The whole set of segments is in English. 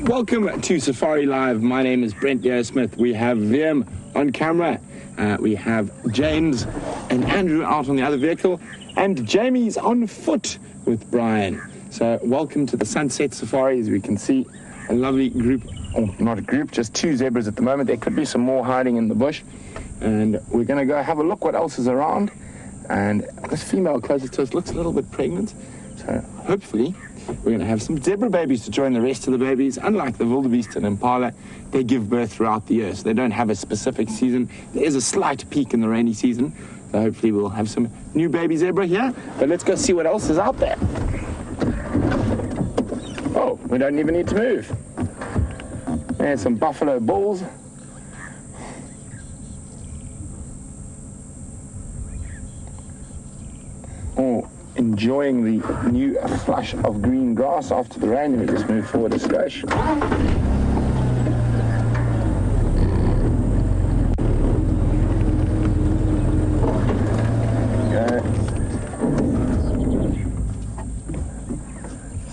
Welcome to Safari Live. My name is Brent Smith. We have them on camera. We have James and Andrew out on the other vehicle, and Jamie's on foot with Brian. So welcome to the Sunset Safari. As we can see, a lovely group, or not a group, just 2 zebras at the moment. There could be some more hiding in the bush. And we're going to go have a look what else is around. And this female closest to us looks a little bit pregnant. So hopefully we're going to have some zebra babies to join the rest of the babies. Unlike the wildebeest and impala, they give birth throughout the year, so they don't have a specific season. There is a slight peak in the rainy season, so hopefully we'll have some new baby zebra here. But let's go see what else is out there. Oh, we don't even need to move. There's some buffalo bulls. Oh, enjoying the new flush of green grass after the rain. Let me just move forward a skosh.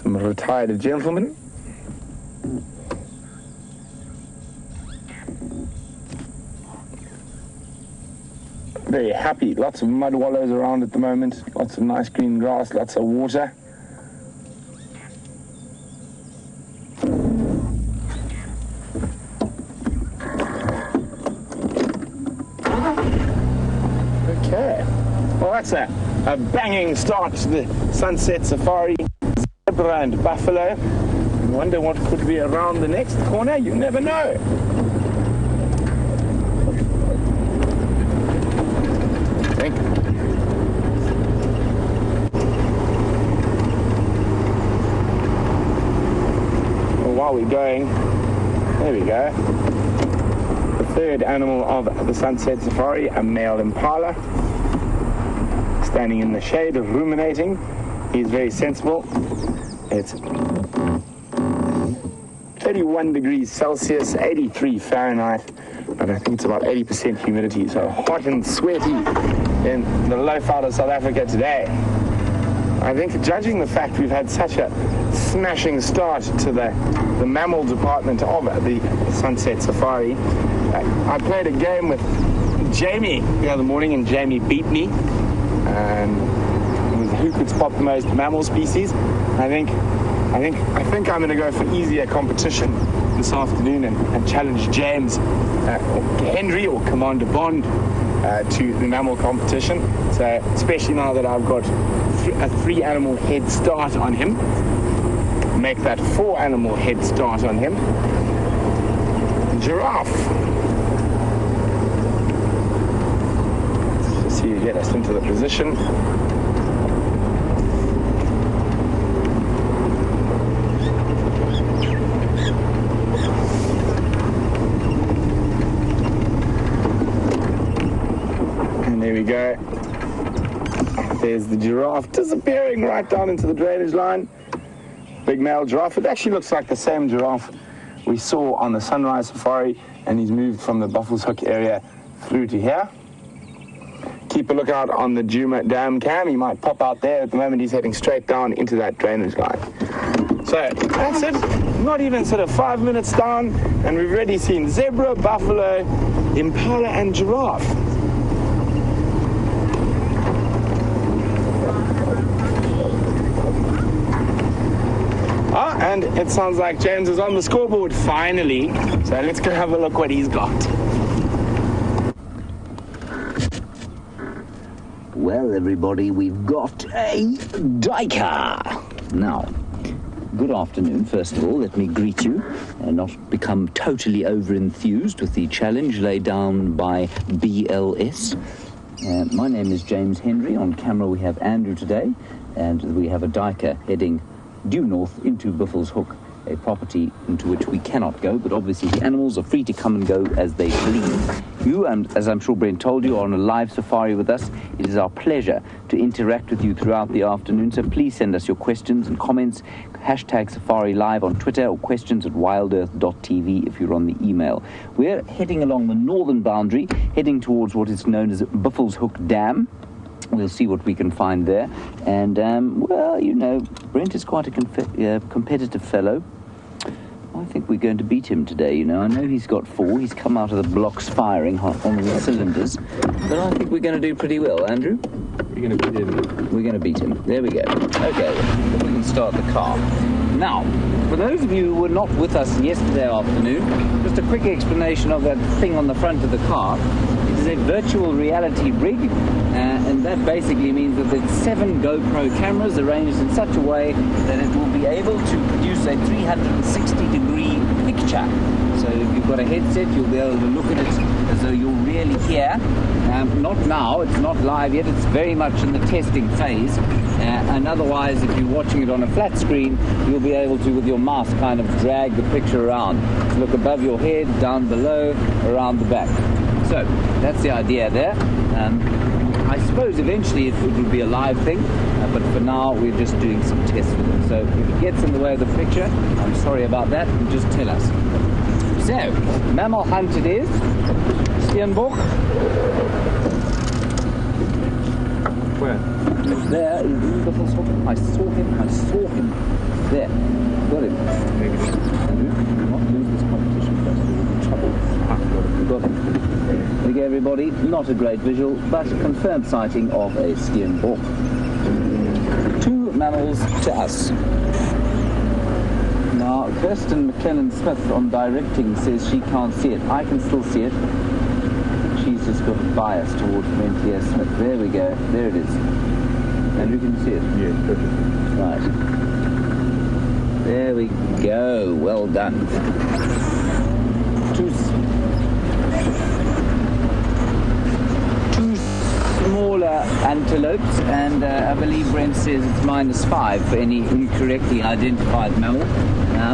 Some retired gentlemen. Very happy. Lots of mud wallows around at the moment. Lots of nice green grass, lots of water. Okay. Well, that's a banging start to the Sunset Safari. Zebra and buffalo. I wonder what could be around the next corner. You never know. While we're going, there we go. The third animal of the Sunset Safari, a male impala, standing in the shade, ruminating. He's very sensible. It's 31 degrees Celsius, 83 Fahrenheit, but I think it's about 80% humidity, so hot and sweaty in the low part of South Africa today. I think, judging the fact we've had such a smashing start to the mammal department of the Sunset Safari, I played a game with Jamie the other morning, and Jamie beat me. And it was who could spot the most mammal species. I think I'm going to go for easier competition this afternoon and challenge James or Henry or Commander Bond to the mammal competition. So especially now that I've got a 3-animal head start on him, make that 4-animal head start on him. Giraffe. Let's see, get us into the position. And there we go. There's the giraffe disappearing right down into the drainage line. Big male giraffe. It actually looks like the same giraffe we saw on the Sunrise Safari, and he's moved from the Buffalo's Hook area through to here. Keep a lookout on the Djuma Dam cam. He might pop out there. At the moment he's heading straight down into that drainage line. So that's it. Not even sort of 5 minutes down, and we've already seen zebra, buffalo, impala and giraffe. And it sounds like James is on the scoreboard finally. So let's go have a look what he's got. Well, everybody, we've got a duiker. Now, good afternoon, first of all. Let me greet you and not become totally over-enthused with the challenge laid down by BLS. My name is James Henry. On camera we have Andrew today, and we have a duiker heading due north into Buffalo's Hook, a property into which we cannot go, but obviously the animals are free to come and go as they please. You, and as I'm sure Brent told you, are on a live safari with us. It is our pleasure to interact with you throughout the afternoon, so please send us your questions and comments. Hashtag Safari Live on Twitter, or questions at wildearth.tv if you're on the email. We're heading along the northern boundary, heading towards what is known as Buffalo's Hook Dam. We'll see what we can find there. And, well, you know, Brent is quite a competitive fellow. I think we're going to beat him today, you know. I know he's got 4. He's come out of the blocks firing on the cylinders. But I think we're going to do pretty well, Andrew. You're going to beat him. We're going to beat him. There we go. Okay, we can start the car. Now, for those of you who were not with us yesterday afternoon, just a quick explanation of that thing on the front of the car. It is a virtual reality rig, and that basically means that there's 7 GoPro cameras arranged in such a way that it will be able to produce a 360-degree picture. So if you've got a headset, you'll be able to look at it as though you're really here. Not now, it's not live yet, it's very much in the testing phase. And otherwise, if you're watching it on a flat screen, you'll be able to, with your mouse, kind of drag the picture around. Look above your head, down below, around the back. So, that's the idea there. I suppose eventually it would be a live thing, but for now we're just doing some tests with it. So if it gets in the way of the picture, I'm sorry about that, just tell us. So, mammal hunt it is. Steenbok. Where? There, in the Buffelshoek. I saw him. There, got him. Andrew, do not lose this competition first, we'll be in trouble. We got him. There we go, everybody. Not a great visual, but a confirmed sighting of a Steenbok. 2 mammals to us. Now, Kirsten McLennan-Smith on directing says she can't see it. I can still see it. She's just got a bias towards Brent and Smith. There we go. There it is. And you can see it. Yeah, perfect. Right. There we go. Well done. 2 smaller antelopes, and I believe Brent says it's -5 for any incorrectly identified mammal.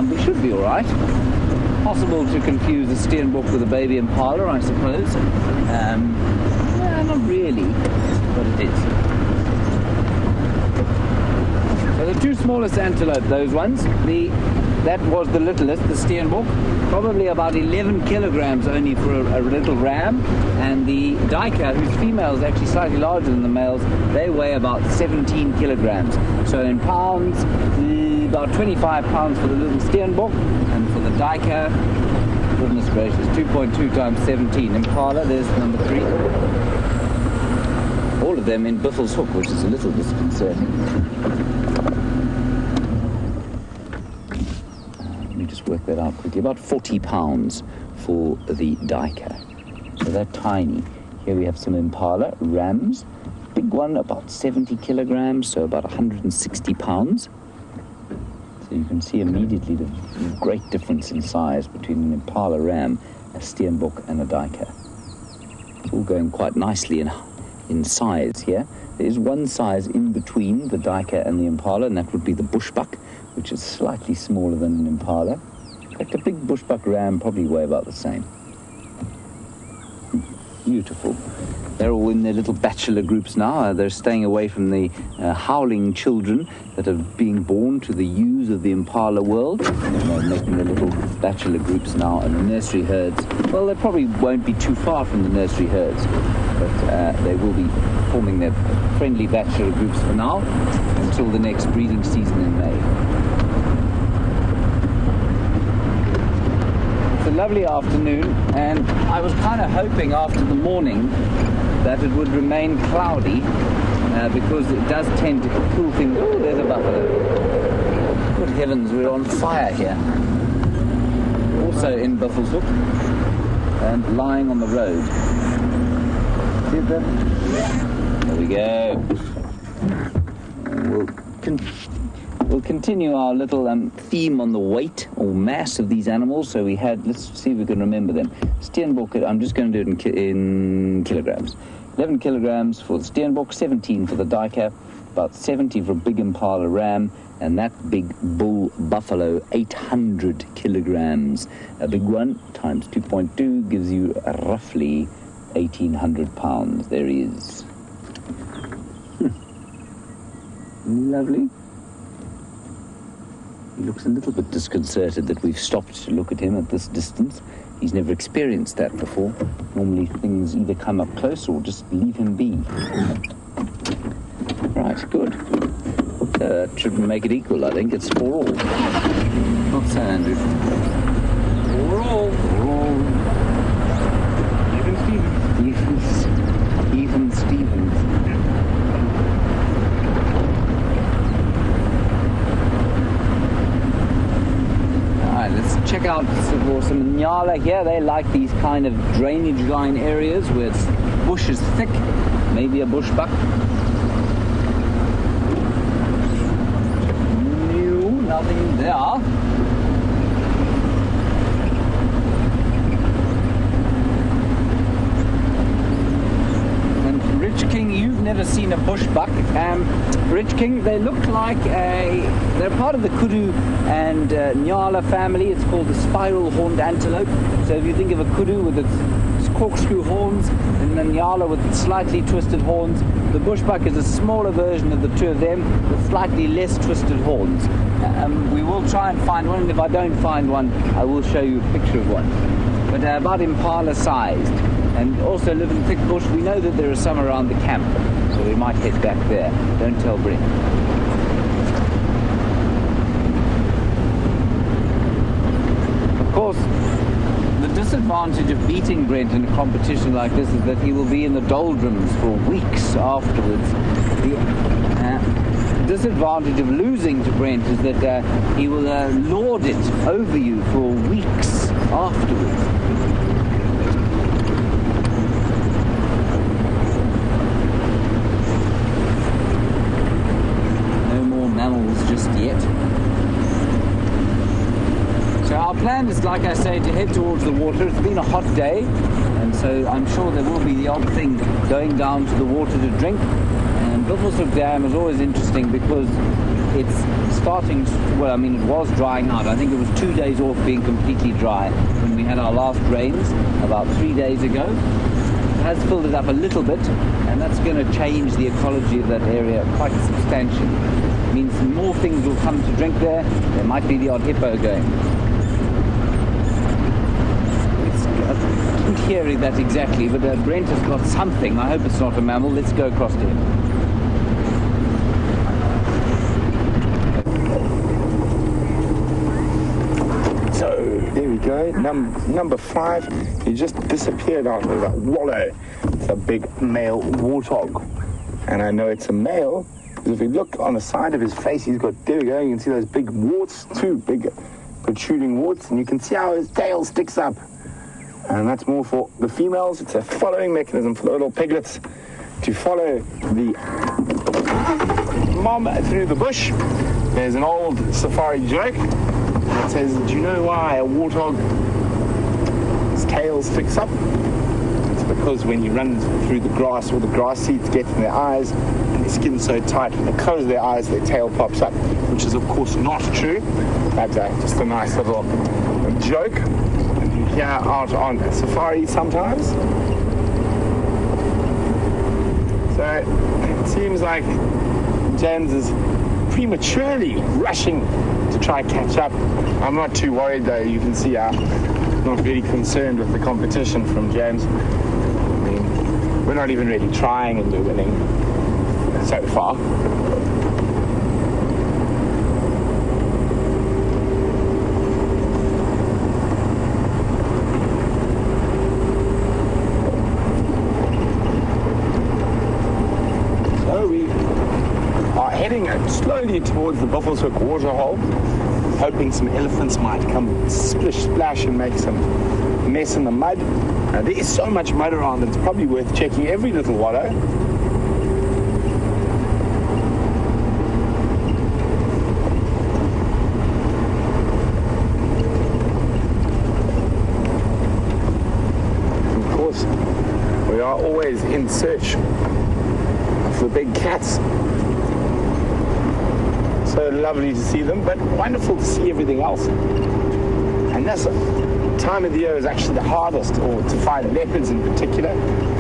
We should be all right. Possible to confuse a Steenbok with a baby impala, I suppose. Yeah, not really, but it is. So the 2 smallest antelope, those ones, that was the littlest, the Steenbok, probably about 11 kilograms only for a little ram, and the Duiker, whose female is actually slightly larger than the males, they weigh about 17 kilograms. So in pounds, about 25 pounds for the little Steenbok, and for the Duiker, goodness gracious, 2.2 times 17. Impala, there's number 3. All of them in Buffelshoek, which is a little disconcerting. Let me just work that out quickly. About 40 pounds for the Duiker. So they're tiny. Here we have some Impala rams. Big one, about 70 kilograms, so about 160 pounds. So you can see immediately the great difference in size between an Impala ram, a Steenbok, and a Duiker. It's all going quite nicely in size here. There is one size in between the Duiker and the Impala, and that would be the bushbuck, which is slightly smaller than an Impala. In fact, a big bushbuck ram probably weigh about the same. Beautiful. They're all in their little bachelor groups now. They're staying away from the howling children that are being born to the ewes of the Impala world. They're making their little bachelor groups now, and the nursery herds, well, they probably won't be too far from the nursery herds, but they will be forming their friendly bachelor groups for now until the next breeding season in May. It's a lovely afternoon, and I was kind of hoping after the morning that it would remain cloudy, because it does tend to cool things. Oh, there's a buffalo. Good heavens, we're on fire here. Also in Buffelshoek, and lying on the road. See that? There we go. We'll continue our little theme on the weight or mass of these animals. So we had, let's see if we can remember them. Steenbok, I'm just going to do it in kilograms. 11 kilograms for the Steenbok, 17 for the Duiker, about 70 for a big Impala ram, and that big bull buffalo, 800 kilograms. A big one times 2.2 gives you roughly 1,800 pounds. There he is. Lovely. He looks a little bit disconcerted that we've stopped to look at him at this distance. He's never experienced that before. Normally things either come up close or just leave him be. Right, good. That should make it equal, I think. It's 4 all. Not so, Andrew. 4 all. 4 all. Even Stevens. Alright, let's check out for some Nyala here. They like these kind of drainage line areas where bush is thick. Maybe a bushbuck. No, nothing there. Rich King, you've never seen a bushbuck. Rich King, they look like they're part of the kudu and Nyala family. It's called the spiral horned antelope. So if you think of a kudu with its corkscrew horns and the Nyala with its slightly twisted horns, the bushbuck is a smaller version of the two of them with slightly less twisted horns. We will try and find one, and if I don't find one, I will show you a picture of one. But about impala sized. And also live in thick bush. We know that there are some around the camp, so we might head back there. Don't tell Brent. Of course, the disadvantage of beating Brent in a competition like this is that he will be in the doldrums for weeks afterwards. The disadvantage of losing to Brent is that he will lord it over you for weeks afterwards. Just yet. So our plan is, like I say, to head towards the water. It's been a hot day, and so I'm sure there will be the odd thing going down to the water to drink. And Buffelshoek Dam is always interesting because it's starting, well, I mean, it was drying out. I think it was 2 days off being completely dry when we had our last rains about 3 days ago. It has filled it up a little bit, and that's going to change the ecology of that area quite substantially. It means more things will come to drink there. There might be the odd hippo going. I didn't hear that exactly, but Brent has got something. I hope it's not a mammal. Let's go across to him. So there we go. Number 5. He just disappeared out of that wallow. It's a big male warthog, and I know it's a male. If we look on the side of his face, he's got, there we go, you can see those big warts, 2 big protruding warts, and you can see how his tail sticks up. And that's more for the females. It's a following mechanism for the little piglets to follow the mom through the bush. There's an old safari joke that says, do you know why a warthog's tail sticks up? Because when he runs through the grass, all the grass seeds get in their eyes, and their skin's so tight, when they close their eyes, their tail pops up, which is, of course, not true. That's just a nice little joke that you hear out on safari sometimes. So it seems like James is prematurely rushing to try and catch up. I'm not too worried, though. You can see I'm not really concerned with the competition from James. We're not even really trying and we're winning so far. So we are heading slowly towards the Buffelshoek waterhole, hoping some elephants might come splish splash and make some mess in the mud. There is so much mud around that it's probably worth checking every little wallow. Of course, we are always in search of the big cats. So lovely to see them, but wonderful to see everything else. And that's time of the year is actually the hardest, or to find leopards in particular.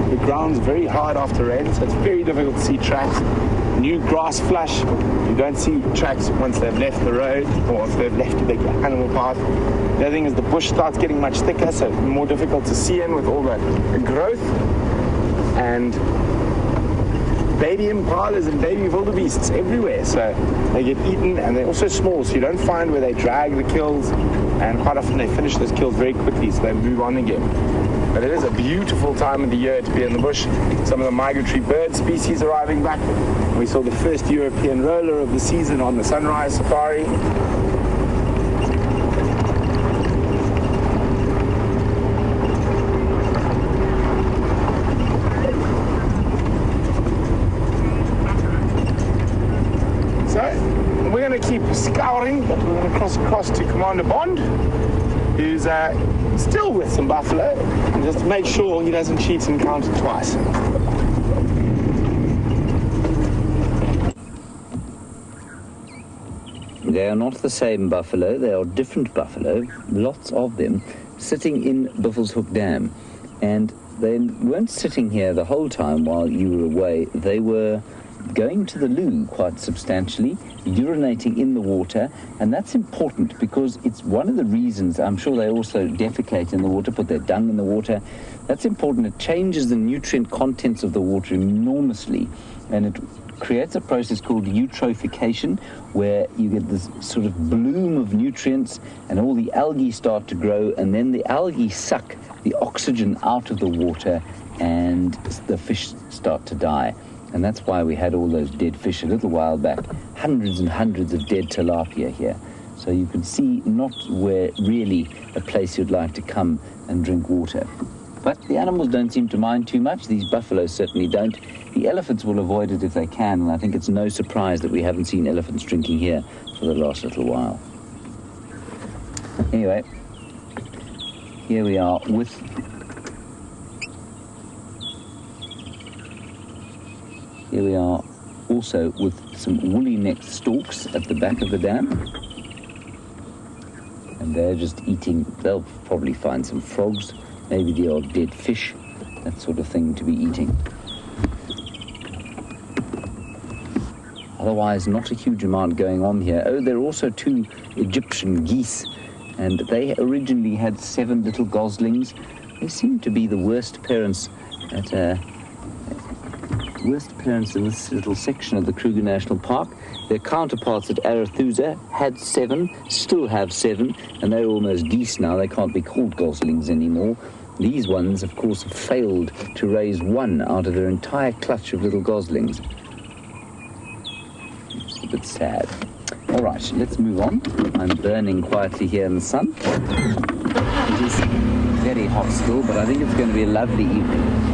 The ground's very hard after rain, so it's very difficult to see tracks. New grass flush, you don't see tracks once they've left the road, or if they've left the animal path. The other thing is the bush starts getting much thicker, so more difficult to see in with all the growth. And baby impalas and baby wildebeests everywhere. So they get eaten, and they're also small, so you don't find where they drag the kills, and quite often they finish those kills very quickly, so they move on again. But it is a beautiful time of the year to be in the bush. Some of the migratory bird species arriving back. We saw the first European roller of the season on the sunrise safari. So we're going to keep scouring, but we're going to cross across to Commander Bond, who's still with some buffalo, and just to make sure he doesn't cheat and count it twice. They are not the same buffalo, they are different buffalo, lots of them, sitting in Buffelshoek Dam. And they weren't sitting here the whole time while you were away. They were going to the loo quite substantially, urinating in the water, and that's important because it's one of the reasons. I'm sure they also defecate in the water, put their dung in the water. That's important. It changes the nutrient contents of the water enormously, and it creates a process called eutrophication, where you get this sort of bloom of nutrients and all the algae start to grow, and then the algae suck the oxygen out of the water and the fish start to die. And that's why we had all those dead fish a little while back, hundreds and hundreds of dead tilapia here. So you can see not where really a place you'd like to come and drink water. But the animals don't seem to mind too much. These buffaloes certainly don't. The elephants will avoid it if they can, and I think it's no surprise that we haven't seen elephants drinking here for the last little while. Anyway, here we are with also with some woolly-necked storks at the back of the dam. And they're just eating. They'll probably find some frogs, maybe the odd dead fish, that sort of thing to be eating. Otherwise, not a huge amount going on here. Oh, there are also 2 Egyptian geese, and they originally had 7 little goslings. They seem to be the worst parents in this little section of the Kruger National Park. Their counterparts at Arathusa had 7, still have 7, and they're almost geese now. They can't be called goslings anymore. These ones, of course, have failed to raise 1 out of their entire clutch of little goslings. It's a bit sad. All right, let's move on. I'm burning quietly here in the sun. It is very hot still, but I think it's going to be a lovely evening.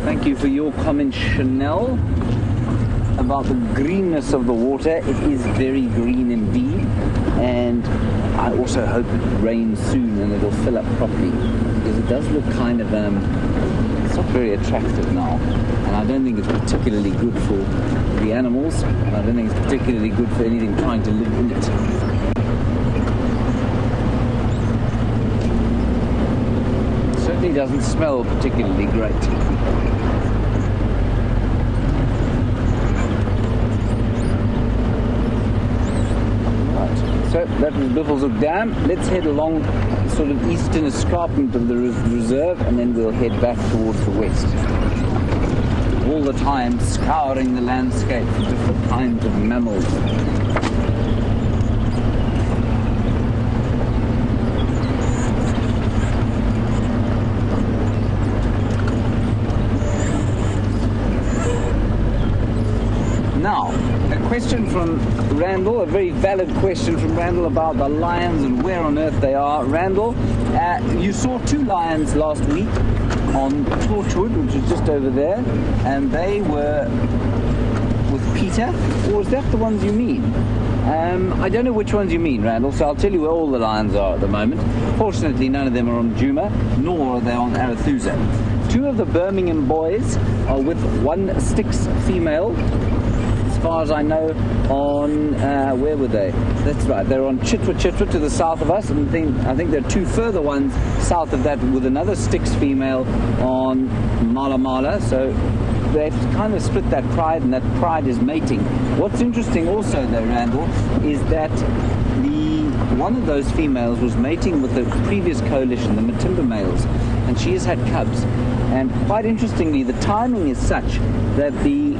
Thank you for your comment, Chanel, about the greenness of the water. It is very green indeed, and I also hope it rains soon and it'll fill up properly, because it does look kind of, it's not very attractive now, and I don't think it's particularly good for the animals, and I don't think it's particularly good for anything trying to live in it. Certainly doesn't smell particularly great. So that was Buffelshoek Dam. Let's head along the sort of eastern escarpment of the reserve, and then we'll head back towards the west. All the time scouring the landscape for different kinds of mammals. Now, a question from Randall, a very valid question from Randall about the lions and where on earth they are. Randall, you saw 2 lions last week on Torchwood, which is just over there, and they were with Peter, or is that the ones you mean? I don't know which ones you mean, Randall, so I'll tell you where all the lions are at the moment. Fortunately, none of them are on Djuma, nor are they on Arathusa. 2 of the Birmingham boys are with 1 Styx female, as far as I know, on, where were they? That's right, they're on Chitwa to the south of us, and I think there are 2 further ones south of that with another Styx female on Mala Mala, so they've kind of split that pride, and that pride is mating. What's interesting also though, Randall, is that the one of those females was mating with the previous coalition, the Matimba males, and she has had cubs. And quite interestingly, the timing is such that the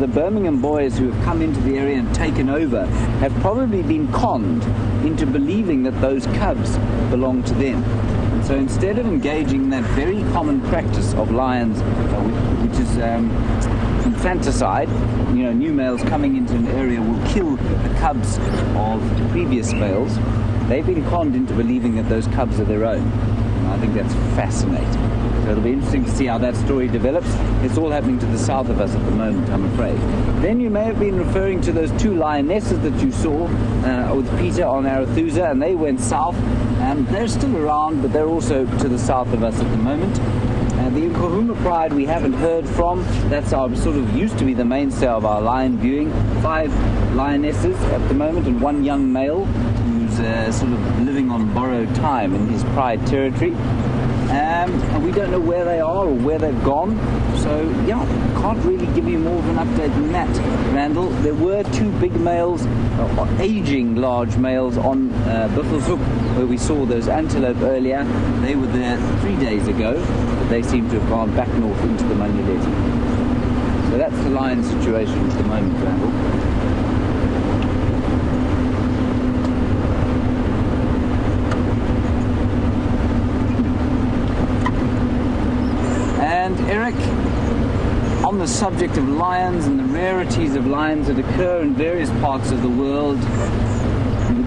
Birmingham boys who have come into the area and taken over have probably been conned into believing that those cubs belong to them. And so instead of engaging in that very common practice of lions, which is infanticide, new males coming into an area will kill the cubs of previous males, they've been conned into believing that those cubs are their own. And I think that's fascinating. So it'll be interesting to see how that story develops. It's all happening to the south of us at the moment, I'm afraid. Then you may have been referring to those two lionesses that you saw with Peter on Arethusa, and they went south. They're still around, but they're also to the south of us at the moment. The Nkuhuma Pride we haven't heard from. That's our sort of used to be the mainstay of our lion viewing. 5 lionesses at the moment and 1 young male who's sort of living on borrowed time in his pride territory. And we don't know where they are or where they've gone. So, yeah, can't really give you more of an update than that, Randall. There were 2 big males, aging large males on Buffelshoek, where we saw those antelope earlier. They were there 3 days ago, but they seem to have gone back north into the Manyeleti. So that's the lion situation at the moment, Randall. And Eric, on the subject of lions and the rarities of lions that occur in various parts of the world,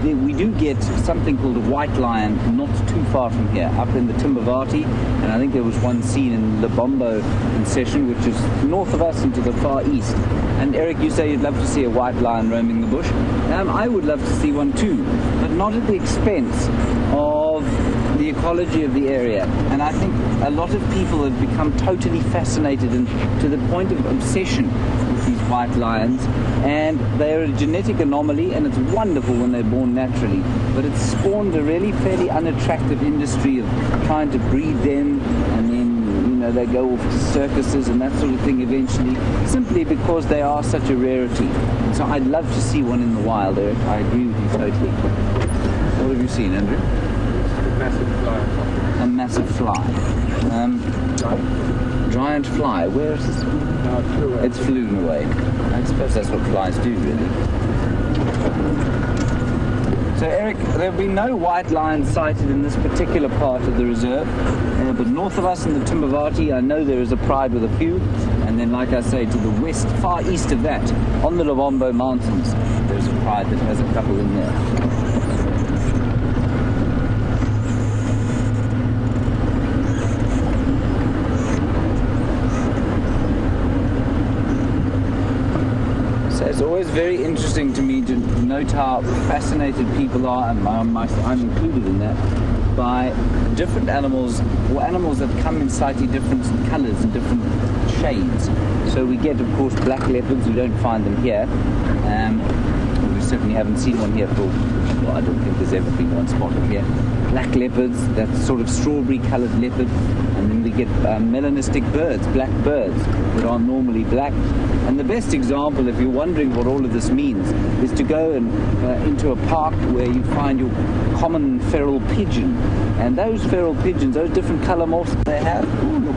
we do get something called a white lion not too far from here, up in the Timbavati, and I think there was one seen in Lebombo concession, which is north of us and to the far east. And Eric, you say you'd love to see a white lion roaming the bush. I would love to see one too, but not at the expense of the ecology of the area. And I think a lot of people have become totally fascinated and to the point of obsession with these white lions, and they're a genetic anomaly, and it's wonderful when they're born naturally, but it's spawned a really fairly unattractive industry of trying to breed them, and then they go off to circuses and that sort of thing eventually, simply because they are such a rarity. So I'd love to see one in the wild, Eric. I agree with you totally. What have you seen, Andrew? A massive fly. Giant fly. Where is this? It's flown away. I suppose that's what flies do, really. So, Eric, there have been no white lions sighted in this particular part of the reserve, but north of us in the Timbavati, I know there is a pride with a few, and then, like I say, to the west, far east of that, on the Lubombo Mountains, there's a pride that has a couple in there. It's always very interesting to me to note how fascinated people are, and I'm included in that, by different animals, or animals that come in slightly different colours and different shades. So we get, of course, black leopards. We don't find them here. We certainly haven't seen one here for, well, I don't think there's ever been one spotted here. Black leopards, that sort of strawberry-coloured leopard, and then we get melanistic birds, black birds, that are normally black. And the best example, if you're wondering what all of this means, is to go and into a park where you find your common feral pigeon. And those feral pigeons, those different colour morphs they have, ooh, look,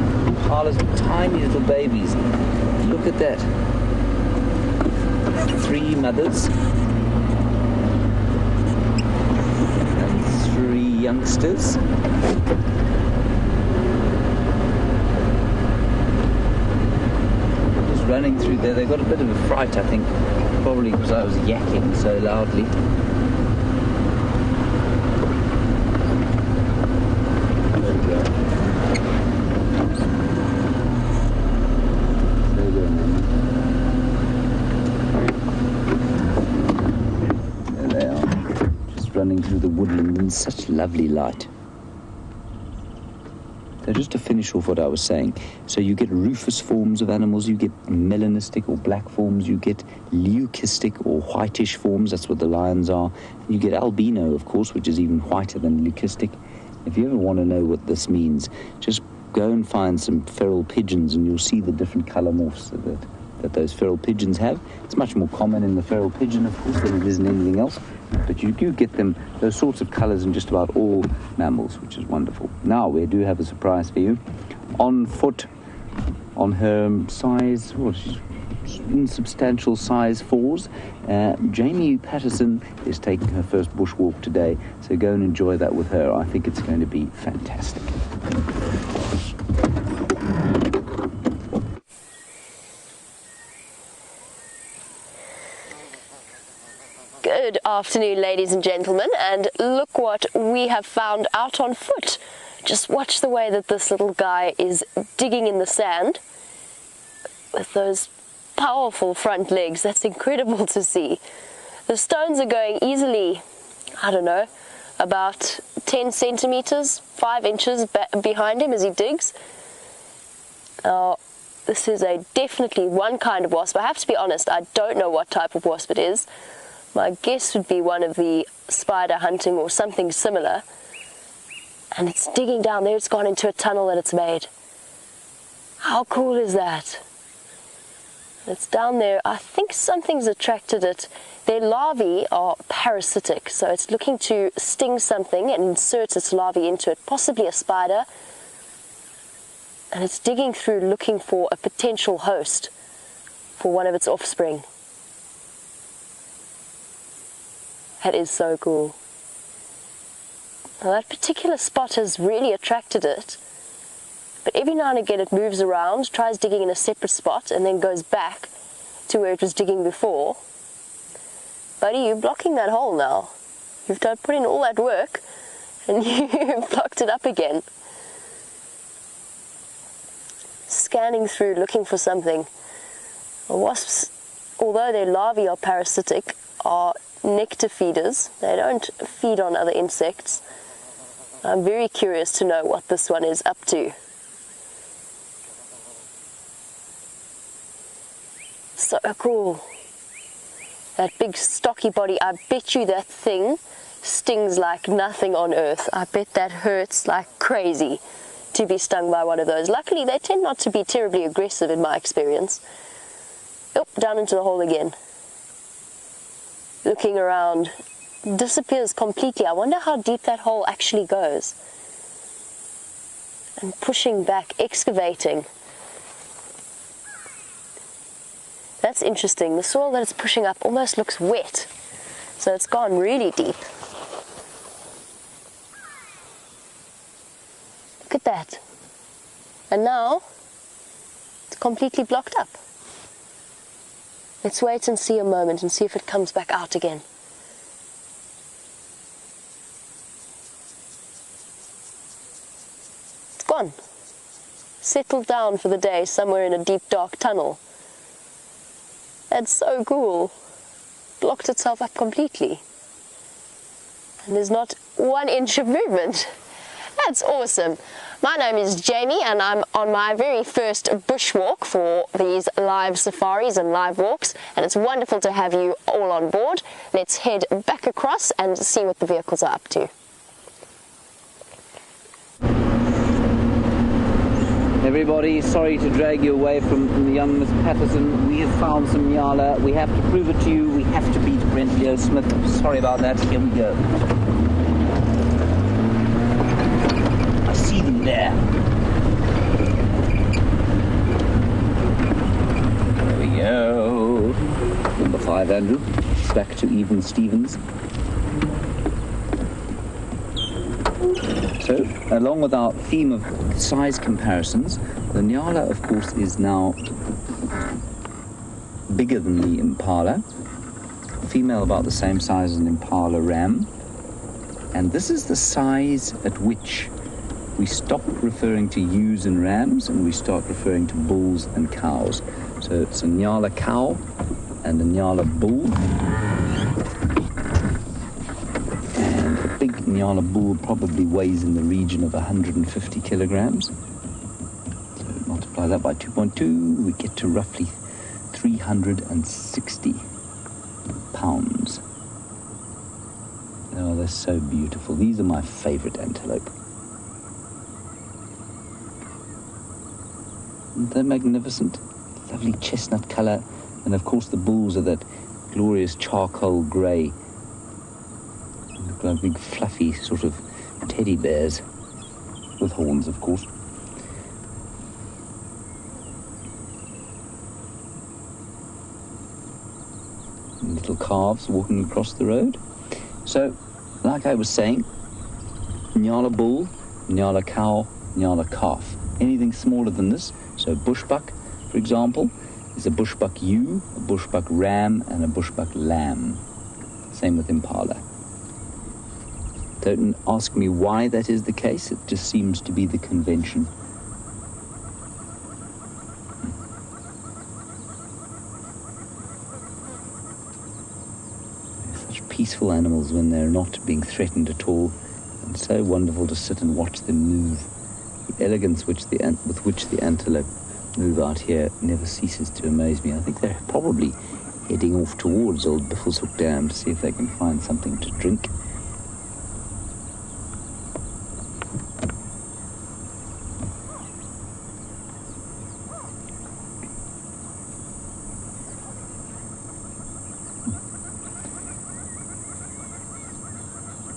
piles of tiny little babies. Look at that. 3 mothers. And 3 youngsters. Running through there. They got a bit of a fright, I think, probably because I was yakking so loudly. There they are, just running through the woodland in such lovely light. So just to finish off what I was saying, so you get rufous forms of animals, you get melanistic or black forms, you get leucistic or whitish forms, that's what the lions are. You get albino, of course, which is even whiter than leucistic. If you ever want to know what this means, just go and find some feral pigeons and you'll see the different colour morphs that those feral pigeons have. It's much more common in the feral pigeon, of course, than it is in anything else. But you do get them, those sorts of colours in just about all mammals, which is wonderful. Now, we do have a surprise for you. On foot, on her size, insubstantial size 4s, Jamie Patterson is taking her first bushwalk today, so go and enjoy that with her. I think it's going to be fantastic. Good afternoon, ladies and gentlemen, and look what we have found out on foot. Just watch the way that this little guy is digging in the sand with those powerful front legs. That's incredible to see. The stones are going easily, I don't know, about 10 centimeters, 5 inches behind him as he digs. This is definitely one kind of wasp. I have to be honest, I don't know what type of wasp it is. My guess would be one of the spider hunting or something similar. And it's digging down there. It's gone into a tunnel that it's made. How cool is that? It's down there. I think something's attracted it. Their larvae are parasitic, so it's looking to sting something and insert its larvae into it, possibly a spider. And it's digging through looking for a potential host for one of its offspring. That is so cool. Now that particular spot has really attracted it, but every now and again it moves around, tries digging in a separate spot, and then goes back to where it was digging before. Buddy, you're blocking that hole now. You've put in all that work, and you've blocked it up again. Scanning through, looking for something. The wasps, although their larvae are parasitic, are nectar feeders. They don't feed on other insects. I'm very curious to know what this one is up to. So cool. That big stocky body, I bet you that thing stings like nothing on earth. I bet that hurts like crazy to be stung by one of those. Luckily, they tend not to be terribly aggressive in my experience. Oh, down into the hole again. Looking around, disappears completely. I wonder how deep that hole actually goes. And pushing back, excavating. That's interesting. The soil that it's pushing up almost looks wet. So it's gone really deep. Look at that. And now, it's completely blocked up. Let's wait and see a moment and see if it comes back out again. It's gone. Settled down for the day somewhere in a deep dark tunnel. That's so cool. Blocked itself up completely. And there's not 1 inch of movement. That's awesome. My name is Jamie and I'm on my very first bushwalk for these live safaris and live walks, and it's wonderful to have you all on board. Let's head back across and see what the vehicles are up to. Everybody, sorry to drag you away from young Miss Patterson. We have found some Nyala. We have to prove it to you. We have to beat Brent and James. Sorry about that. Here we go. I see them there. There we go. Number 5, Andrew. Back to even Stevens. So, along with our theme of size comparisons, the Nyala, of course, is now bigger than the Impala. Female about the same size as an Impala ram. And this is the size at which we stop referring to ewes and rams and we start referring to bulls and cows. So it's a Nyala cow and a Nyala bull. Nyala bull probably weighs in the region of 150 kilograms. So multiply that by 2.2, we get to roughly 360 pounds. Oh, they're so beautiful. These are my favorite antelope. Aren't they magnificent? Lovely chestnut color. And of course the bulls are that glorious charcoal gray Like big fluffy sort of teddy bears with horns, of course. And little calves walking across the road. So, like I was saying, Nyala bull, Nyala cow, Nyala calf. Anything smaller than this, so bushbuck, for example, is a bushbuck ewe, a bushbuck ram, and a bushbuck lamb. Same with impala. Don't ask me why that is the case, it just seems to be the convention. They're such peaceful animals when they're not being threatened at all, and so wonderful to sit and watch them move. The elegance with which the antelope move out here never ceases to amaze me. I think they're probably heading off towards old Buffelshoek Dam to see if they can find something to drink.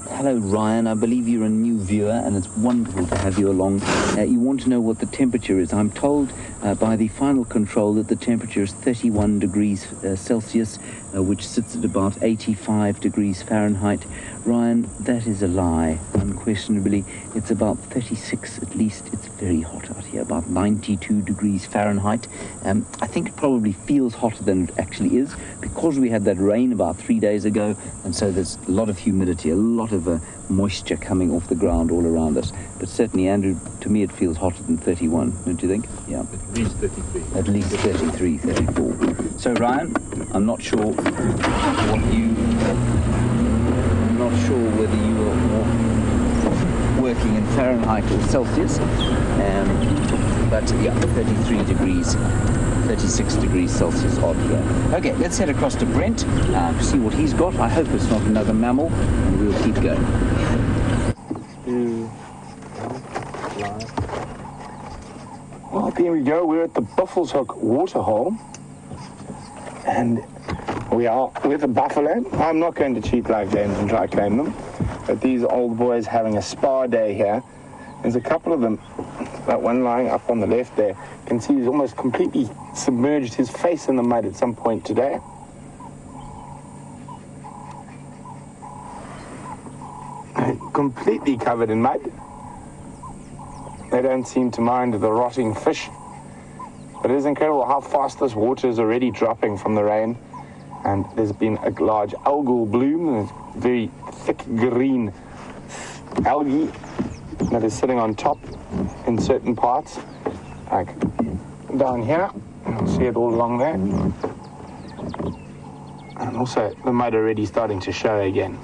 Hello Ryan, I believe you're a new viewer and it's wonderful to have you along. You want to know what the temperature is. I'm told by the final control that the temperature is 31 degrees Celsius, which sits at about 85 degrees Fahrenheit. Ryan, that is a lie, unquestionably. It's about 36 at least. It's very hot out here, about 92 degrees Fahrenheit. I think it probably feels hotter than it actually is because we had that rain about 3 days ago, and so there's a lot of humidity, a lot of moisture coming off the ground all around us. But certainly, Andrew, to me it feels hotter than 31, don't you think? Yeah. At least 33. At least 33, 34. So Ryan, I'm not sure whether you are more working in Fahrenheit or Celsius, but yeah, 33 degrees, 36 degrees Celsius odd here. Okay, let's head across to Brent to see what he's got. I hope it's not another mammal, and we'll keep going. Well, there we go. We're at the Buffelshoek waterhole, and we are with a buffalo. I'm not going to cheat like James and try to claim them, but these old boys having a spa day here. There's a couple of them. That one lying up on the left there. You can see he's almost completely submerged his face in the mud at some point today. Completely covered in mud. They don't seem to mind the rotting fish. But it is incredible how fast this water is already dropping from the rain. And there's been a large algal bloom, and very thick green algae that is sitting on top in certain parts, like down here. You'll see it all along there. And also the mud already starting to show again.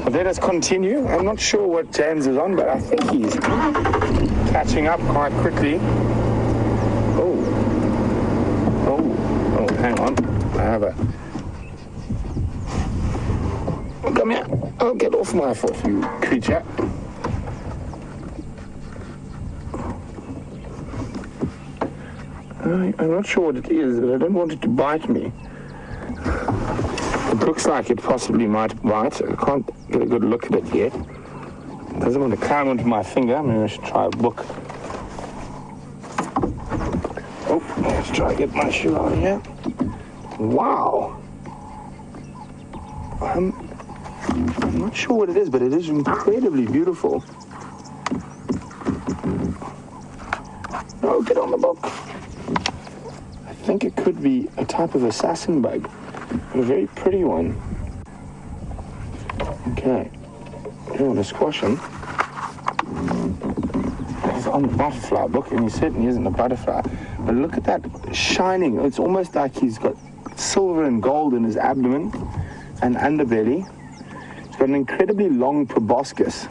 But let us continue. I'm not sure what James is on, but I think he's catching up quite quickly. Oh, hang on. I have a... Come here. Oh, get off my foot, you creature. I'm not sure what it is, but I don't want it to bite me. It looks like it possibly might bite. I can't get a good look at it yet. It doesn't want to climb onto my finger. Maybe I should try a book. Oh, let's try to get my shoe out of here. Wow. I'm not sure what it is, but it is incredibly beautiful. Oh, get on the book. I think it could be a type of assassin bug, but a very pretty one. Okay, I don't want to squash him. He's on the butterfly book, and he certainly isn't a butterfly. But look at that shining. It's almost like he's got silver and gold in his abdomen and underbelly. He's got an incredibly long proboscis,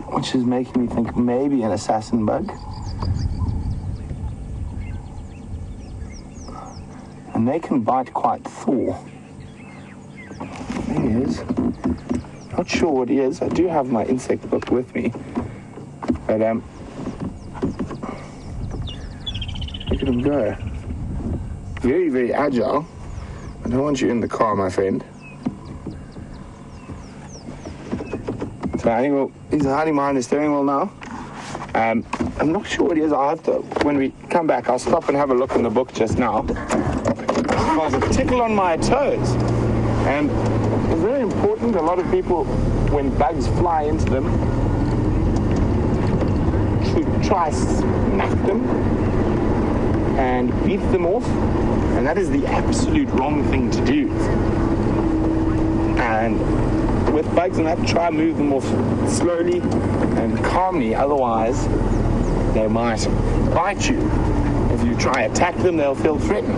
which is making me think maybe an assassin bug. And they can bite quite Thor. There he is. Not sure what he is. I do have my insect book with me. But, look at him go. Very, very agile. I don't want you in the car, my friend. So I think he's hiding behind the steering wheel now. I'm not sure what it is. I'll have to, when we come back, I'll stop and have a look in the book just now. There's a tickle on my toes. And it's very important. A lot of people, when bugs fly into them, should try smack them and beat them off. And that is the absolute wrong thing to do. And with bugs and that, try and move them off slowly and calmly, otherwise they might bite you. If you try to attack them, they'll feel threatened.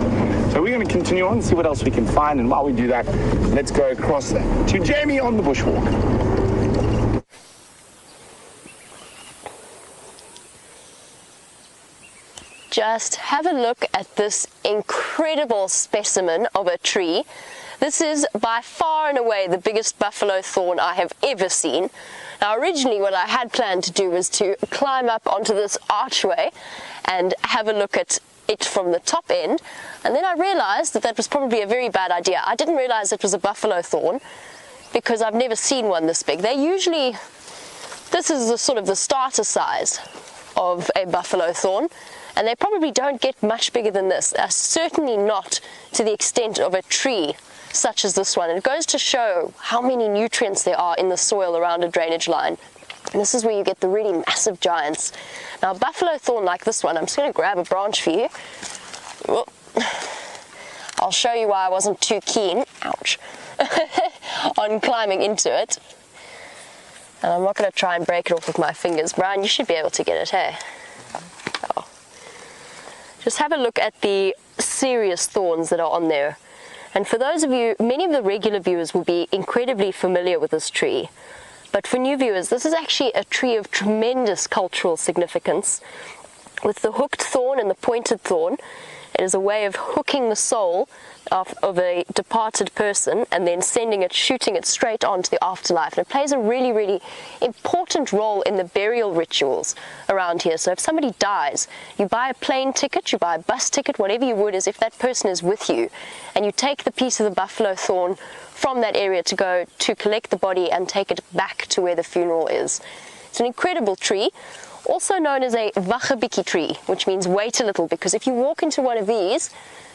So we're going to continue on and see what else we can find, and while we do that, let's go across to Jamie on the bushwalk. Just have a look at this incredible specimen of a tree. This is by far and away the biggest buffalo thorn I have ever seen. Now originally what I had planned to do was to climb up onto this archway and have a look at it from the top end, and then I realized that that was probably a very bad idea. I didn't realize it was a buffalo thorn because I've never seen one this big. They're usually, this is the sort of the starter size of a buffalo thorn, and they probably don't get much bigger than this. Certainly not to the extent of a tree such as this one. And it goes to show how many nutrients there are in the soil around a drainage line. And this is where you get the really massive giants. Now a buffalo thorn like this one, I'm just going to grab a branch for you. Whoop. I'll show you why I wasn't too keen, ouch, on climbing into it. And I'm not going to try and break it off with my fingers. Brian, you should be able to get it, hey? Oh. Just have a look at the serious thorns that are on there. And for those of you, many of the regular viewers will be incredibly familiar with this tree. But for new viewers, this is actually a tree of tremendous cultural significance. With the hooked thorn and the pointed thorn, it is a way of hooking the soul of a departed person and then shooting it straight on to the afterlife. And it plays a really, really important role in the burial rituals around here. So if somebody dies, you buy a plane ticket, you buy a bus ticket, whatever you would, as if that person is with you, and you take the piece of the buffalo thorn from that area to go to collect the body and take it back to where the funeral is. It's an incredible tree, also known as a wachabiki tree, which means wait a little, because if you walk into one of these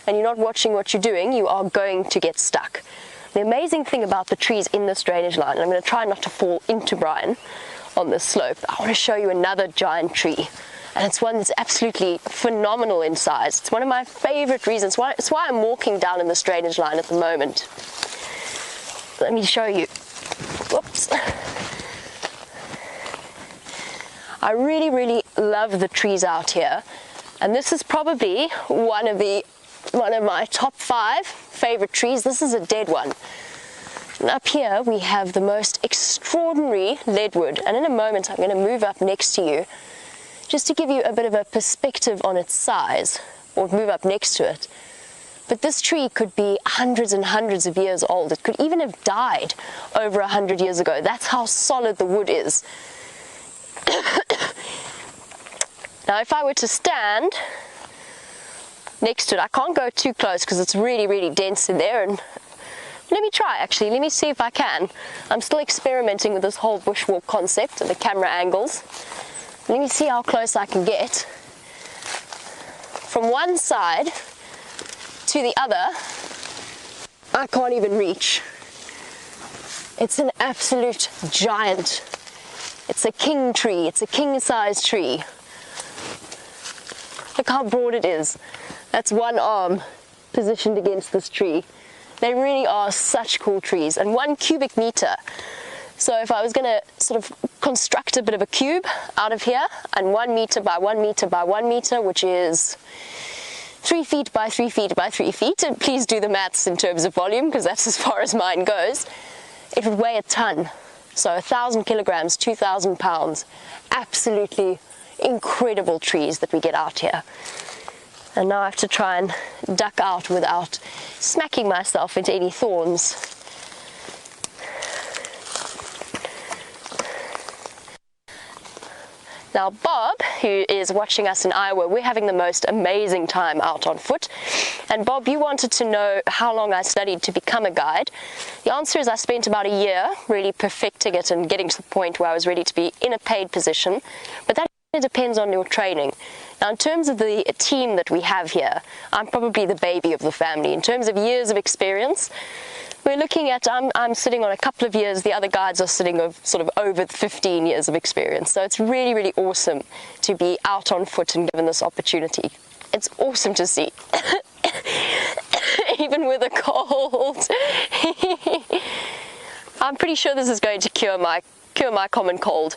and you're not watching what you're doing, you are going to get stuck. The amazing thing about the trees in this drainage line, and I'm going to try not to fall into Brian on this slope, I want to show you another giant tree. And it's one that's absolutely phenomenal in size. It's one of my favorite reasons. It's why I'm walking down in this drainage line at the moment. Let me show you. Whoops. I really, really love the trees out here. And this is probably one of my top 5 favorite trees. This is a dead one. And up here we have the most extraordinary leadwood. And in a moment I'm going to move up next to you just to give you a bit of a perspective on its size, or move up next to it. But this tree could be hundreds and hundreds of years old. It could even have died over 100 years ago. That's how solid the wood is. Now if I were to stand next to it, I can't go too close because it's really, really dense in there, and let me try actually, let me see if I can. I'm still experimenting with this whole bushwalk concept and the camera angles. Let me see how close I can get. From one side to the other, I can't even reach. It's an absolute giant. It's a king tree, it's a king-size tree. Look how broad it is. That's one arm positioned against this tree. They really are such cool trees. And 1 cubic meter. So if I was going to sort of construct a bit of a cube out of here, and 1 meter by 1 meter by 1 meter, which is 3 feet by 3 feet by 3 feet, and please do the maths in terms of volume, because that's as far as mine goes, it would weigh a ton. So 1,000 kilograms, 2,000 pounds. Absolutely incredible trees that we get out here. And now I have to try and duck out without smacking myself into any thorns. Now Bob, who is watching us in Iowa, we're having the most amazing time out on foot. And Bob, you wanted to know how long I studied to become a guide. The answer is I spent about a year really perfecting it and getting to the point where I was ready to be in a paid position. But that depends on your training. Now, in terms of the team that we have here, I'm probably the baby of the family. In terms of years of experience, we're looking at, I'm sitting on a couple of years, the other guides are sitting of sort of over 15 years of experience. So it's really, really awesome to be out on foot and given this opportunity. It's awesome to see, even with a cold. I'm pretty sure this is going to cure my common cold.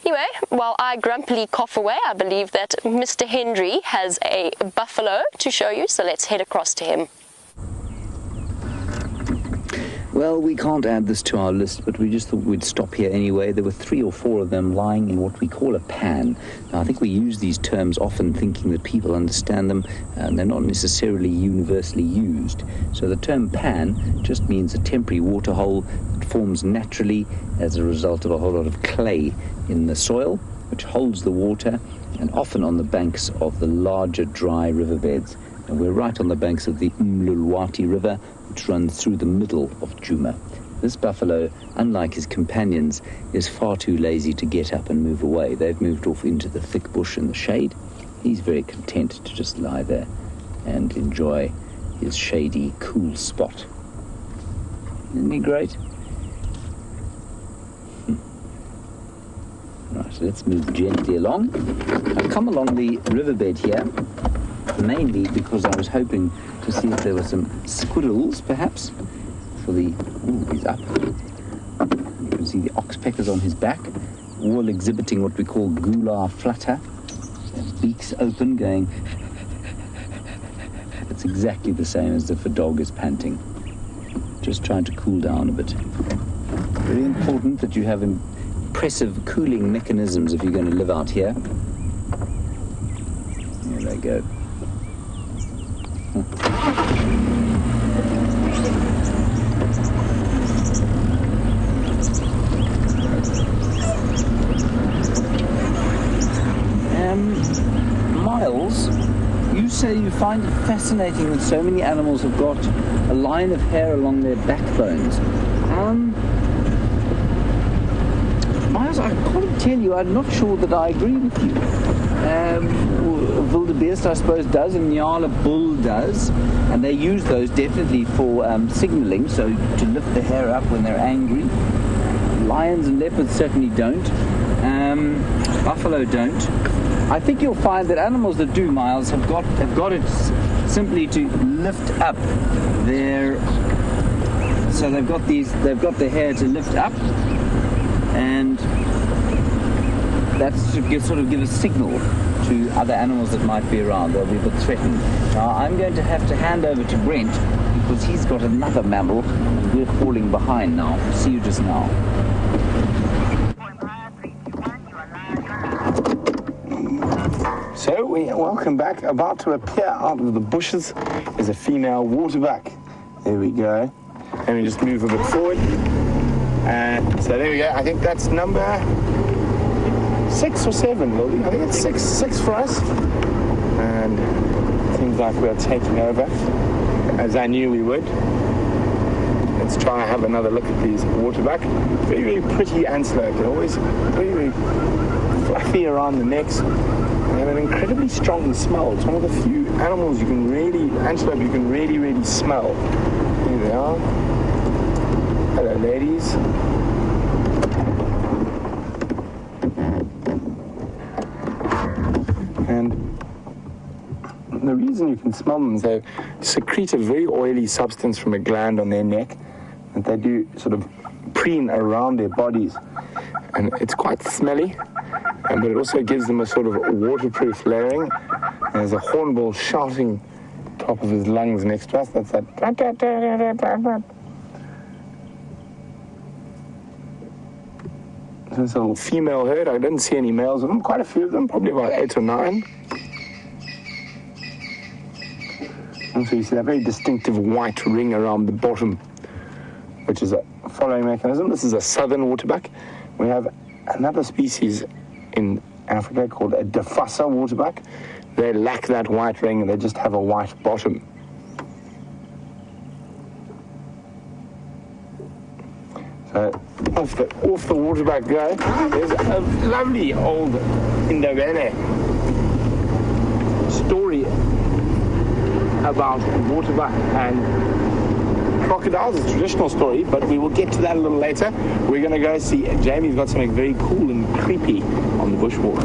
Anyway, while I grumpily cough away, I believe that Mr. Hendry has a buffalo to show you, so let's head across to him. Well, we can't add this to our list, but we just thought we'd stop here anyway. There were 3 or 4 of them lying in what we call a pan. Now, I think we use these terms often thinking that people understand them, and they're not necessarily universally used. So the term pan just means a temporary water hole that forms naturally as a result of a whole lot of clay in the soil, which holds the water, and often on the banks of the larger dry riverbeds. And we're right on the banks of the Umlulwati River, which runs through the middle of Djuma. This buffalo, unlike his companions, is far too lazy to get up and move away. They've moved off into the thick bush and the shade. He's very content to just lie there and enjoy his shady, cool spot. Isn't he great? Right, so let's move gently along. I've come along the riverbed here, mainly because I was hoping to see if there were some squirrels, perhaps, for the... Ooh, he's up. You can see the oxpeckers on his back, all exhibiting what we call gular flutter. Their beaks open, going... It's exactly the same as if a dog is panting. Just trying to cool down a bit. Very important that you have impressive cooling mechanisms if you're going to live out here. There they go. Miles, you say you find it fascinating that so many animals have got a line of hair along their backbones. Miles, I can't tell you, I'm not sure that I agree with you. Wildebeest, I suppose, does, and Nyala bull does, and they use those definitely for signaling, so to lift the hair up when they're angry. Lions and leopards certainly don't. Buffalo don't. I think you'll find that animals that do, Miles, have got it simply to lift up their. So they've got the hair to lift up, and that's to sort of give a signal to other animals that might be around. They'll be a bit threatened. Now, I'm going to have to hand over to Brent because he's got another mammal and we're falling behind now. See you just now. So, welcome back. About to appear out of the bushes is a female waterbuck. There we go. Let me just move a bit forward. So there we go. I think that's number 6 or 7, Lily. I think it's 6 for us. And it seems like we're taking over, as I knew we would. Let's try and have another look at these waterbuck. Very, very pretty antelope. They're always very, very fluffy around the necks. They have an incredibly strong smell. It's one of the few animals antelope you can really, really smell. Here they are. Hello, ladies. And the reason you can smell them is they secrete a very oily substance from a gland on their neck that they do sort of preen around their bodies. And it's quite smelly, but it also gives them a sort of waterproof layering. And there's a hornbill shouting top of his lungs next to us. That's that. There's a little female herd. I didn't see any males of them. Quite a few of them, probably about 8 or 9. And so you see that very distinctive white ring around the bottom, which is a following mechanism. This is a southern waterbuck. We have another species in Africa called a Defassa waterbuck. They lack that white ring and they just have a white bottom. So off the waterbuck go. There's a lovely old Indabene story about waterbuck and crocodiles. It's a traditional story, but we will get to that a little later. We're going to go see Jamie's got something very cool and creepy on the bushwalk.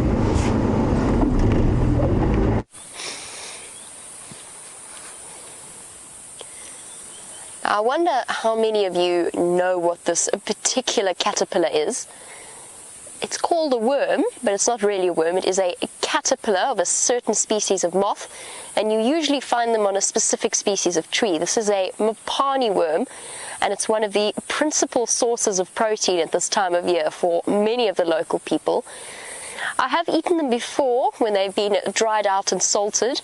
I wonder how many of you know what this particular caterpillar is. It's called a worm, but it's not really a worm. It is a caterpillar of a certain species of moth, and you usually find them on a specific species of tree. This is a mopani worm, and it's one of the principal sources of protein at this time of year for many of the local people. I have eaten them before when they've been dried out and salted.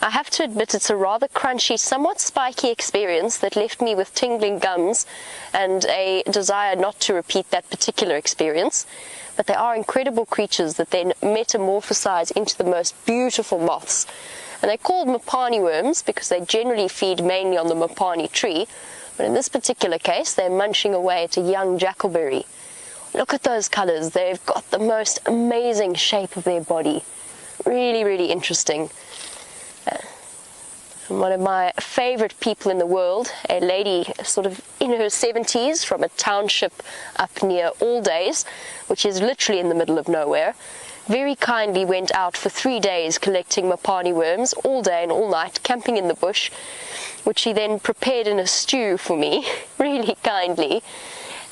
I have to admit it's a rather crunchy, somewhat spiky experience that left me with tingling gums and a desire not to repeat that particular experience. But they are incredible creatures that then metamorphosize into the most beautiful moths. And they're called mopani worms because they generally feed mainly on the mopani tree. But in this particular case, they're munching away at a young jackalberry. Look at those colors. They've got the most amazing shape of their body. Really, really interesting. And one of my favorite people in the world, a lady sort of in her 70s from a township up near Aldays, which is literally in the middle of nowhere, very kindly went out for 3 days collecting mopani worms all day and all night, camping in the bush, which she then prepared in a stew for me, really kindly,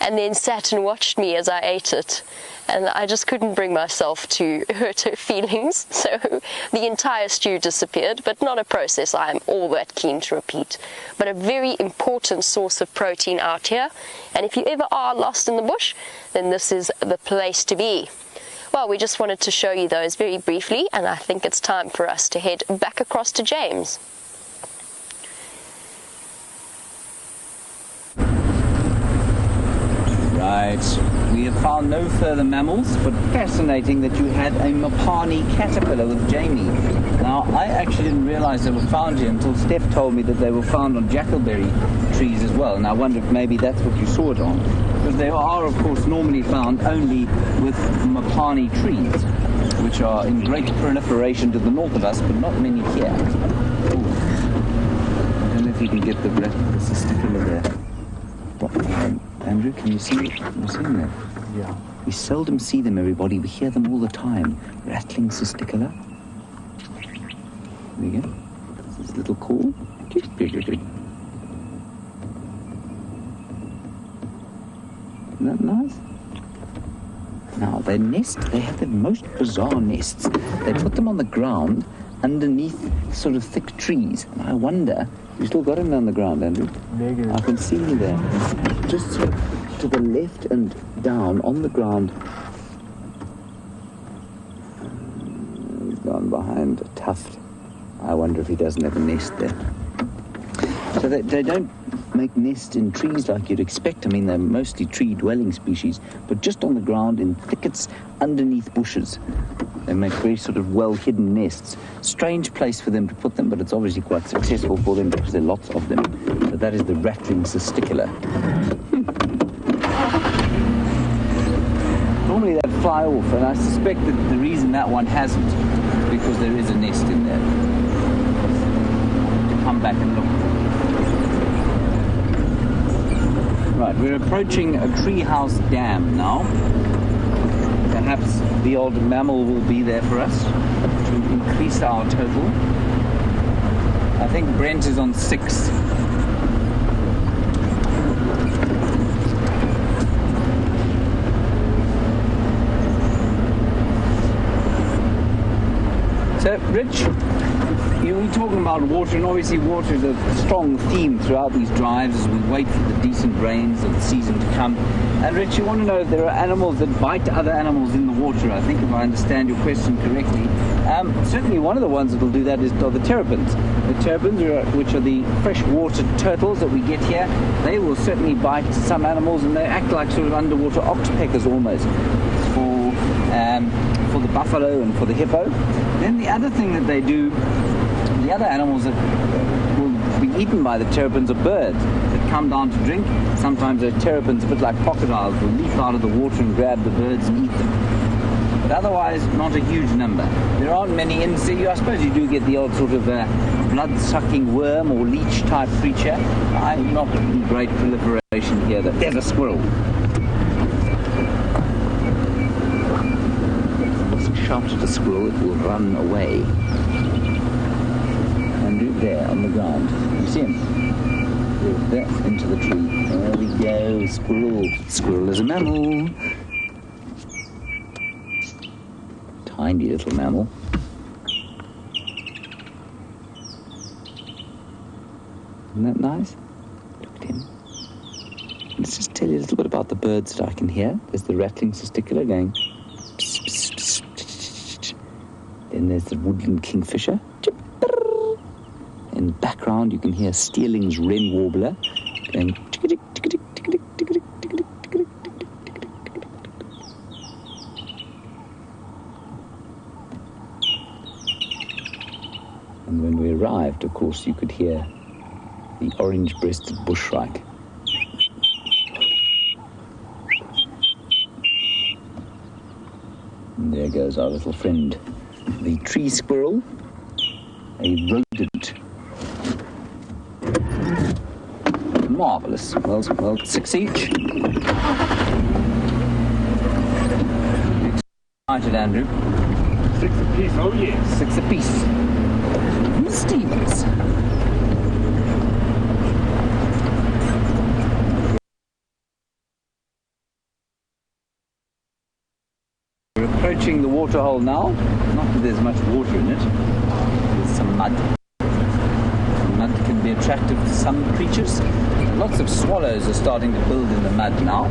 and then sat and watched me as I ate it. And I just couldn't bring myself to hurt her feelings, so the entire stew disappeared, but not a process I am all that keen to repeat. But a very important source of protein out here, and if you ever are lost in the bush, then this is the place to be. Well, we just wanted to show you those very briefly, and I think it's time for us to head back across to James. Right, we have found no further mammals, but fascinating that you had a mopani caterpillar with Jamie. Now, I actually didn't realize they were found here until Steph told me that they were found on jackalberry trees as well, and I wonder if maybe that's what you saw it on. Because they are, of course, normally found only with mopani trees, which are in great proliferation to the north of us, but not many here. Ooh. I don't know if you can get the sticker there. What? Andrew, can you see them? Yeah. We seldom see them, everybody. We hear them all the time. Rattling cisticola. There you go. This little call. Isn't that nice? Now, their nest, they have the most bizarre nests. They put them on the ground underneath sort of thick trees. And I wonder, you still got him on the ground, Andrew? Negative. I can see you there. Just sort of to the left and down on the ground. He's gone behind a tuft. I wonder if he doesn't have a nest there. So they don't make nests in trees like you'd expect. I mean, they're mostly tree-dwelling species, but just on the ground in thickets underneath bushes. They make very sort of well-hidden nests. Strange place for them to put them, but it's obviously quite successful for them because there are lots of them. So that is the rattling cisticola. Normally they'd fly off, and I suspect that the reason that one hasn't is because there is a nest in there. To come back and look. Right, we're approaching a treehouse dam now. Perhaps the old mammal will be there for us to increase our total. I think Brent is on 6. So, Rich, you were talking about water, and obviously water is a strong theme throughout these drives as we wait for the decent rains of the season to come. And Rich, you want to know if there are animals that bite other animals in the water, I think, if I understand your question correctly. Certainly one of the ones that will do that are the terrapins. The terrapins, which are the freshwater turtles that we get here, they will certainly bite some animals, and they act like sort of underwater oxpeckers almost. for the buffalo and for the hippo. Then the other thing that they do, the other animals that will be eaten by the terrapins are birds that come down to drink. Sometimes those terrapins, a bit like crocodiles, will leap out of the water and grab the birds and eat them. But otherwise, not a huge number. There aren't many insects. I suppose you do get the odd sort of blood-sucking worm or leech-type creature. Not in great proliferation here. There's a squirrel. Once you shout at a squirrel, it will run away. And there, on the ground. You see him? There, into the tree. There we go, squirrel. Squirrel is a mammal. Tiny little mammal. Isn't that nice? Look at him. Let's just tell you a little bit about the birds that I can hear. There's the rattling cisticola going. Pss, pss, pss, pss. Then there's the woodland kingfisher. In the background, you can hear Steerling's wren warbler going. And when we arrived, of course, you could hear the orange-breasted bushshrike. And there goes our little friend, the tree squirrel, a rodent. Marvellous. Well, 6 each. Excited, Andrew. 6 apiece, oh yes. 6 apiece. Stevens. We're approaching the waterhole now. Not that there's much water in it. There's some mud. Mud can be attractive to some creatures. Lots of swallows are starting to build in the mud now.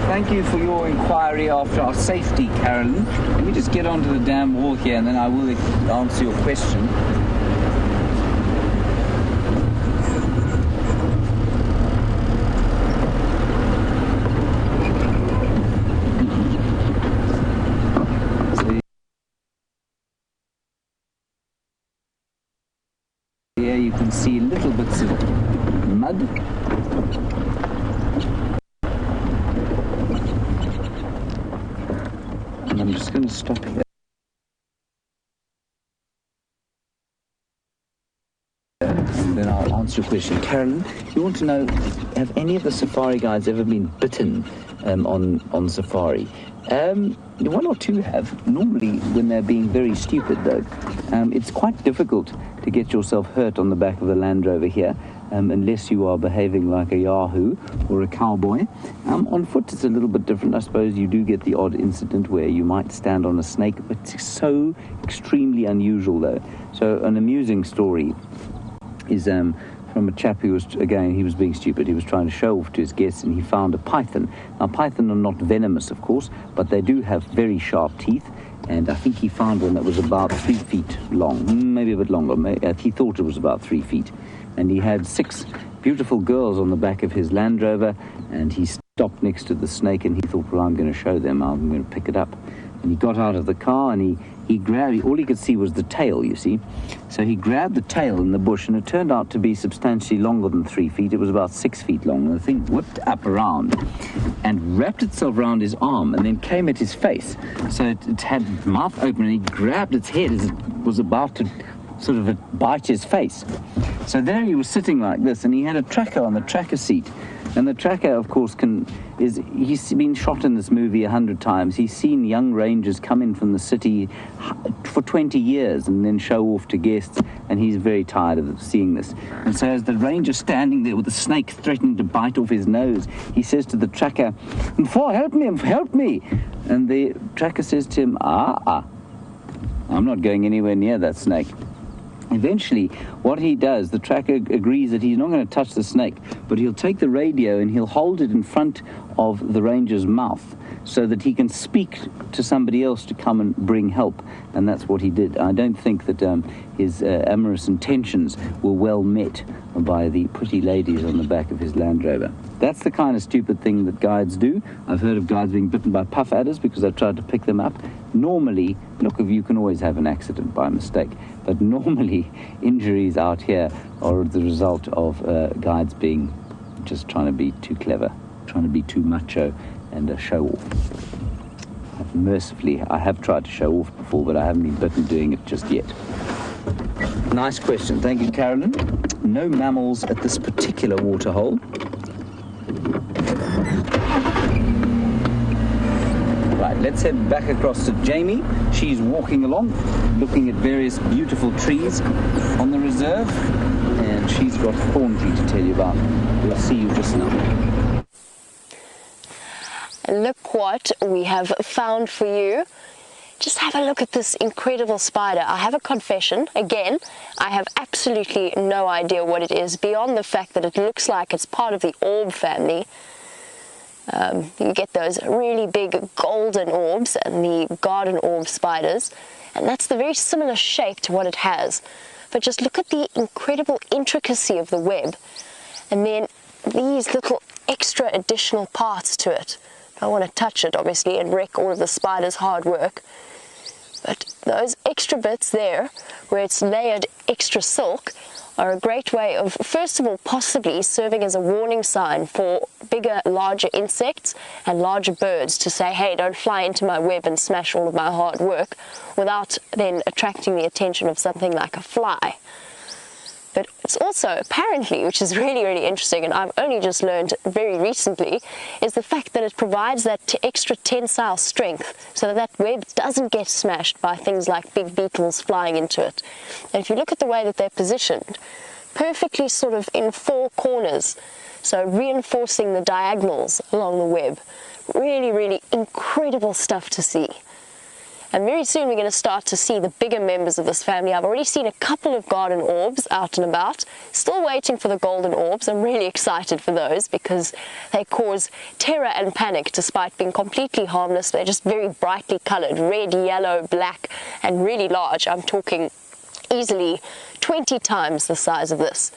Thank you for your inquiry after our safety, Carolyn. Let me just get onto the damn wall here and then I will answer your question. So here you can see little bits of mud. I'm just going to stop here. And then I'll answer your question. Carolyn, you want to know, have any of the safari guides ever been bitten on safari? One or two have. Normally, when they're being very stupid, though. It's quite difficult to get yourself hurt on the back of the Land Rover here, unless you are behaving like a yahoo or a cowboy. On foot, it's a little bit different. I suppose you do get the odd incident where you might stand on a snake, but it's so extremely unusual, though. So an amusing story is from a chap who was, again, he was being stupid. He was trying to show off to his guests, and he found a python. Now, python are not venomous, of course, but they do have very sharp teeth. And I think he found one that was about 3 feet long, maybe a bit longer. He thought it was about 3 feet. And he had 6 beautiful girls on the back of his Land Rover, and he stopped next to the snake, and he thought, well, I'm going to show them, I'm going to pick it up. And he got out of the car, and he grabbed, all he could see was the tail, you see. So he grabbed the tail in the bush, and it turned out to be substantially longer than 3 feet. It was about 6 feet long, and the thing whipped up around and wrapped itself around his arm and then came at his face. So it had its mouth open, and he grabbed its head as it was about to sort of bite his face. So there he was sitting like this, and he had a tracker on the tracker seat. And the tracker, of course, he's been shot in this movie 100 times. He's seen young rangers come in from the city for 20 years and then show off to guests, and he's very tired of seeing this. And so as the ranger's standing there with the snake threatening to bite off his nose, he says to the tracker, help me. And the tracker says to him, I'm not going anywhere near that snake. Eventually, what he does, the tracker agrees that he's not going to touch the snake, but he'll take the radio and he'll hold it in front of the ranger's mouth so that he can speak to somebody else to come and bring help, and that's what he did. I don't think that his amorous intentions were well met by the pretty ladies on the back of his Land Rover. That's the kind of stupid thing that guides do. I've heard of guides being bitten by puff adders because they've tried to pick them up. Normally, look, you can always have an accident by mistake, but normally injuries out here are the result of guides being just trying to be too clever, trying to be too macho and a show off. Mercifully, I have tried to show off before, but I haven't been bitten doing it just yet. Nice question. Thank you, Carolyn. No mammals at this particular waterhole. Right, let's head back across to Jamie. She's walking along, looking at various beautiful trees on the reserve, and she's got thorn tree to tell you about. We'll see you just now. Look what we have found for you. Just have a look at this incredible spider. I have a confession. Again, I have absolutely no idea what it is, beyond the fact that it looks like it's part of the orb family. You get those really big golden orbs and the garden orb spiders, and that's the very similar shape to what it has. But just look at the incredible intricacy of the web, and then these little extra additional parts to it. I don't want to touch it, obviously, and wreck all of the spider's hard work. But those extra bits there, where it's layered extra silk, are a great way of, first of all, possibly serving as a warning sign for bigger, larger insects and larger birds to say, hey, don't fly into my web and smash all of my hard work, without then attracting the attention of something like a fly. But it's also, apparently, which is really, really interesting, and I've only just learned very recently, is the fact that it provides that extra tensile strength so that that web doesn't get smashed by things like big beetles flying into it. And if you look at the way that they're positioned, perfectly sort of in four corners, so reinforcing the diagonals along the web. Really, really incredible stuff to see. And very soon we're going to start to see the bigger members of this family. I've already seen a couple of garden orbs out and about. Still waiting for the golden orbs. I'm really excited for those because they cause terror and panic despite being completely harmless. They're just very brightly colored, red, yellow, black, and really large. I'm talking easily 20 times the size of this.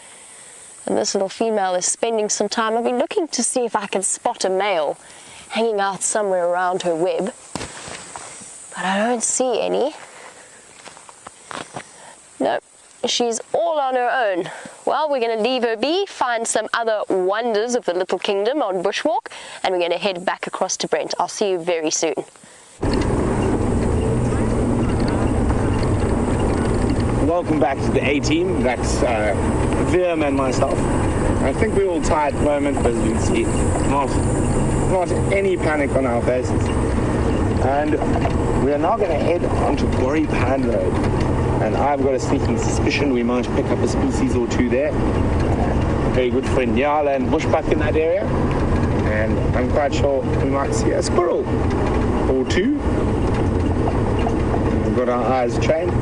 And this little female is spending some time. I've been looking to see if I can spot a male hanging out somewhere around her web, but I don't see any. Nope, she's all on her own. Well, we're going to leave her be, find some other wonders of the little kingdom on bushwalk, and we're going to head back across to Brent. I'll see you very soon. Welcome back to the A-team. That's Virm and myself. I think we're all tired at the moment, but as you can see, not any panic on our faces. And we are now going to head onto Borry Pan Road. And I've got a sneaking suspicion we might pick up a species or two there. A very good friend Nyala and bushbuck in that area. And I'm quite sure we might see a squirrel or two. We've got our eyes trained.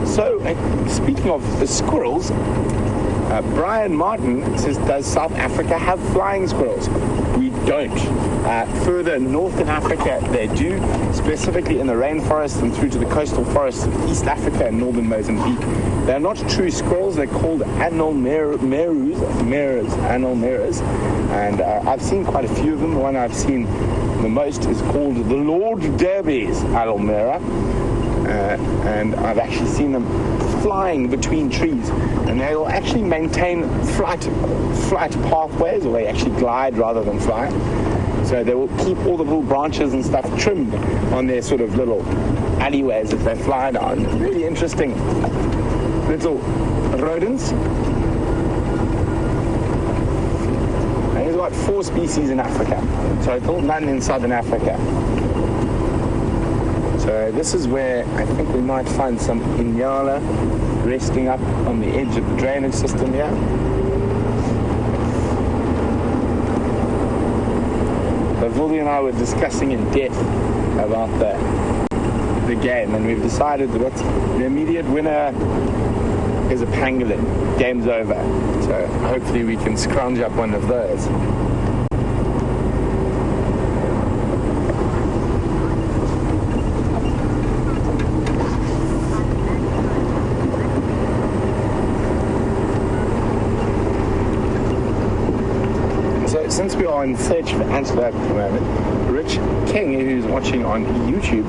So, speaking of the squirrels, Brian Martin says, does South Africa have flying squirrels? We don't. Further north in Africa, they do, specifically in the rainforest and through to the coastal forests of East Africa and northern Mozambique. They're not true squirrels, they're called anole maras, and I've seen quite a few of them. The one I've seen the most is called the Lord Derby's anole mara. And I've actually seen them flying between trees, and they'll actually maintain flight pathways, or they actually glide rather than fly. So they will keep all the little branches and stuff trimmed on their sort of little alleyways as they fly down. Really interesting little rodents. And there's about 4 species in Africa, total, none in southern Africa. So this is where I think we might find some Inyala resting up on the edge of the drainage system here. But Vildy and I were discussing in depth about the game, and we've decided that the immediate winner is a pangolin. Game's over. So hopefully we can scrounge up one of those. So since we are in search for antelope at the moment, Rich King, who's watching on YouTube,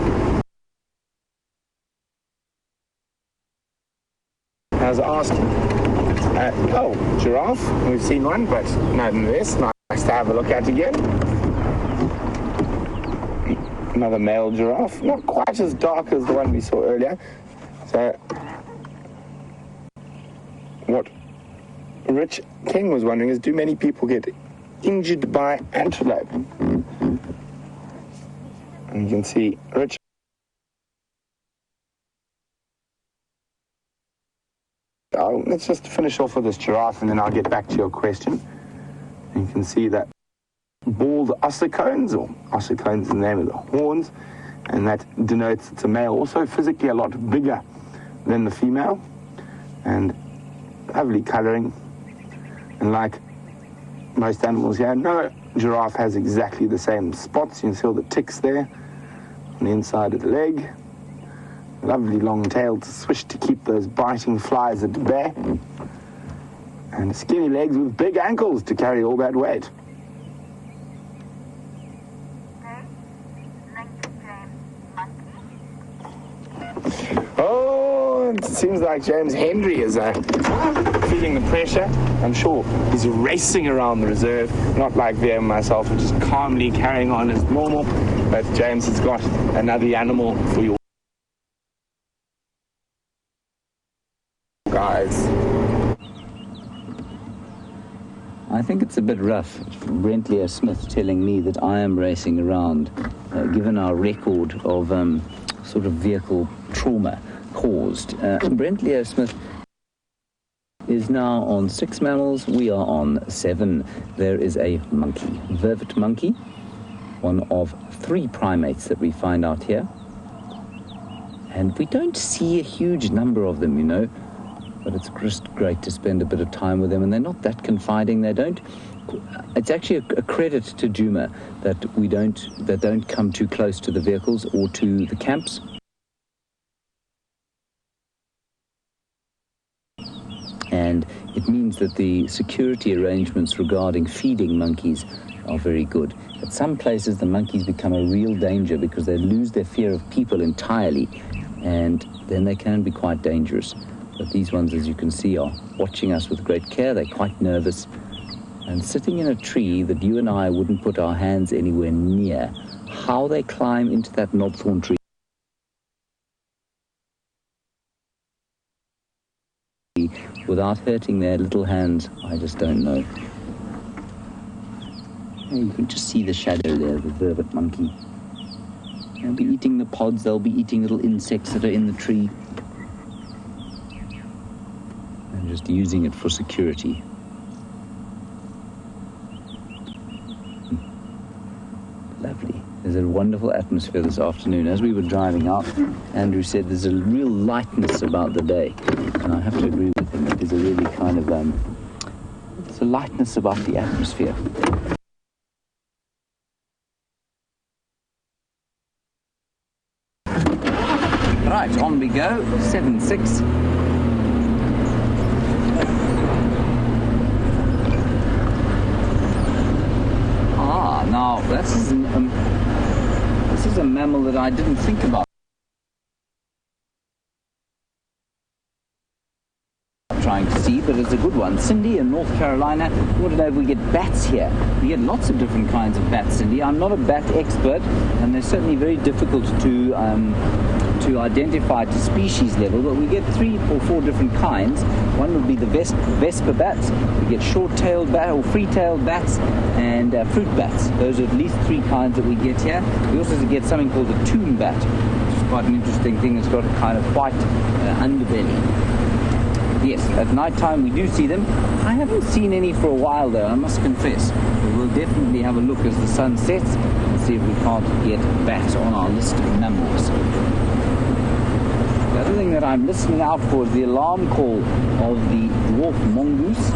has asked, giraffe, we've seen one, but nonetheless, nice to have a look at again. Another male giraffe, not quite as dark as the one we saw earlier. So, what Rich King was wondering is, do many people get injured by antelope? And you can see Rich. Let's just finish off with this giraffe and then I'll get back to your question. And you can see that bald ossicones, or ossicones is the name of the horns, and that denotes it's a male, also physically a lot bigger than the female, and lovely colouring. And like most animals here, no giraffe has exactly the same spots. You can see all the ticks there on the inside of the leg. Lovely long tail to swish to keep those biting flies at bay. And skinny legs with big ankles to carry all that weight. Oh, it seems like James Henry is feeling the pressure. I'm sure he's racing around the reserve, not like VM and myself, just calmly carrying on as normal. But James has got another animal for you guys. I think it's a bit rough, Brent Smith telling me that I am racing around, given our record of sort of vehicle trauma caused. Brent Smith is now on 6 mammals, we are on 7. There is a monkey, vervet monkey, one of 3 primates that we find out here. And we don't see a huge number of them, you know. But it's just great to spend a bit of time with them, and they're not that confiding. It's actually a credit to Juma that they don't come too close to the vehicles or to the camps. And it means that the security arrangements regarding feeding monkeys are very good. At some places, the monkeys become a real danger because they lose their fear of people entirely, and then they can be quite dangerous. But these ones, as you can see, are watching us with great care. They're quite nervous and sitting in a tree that you and I wouldn't put our hands anywhere near. How they climb into that knobthorn tree without hurting their little hands, I just don't know. And you can just see the shadow there, the vervet monkey. They'll be eating the pods, they'll be eating little insects that are in the tree. Just using it for security. Lovely. There's a wonderful atmosphere this afternoon. As we were driving out, Andrew said there's a real lightness about the day. And I have to agree with him. There's a really kind of, there's a lightness about the atmosphere. Right, on we go. 7-6. Now, this is a mammal that I didn't think about trying to see, but it's a good one. Cindy in North Carolina, I want to know if we get bats here. We get lots of different kinds of bats, Cindy. I'm not a bat expert, and they're certainly very difficult to identify to species level, but we get 3 or 4 different kinds. One would be the Vesper bats. We get short-tailed bat or free-tailed bats and fruit bats. Those are at least 3 kinds that we get here. We also get something called a tomb bat, which is quite an interesting thing. It's got a kind of white underbelly. Yes, at night time we do see them. I haven't seen any for a while though, I must confess. We'll definitely have a look as the sun sets and see if we can't get bats on our list of mammals. The other thing that I'm listening out for is the alarm call of the dwarf mongoose.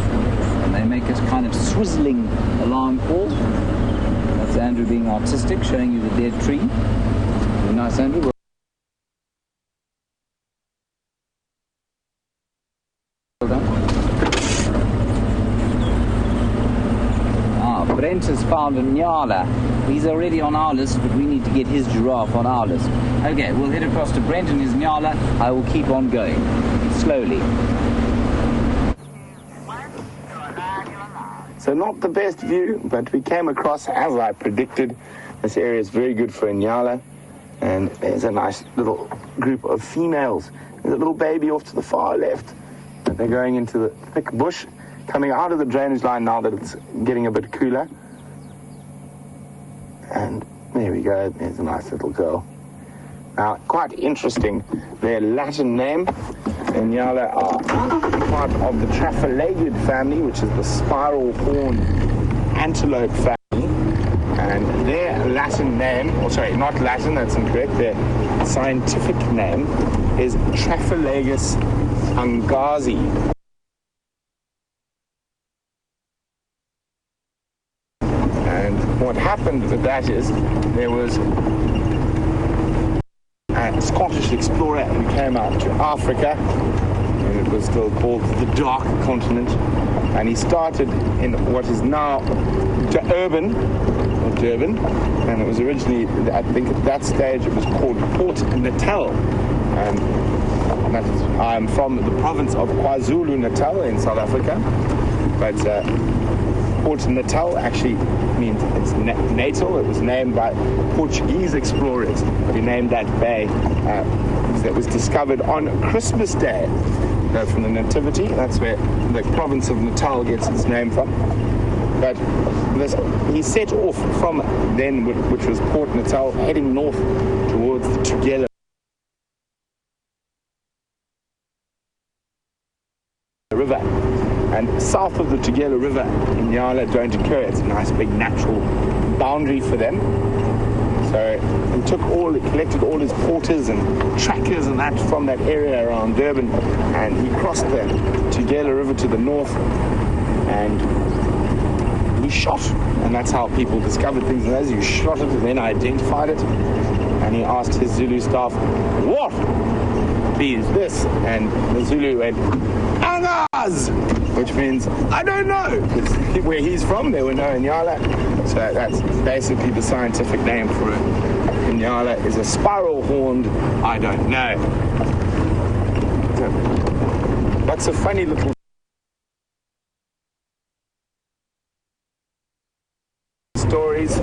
And they make a kind of swizzling alarm call. That's Andrew being artistic, showing you the dead tree. Very nice, Andrew. Well done. Brent has found a Nyala. He's already on our list, but we need to get his giraffe on our list. Okay, we'll head across to Brent and his Nyala. I will keep on going, slowly. So not the best view, but we came across, as I predicted. This area is very good for a Nyala. And there's a nice little group of females. There's a little baby off to the far left. And they're going into the thick bush, coming out of the drainage line now that it's getting a bit cooler. And there we go, there's a nice little girl. Now, quite interesting, their Latin name, the Nyala are part of the Traphalagiid family, which is the spiral-horned antelope family. And their Latin name, or sorry, not Latin, that's incorrect, their scientific name is Traphalagus angazi. What happened with that is there was a Scottish explorer who came out to Africa, and it was still called the Dark Continent, and he started in what is now Durban, and it was originally, I think at that stage it was called Port Natal, and I'm from the province of KwaZulu-Natal in South Africa, but Port Natal actually means it's natal. It was named by Portuguese explorers who named that bay that was discovered on Christmas Day from the Nativity. That's where the province of Natal gets its name from. But he set off from then, which was Port Natal, heading north towards the Tugela River. And south of the Tugela River, Nyala don't occur. It's a nice big natural boundary for them. So he collected all his porters and trackers and that from that area around Durban, and he crossed the Tugela River to the north, and he shot. And that's how people discovered things. And as you shot it and then identified it, and he asked his Zulu staff, "What is this?" And the Zulu went, "Angas!" which means, I don't know. It's where he's from, there were no Nyala. So that's basically the scientific name for it. Nyala is a spiral-horned, I don't know. Lots of funny little stories.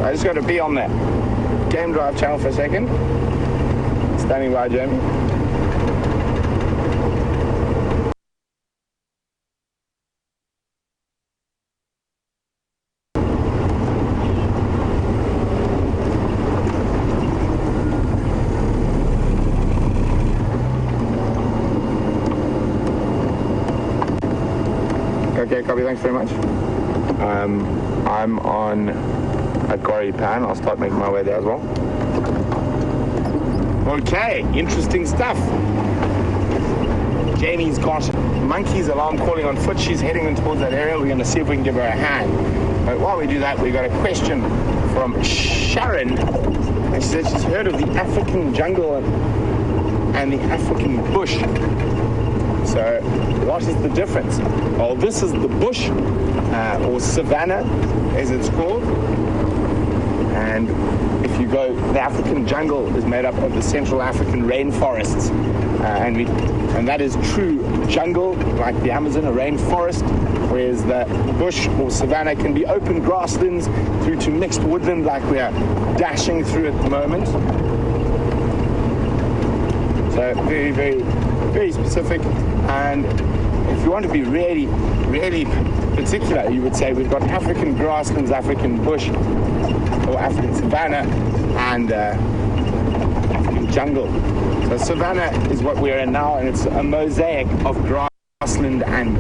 I just got to be on that Game Drive channel for a second. Standing by, Jamie. Okay, copy, thanks very much. I'm on at Gori Pan. I'll start making my way there as well. Okay, interesting stuff. Jamie's got Monkey's alarm calling on foot. She's heading in towards that area. We're going to see if we can give her a hand. But while we do that, we've got a question from Sharon. And she said she's heard of the African jungle and the African bush. So what is the difference? Well, this is the bush, or savanna, as it's called. And if you go, the African jungle is made up of the Central African rainforests. And that is true jungle, like the Amazon, a rainforest, whereas the bush or savanna can be open grasslands through to mixed woodland like we are dashing through at the moment. So very, very, very specific. And if you want to be really, really particular, you would say we've got African grasslands, African bush, or African savanna, and African jungle. So savanna is what we're in now, and it's a mosaic of grassland and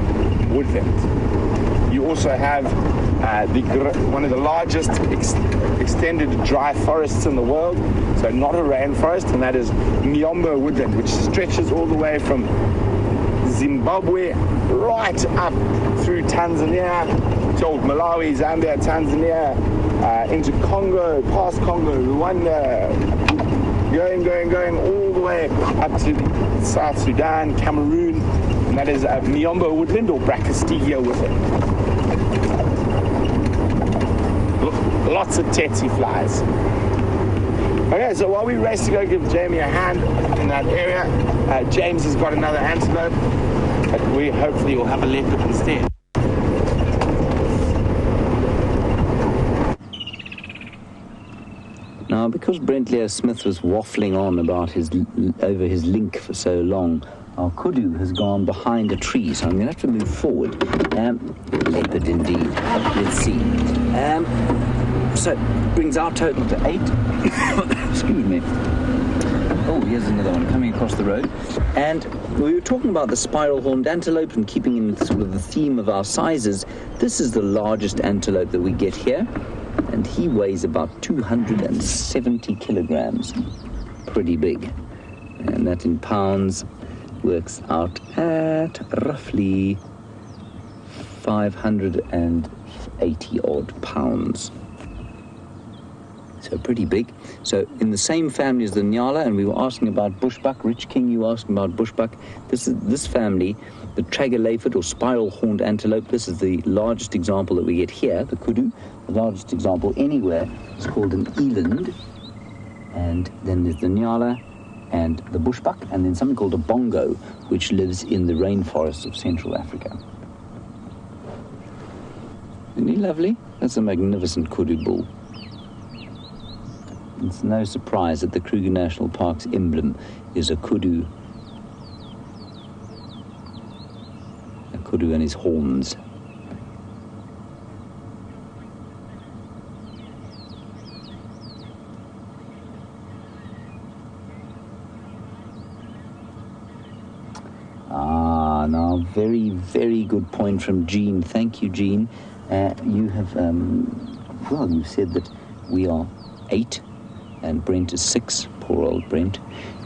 woodland. You also have one of the largest extended dry forests in the world, so not a rainforest, and that is Miombo woodland, which stretches all the way from Zimbabwe right up through Tanzania, to Malawi, Zambia, Tanzania, into Congo, past Congo, Rwanda, going all the way up to South Sudan, Cameroon, and that is Miombo woodland or Brachystegia woodland. Lots of tsetse flies. Okay, so while we race to go give Jamie a hand in that area, James has got another antelope, but we hopefully will have a leopard instead. Now, because Brent Smith was waffling on about over his link for so long, our kudu has gone behind a tree, so I'm going to have to move forward. Leopard indeed. Let's see. So, brings our total to 8. Excuse me. Oh, here's another one coming across the road. And we were talking about the spiral-horned antelope and keeping in sort of the theme of our sizes. This is the largest antelope that we get here, and he weighs about 270 kilograms. Pretty big. And that in pounds works out at roughly 580 odd pounds. So pretty big. So in the same family as the Nyala, and we were asking about bushbuck. Rich King, you were asking about bushbuck. This family, the tragelaphid or spiral-horned antelope, this is the largest example that we get here, the kudu. The largest example anywhere is called an eland. And then there's the Nyala and the bushbuck, and then something called a bongo, which lives in the rainforests of Central Africa. Isn't he lovely? That's a magnificent kudu bull. It's no surprise that the Kruger National Park's emblem is a kudu and his horns. Now, very, very good point from Jean. Thank you, Jean. You have, you've said that we are 8 and Brent is 6, poor old Brent.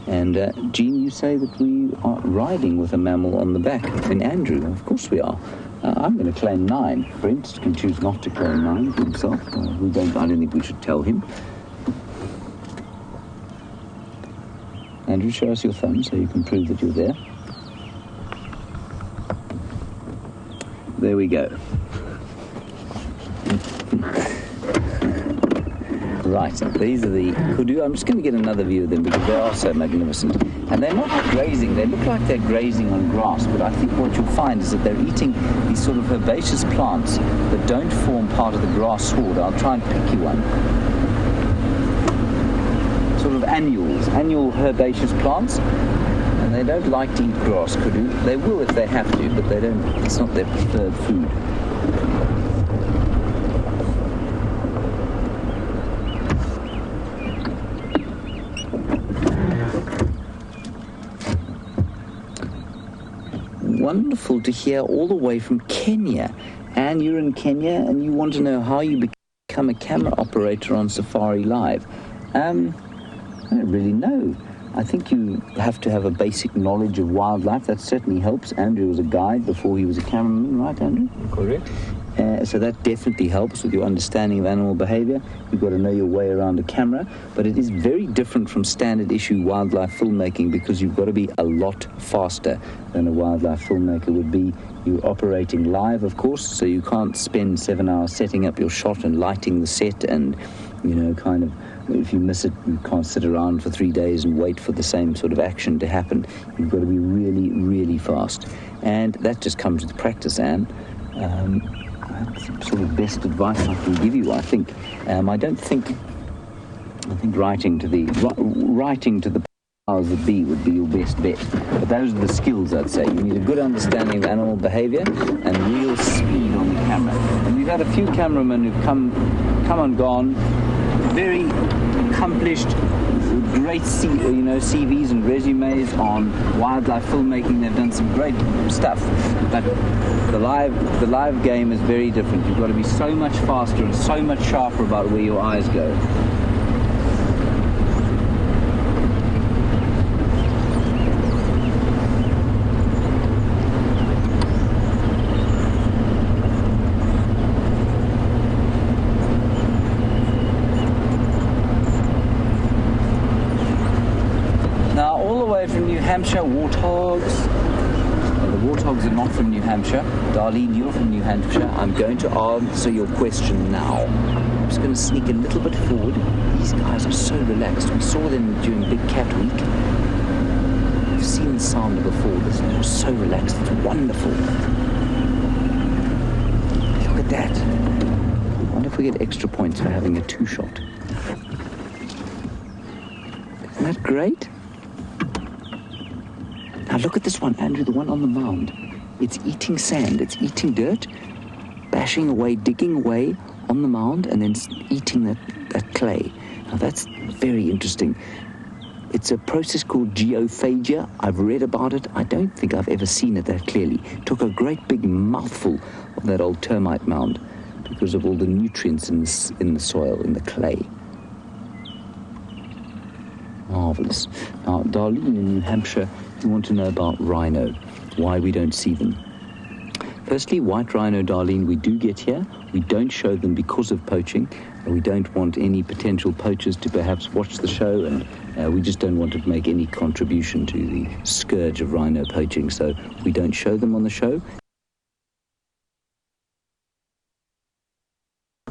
And Jean, you say that we are riding with a mammal on the back. And Andrew, of course we are. I'm going to claim 9. Brent can choose not to claim 9 for himself. I don't think we should tell him. Andrew, show us your thumb so you can prove that you're there. There we go. Right, these are the kudu. I'm just going to get another view of them because they are so magnificent. And they're not grazing. They look like they're grazing on grass, but I think what you'll find is that they're eating these sort of herbaceous plants that don't form part of the grass sward. I'll try and pick you one. Sort of annual herbaceous plants. And they don't like to eat grass, kudu. They will if they have to, but they don't. It's not their preferred food. Wonderful to hear all the way from Kenya. And you're in Kenya and you want to know how you become a camera operator on Safari Live. I don't really know. I think you have to have a basic knowledge of wildlife. That certainly helps. Andrew was a guide before he was a cameraman, right, Andrew? Correct. So that definitely helps with your understanding of animal behavior. You've got to know your way around a camera. But it is very different from standard issue wildlife filmmaking because you've got to be a lot faster than a wildlife filmmaker would be. You're operating live, of course, so you can't spend 7 hours setting up your shot and lighting the set and, kind of, if you miss it, you can't sit around for 3 days and wait for the same sort of action to happen. You've got to be really, really fast. And that just comes with practice, Anne. That's sort of best advice I can give you, I think. I think writing to the powers that be would be your best bet. But those are the skills, I'd say. You need a good understanding of animal behavior and real speed on the camera. And we've had a few cameramen who've come and gone very accomplished, great CVs and resumes on wildlife filmmaking. They've done some great stuff, but the live game is very different. You've got to be so much faster and so much sharper about where your eyes go. From New Hampshire, warthogs. The warthogs are not from New Hampshire. Darlene, you're from New Hampshire. I'm going to answer your question now. I'm just going to sneak a little bit forward. These guys are so relaxed. We saw them during Big Cat Week. We've seen the sounder before. They're so relaxed. It's wonderful. Look at that. I wonder if we get extra points for having a two-shot. Isn't that great? Now look at this one, Andrew, the one on the mound. It's eating sand, it's eating dirt, bashing away, digging away on the mound, and then eating that clay. Now that's very interesting. It's a process called geophagia. I've read about it. I don't think I've ever seen it that clearly. Took a great big mouthful of that old termite mound because of all the nutrients in the soil, in the clay. Marvellous. Now, Darlene in New Hampshire, you want to know about rhino, why we don't see them. Firstly, white rhino, Darlene, we do get here. We don't show them because of poaching. We don't want any potential poachers to perhaps watch the show, and we just don't want to make any contribution to the scourge of rhino poaching, so we don't show them on the show.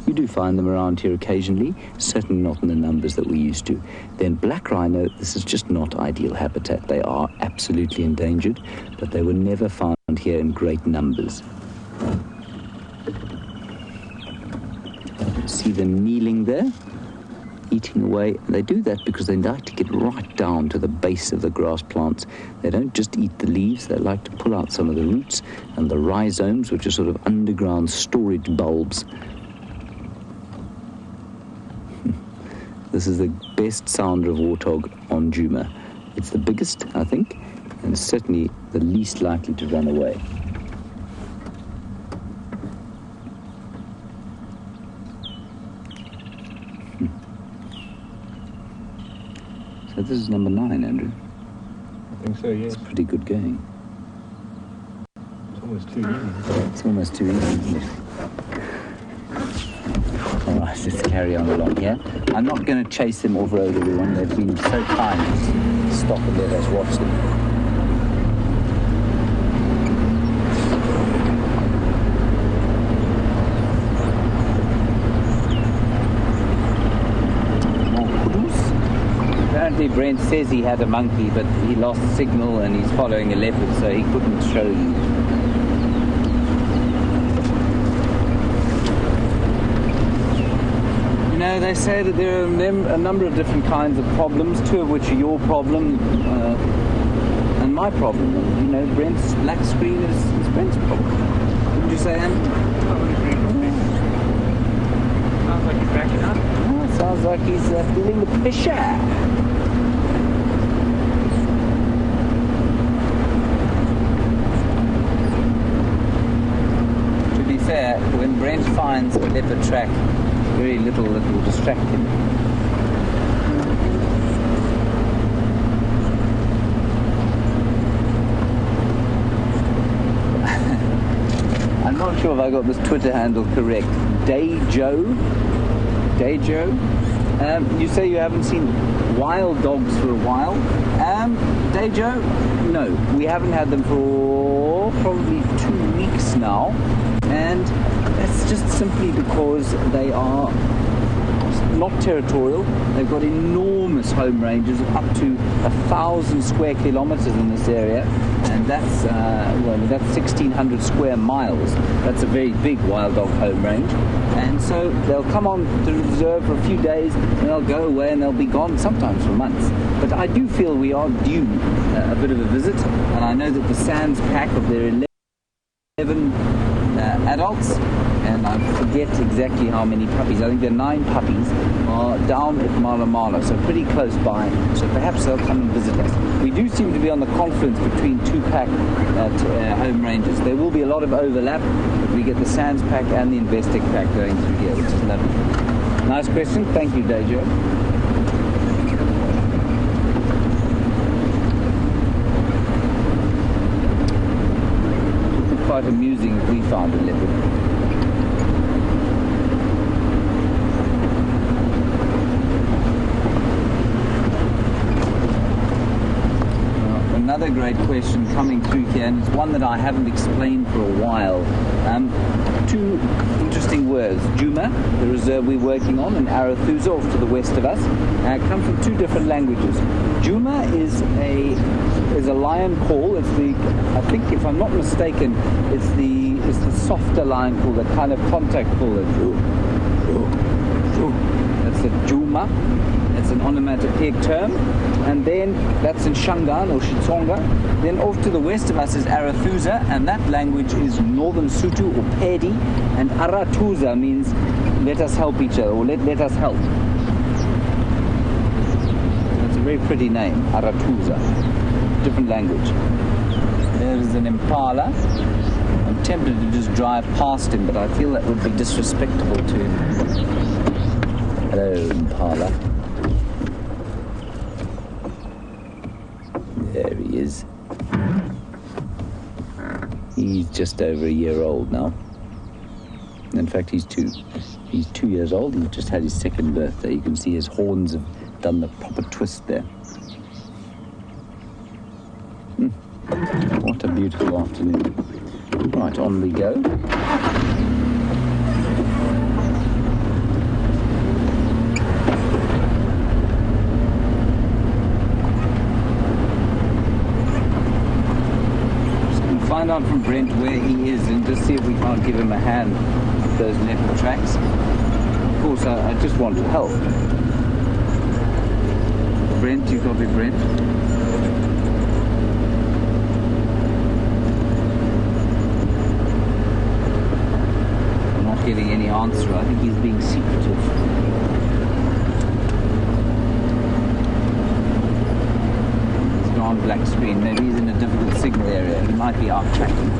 You do find them around here occasionally, certainly not in the numbers that we used to. Then black rhino, this is just not ideal habitat. They are absolutely endangered, but they were never found here in great numbers. See them kneeling there, eating away. And they do that because they like to get right down to the base of the grass plants. They don't just eat the leaves, they like to pull out some of the roots and the rhizomes, which are sort of underground storage bulbs. This is the best sounder of warthog on Djuma. It's the biggest, I think, and certainly the least likely to run away. So this is number 9, Andrew. I think so, yes. It's pretty good going. It's almost too easy. It's almost too easy. All right, let's carry on along here. I'm not going to chase them off-road, everyone. They've been so kind to stop and let us watch them. More kudos. Apparently Brent says he had a monkey, but he lost signal and he's following a leopard, so he couldn't show you. They say that there are a number of different kinds of problems, 2 of which are your problem and my problem. And, you know, Brent's black screen is Brent's problem. Wouldn't you say, Anne? Sounds like he's backing up. Oh, it sounds like he's feeling the pressure. To be fair, when Brent finds a leopard track, very little that will distract him. I'm not sure if I got this Twitter handle correct. Dayjo? You say you haven't seen wild dogs for a while. Dayjo? No, we haven't had them for probably 2 weeks now. And that's just simply because they are not territorial. They've got enormous home ranges of up to 1,000 square kilometers in this area, and that's 1,600 square miles. That's a very big wild dog home range. And so they'll come on to the reserve for a few days, and they'll go away, and they'll be gone sometimes for months. But I do feel we are due a bit of a visit, and I know that the Sands pack of their 11 adults, and I forget exactly how many puppies. I think there are 9 puppies are down at Mala, so pretty close by. So perhaps they'll come and visit us. We do seem to be on the confluence between 2 pack home ranges. There will be a lot of overlap, but we get the Sands pack and the Investec pack going through here, which is lovely. Nice question. Thank you, Dejo. Quite amusing if we found a leopard. Another great question coming through here, and it's one that I haven't explained for a while. 2 interesting words. Juma, the reserve we're working on, and Arathusa off to the west of us, come from 2 different languages. Juma is a lion call. It's the, I think if I'm not mistaken, it's the softer lion call, the kind of contact call. That's the Juma. It's an onomatopoeic term. And then that's in Shangaan or Xitsonga. Then off to the west of us is Arathusa, and that language is Northern Sotho or Pedi. And Arathusa means let us help each other, or let us help. That's a very pretty name, Arathusa. Different language. There's an impala. I'm tempted to just drive past him, but I feel that would be disrespectful to him. Hello, impala. There he is. He's just over a year old now. In fact, he's 2. He's 2 years old. He just had his 2nd birthday. You can see his horns have done the proper twist there. What a beautiful afternoon. Right, on we go. Find out from Brent where he is and just see if we can't give him a hand with those leopard tracks. Of course, I just want to help. Brent, you copy Brent? I'm not getting any answer. I think he's being secretive. On black screen. Maybe he's in a difficult signal area. He might be out tracking.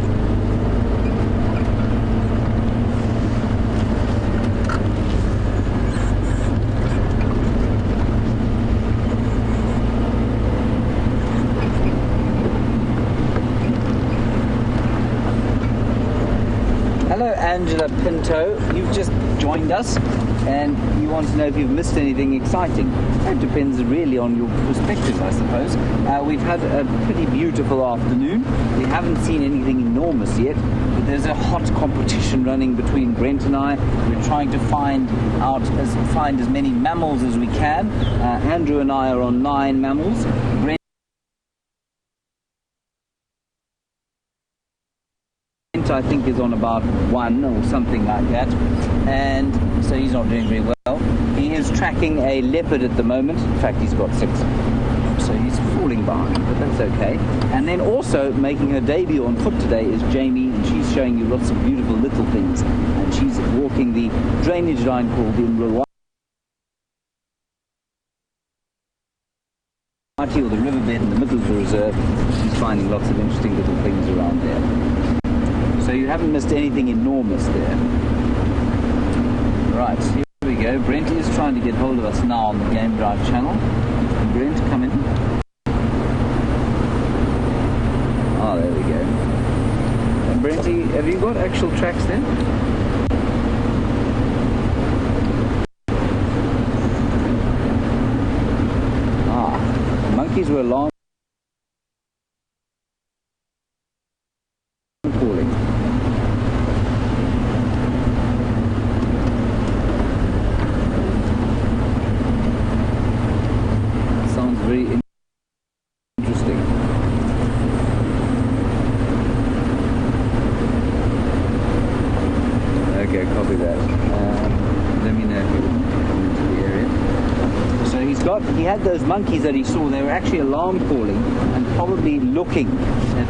Hello, Angela Pinto. You've just joined us, and you want to know if you've missed anything exciting. It depends really on your perspective, I suppose. We've had a pretty beautiful afternoon. We haven't seen anything enormous yet, but there's a hot competition running between Brent and I. We're trying to find as many mammals as we can. Andrew and I are on 9 mammals. Brent, I think, is on about 1 or something like that, and so he's not doing very well. He is tracking a leopard at the moment. In fact, he's got 6, so he's falling behind, but that's okay. And then also making her debut on foot today is Jamie, and she's showing you lots of beautiful little things, and she's walking the drainage line called the Mruwati, or the riverbed in the middle of the reserve. She's finding lots of interesting little things around there. So you haven't missed anything enormous there. Right, here we go. Brent is trying to get hold of us now on the Game Drive channel. Brent, come in. Oh, there we go. And Brenty, have you got actual tracks then? Ah, monkeys were long. he had those monkeys that he saw. They were actually alarm calling and probably looking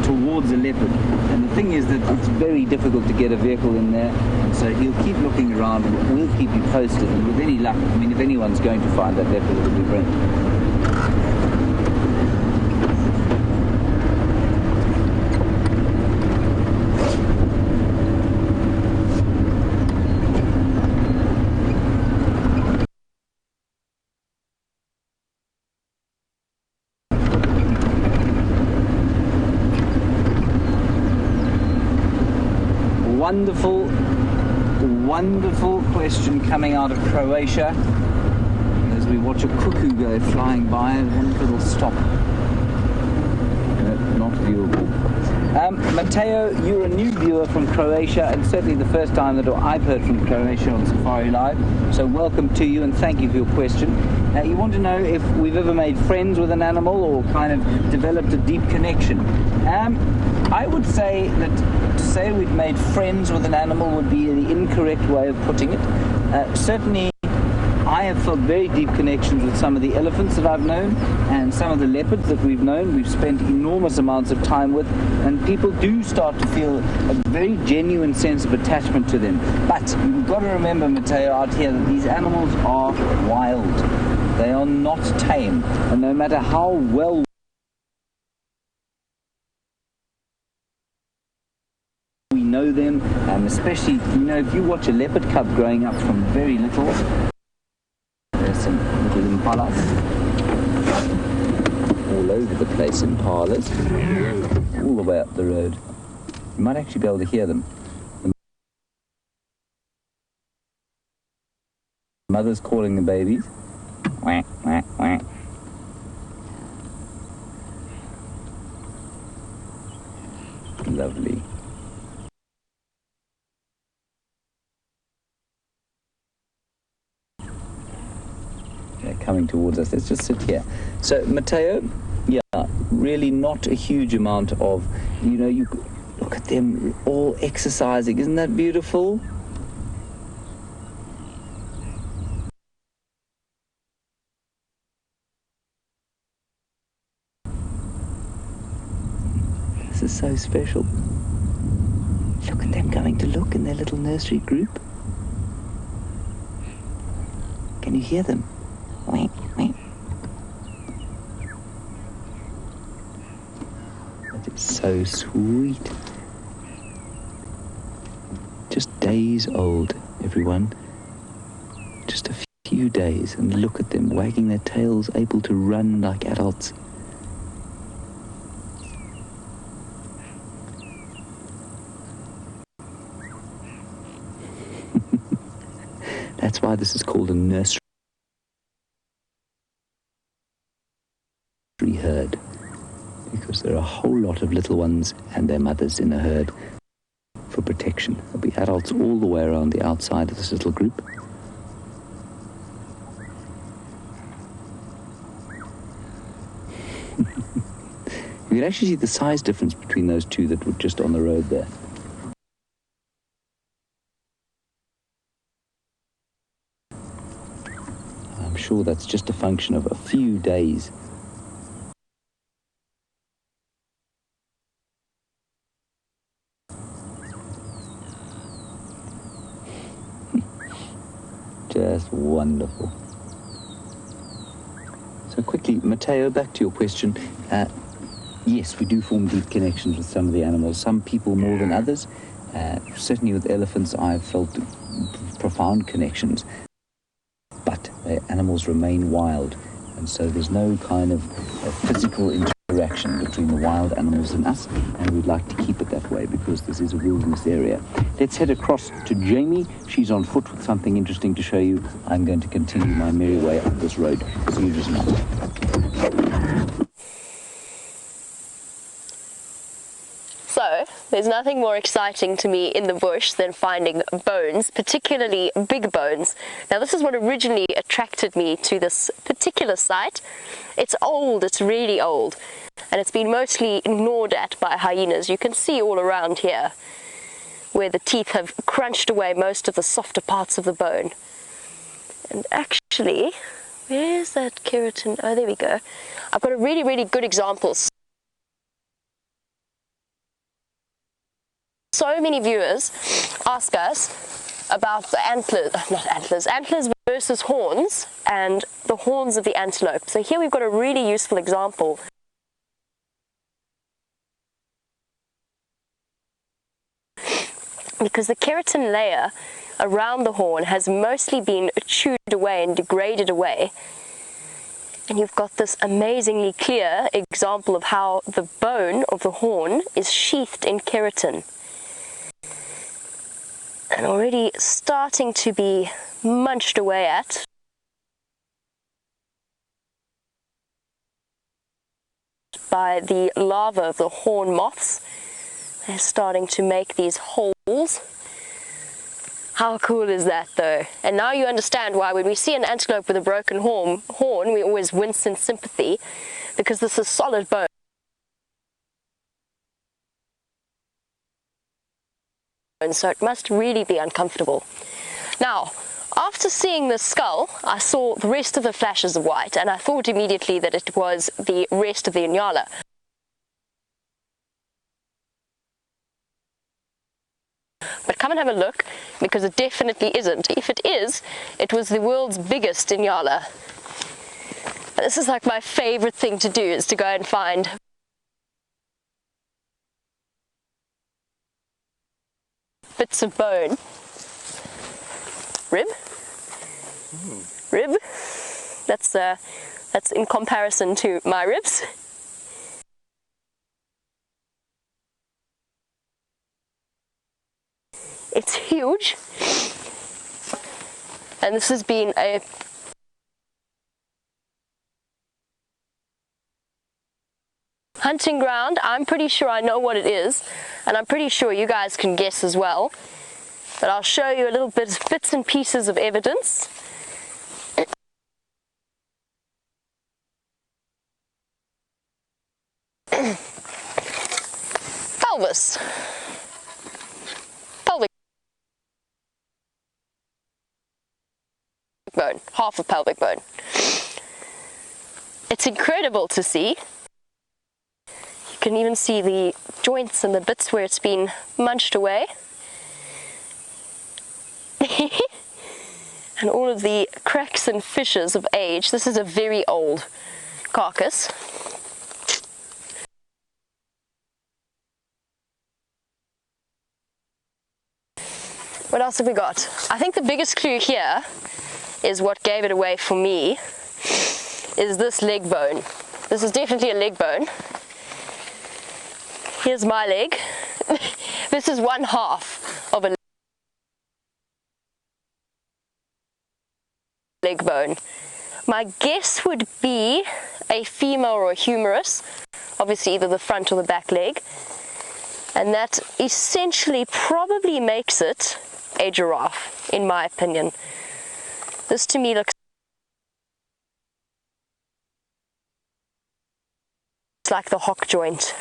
towards the leopard. And the thing is that it's very difficult to get a vehicle in there, and so he'll keep looking around. We'll keep you posted, and with any luck, I mean, if anyone's going to find that leopard, it'll be Brent. Wonderful, wonderful question coming out of Croatia as we watch a cuckoo go flying by and one little stop. Not viewable. Matteo, you're a new viewer from Croatia, and certainly the first time that I've heard from Croatia on Safari Live, so welcome to you and thank you for your question. You want to know if we've ever made friends with an animal or kind of developed a deep connection. I would say that to say we've made friends with an animal would be the incorrect way of putting it. Certainly, I have felt very deep connections with some of the elephants that I've known and some of the leopards that we've known. We've spent enormous amounts of time with, and people do start to feel a very genuine sense of attachment to them. But you've got to remember, Matteo, out here, that these animals are wild. They are not tame, and no matter how well we know them, and especially, you know, if you watch a leopard cub growing up from very little, there's some little impalas all over the place, impalas, all the way up the road. You might actually be able to hear them. The mother's calling the babies. Quack, quack, quack. Lovely. They're coming towards us. Let's just sit here. So, Matteo, yeah, really not a huge amount of, you know, you look at them all exercising. Isn't that beautiful? This is so special. Look at them going to look in their little nursery group. Can you hear them? Wait, wait. That is so sweet. Just days old, everyone. Just a few days, and look at them wagging their tails, able to run like adults. That's why this is called a nursery herd, because there are a whole lot of little ones and their mothers in a herd for protection. There'll be adults all the way around the outside of this little group. You can actually see the size difference between those two that were just on the road there. I'm sure that's just a function of a few days. Just wonderful. So quickly, Matteo, back to your question. Yes, we do form deep connections with some of the animals, some people more than others. Certainly with elephants, I've felt profound connections. But animals remain wild, and so there's no kind of physical interaction between the wild animals and us, and we'd like to keep it that way because this is a wilderness area. Let's head across to Jamie. She's on foot with something interesting to show you. I'm going to continue my merry way up this road. See you just now. So, there's nothing more exciting to me in the bush than finding bones, particularly big bones. Now, this is what originally attracted me to this particular site. It's old, it's really old, and it's been mostly gnawed at by hyenas. You can see all around here where the teeth have crunched away most of the softer parts of the bone. And actually, Where's that keratin? Oh, there we go. I've got a really, really good example. So many viewers ask us about the antlers versus horns and the horns of the antelope. So here we've got a really useful example. Because the keratin layer around the horn has mostly been chewed away and degraded away. And you've got this amazingly clear example of how the bone of the horn is sheathed in keratin. And already starting to be munched away at. By the larvae of the horn moths. They're starting to make these holes. How cool is that though? And now you understand why when we see an antelope with a broken horn, we always wince in sympathy, because this is solid bone. So it must really be uncomfortable. Now, after seeing the skull, I saw the rest of the flashes of white, and I thought immediately that it was the rest of the Inyala. But come and have a look, because it definitely isn't. If it is, it was the world's biggest Inyala. And this is like my favorite thing to do, is to go and find bits of bone. Rib? Rib? That's in comparison to my ribs. It's huge, and this has been a hunting ground. I'm pretty sure I know what it is, and I'm pretty sure you guys can guess as well, but I'll show you a little bits and pieces of evidence. Pelvis. Bone, half of pelvic bone. It's incredible to see. You can even see the joints and the bits where it's been munched away. And all of the cracks and fissures of age. This is a very old carcass. What else have we got? I think the biggest clue here is what gave it away for me, is this leg bone. This is definitely a leg bone. Here's my leg. This is one half of a leg bone. My guess would be a femur or a humerus, obviously either the front or the back leg, and that essentially probably makes it a giraffe, in my opinion. This to me looks like the hock joint.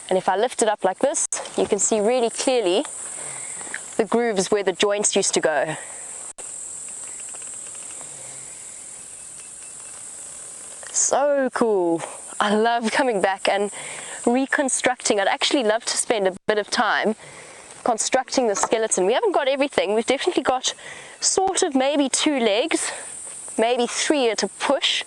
And if I lift it up like this, you can see really clearly the grooves where the joints used to go. So cool. I love coming back and reconstructing. I'd actually love to spend a bit of time constructing the skeleton. We haven't got everything. We've definitely got sort of maybe 2 legs, maybe 3 at a push.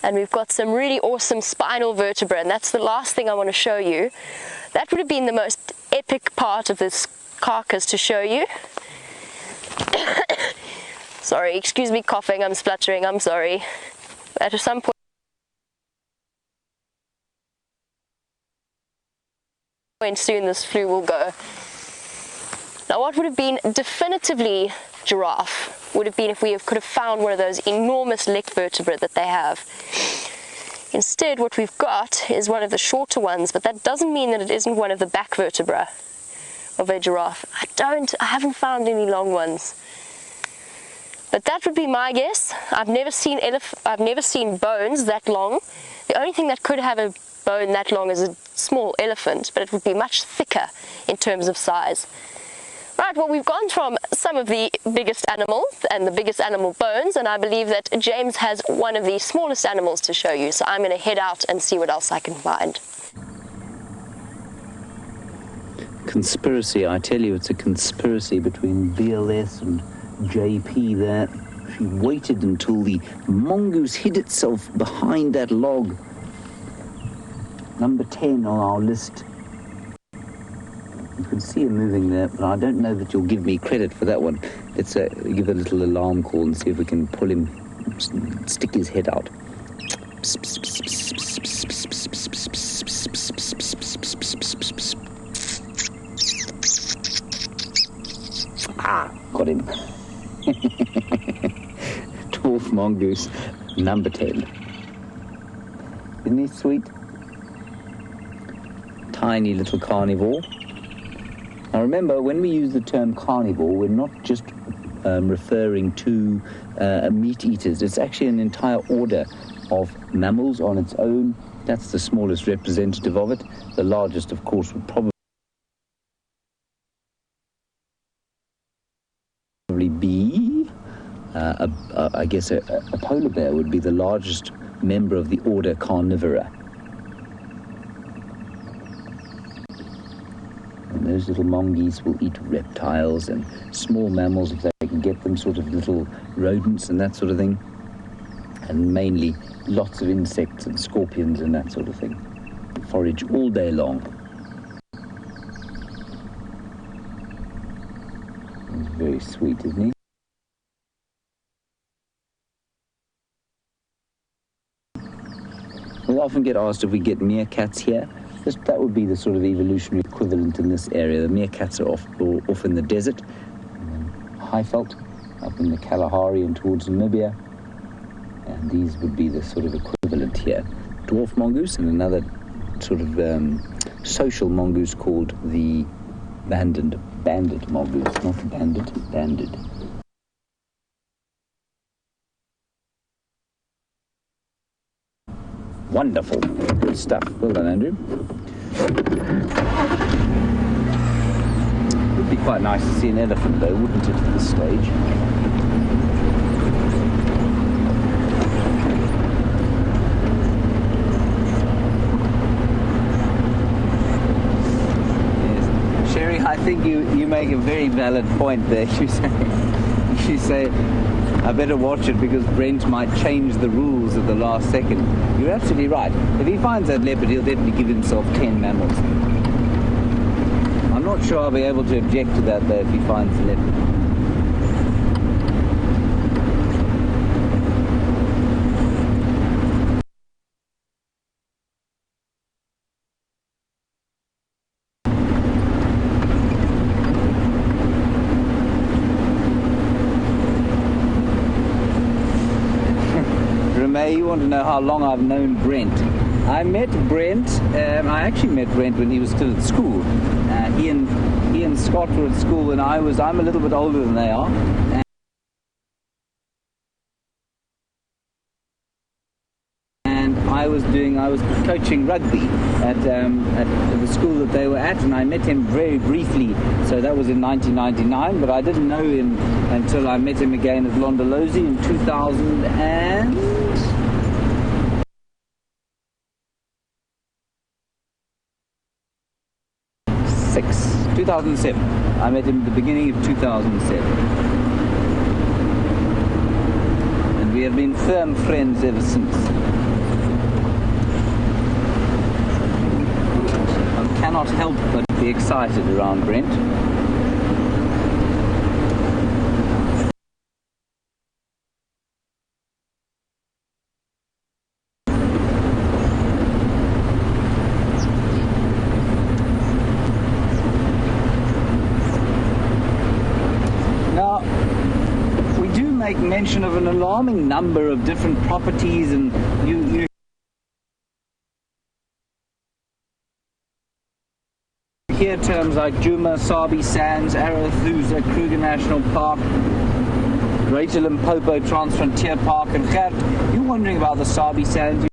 And we've got some really awesome spinal vertebrae, and that's the last thing I want to show you. That would have been the most epic part of this carcass to show you. Sorry, excuse me coughing, I'm spluttering, I'm sorry. At some point soon this flu will go. Now what would have been definitively giraffe would have been if we could have found one of those enormous leg vertebrae that they have. Instead what we've got is one of the shorter ones, but that doesn't mean that it isn't one of the back vertebrae of a giraffe. I haven't found any long ones. But that would be my guess. I've never seen bones that long. The only thing that could have bone that long as a small elephant, but it would be much thicker in terms of size. Right, well, we've gone from some of the biggest animals and the biggest animal bones, and I believe that James has one of the smallest animals to show you, so I'm going to head out and see what else I can find. Conspiracy, I tell you, it's a conspiracy between BLS and JP there. She waited until the mongoose hid itself behind that log. Number 10 on our list. You can see him moving there, but I don't know that you'll give me credit for that one. Let's give a little alarm call and see if we can pull him, stick his head out. Ah, got him. Dwarf mongoose, number 10. Isn't he sweet? Tiny little carnivore. Now remember, when we use the term carnivore, we're not just referring to meat eaters. It's actually an entire order of mammals on its own. That's the smallest representative of it. The largest, of course, would probably be, I guess, a polar bear would be the largest member of the order Carnivora. And those little mongoose will eat reptiles and small mammals if they can get them, sort of little rodents and that sort of thing. And mainly lots of insects and scorpions and that sort of thing. Forage all day long. He's very sweet, isn't he? We often get asked if we get meerkats here. That would be the sort of evolutionary equivalent in this area. The meerkats are off in the desert, Highveld, up in the Kalahari and towards Namibia. And these would be the sort of equivalent here. Dwarf mongoose and another sort of social mongoose called the banded mongoose, not banded. Wonderful. Good stuff. Well done, Andrew. It would be quite nice to see an elephant, though, wouldn't it, at this stage? Yes. Sherry, I think you make a very valid point there. You say, I better watch it because Brent might change the rules at the last second. You're absolutely right. If he finds that leopard, he'll definitely give himself 10 mammals. I'm not sure I'll be able to object to that, though, if he finds the leopard. You want to know how long I've known Brent. I met Brent, I actually met Brent when he was still at school. He and Scott were at school when I'm a little bit older than they are. And I was coaching rugby at the school that they were at, and I met him very briefly. So that was in 1999, but I didn't know him until I met him again at Londolozi in 2006. 2007. I met him at the beginning of 2007. And we have been firm friends ever since. I cannot help but be excited around Brent. Mention of an alarming number of different properties, and you hear terms like Djuma, Sabi Sands, Arathusa, Kruger National Park, Greater Limpopo Transfrontier Park, and Gert, you're wondering about the Sabi Sands.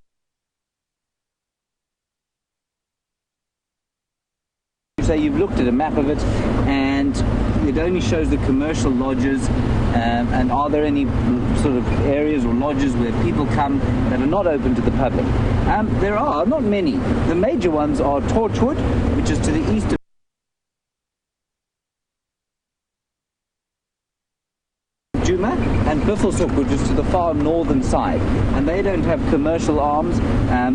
say you've looked at a map of it, and it only shows the commercial lodges, and are there any sort of areas or lodges where people come that are not open to the public? There are, not many. The major ones are Torchwood, which is to the east of Djuma, and Buffelshoek, which is to the far northern side, and they don't have commercial arms.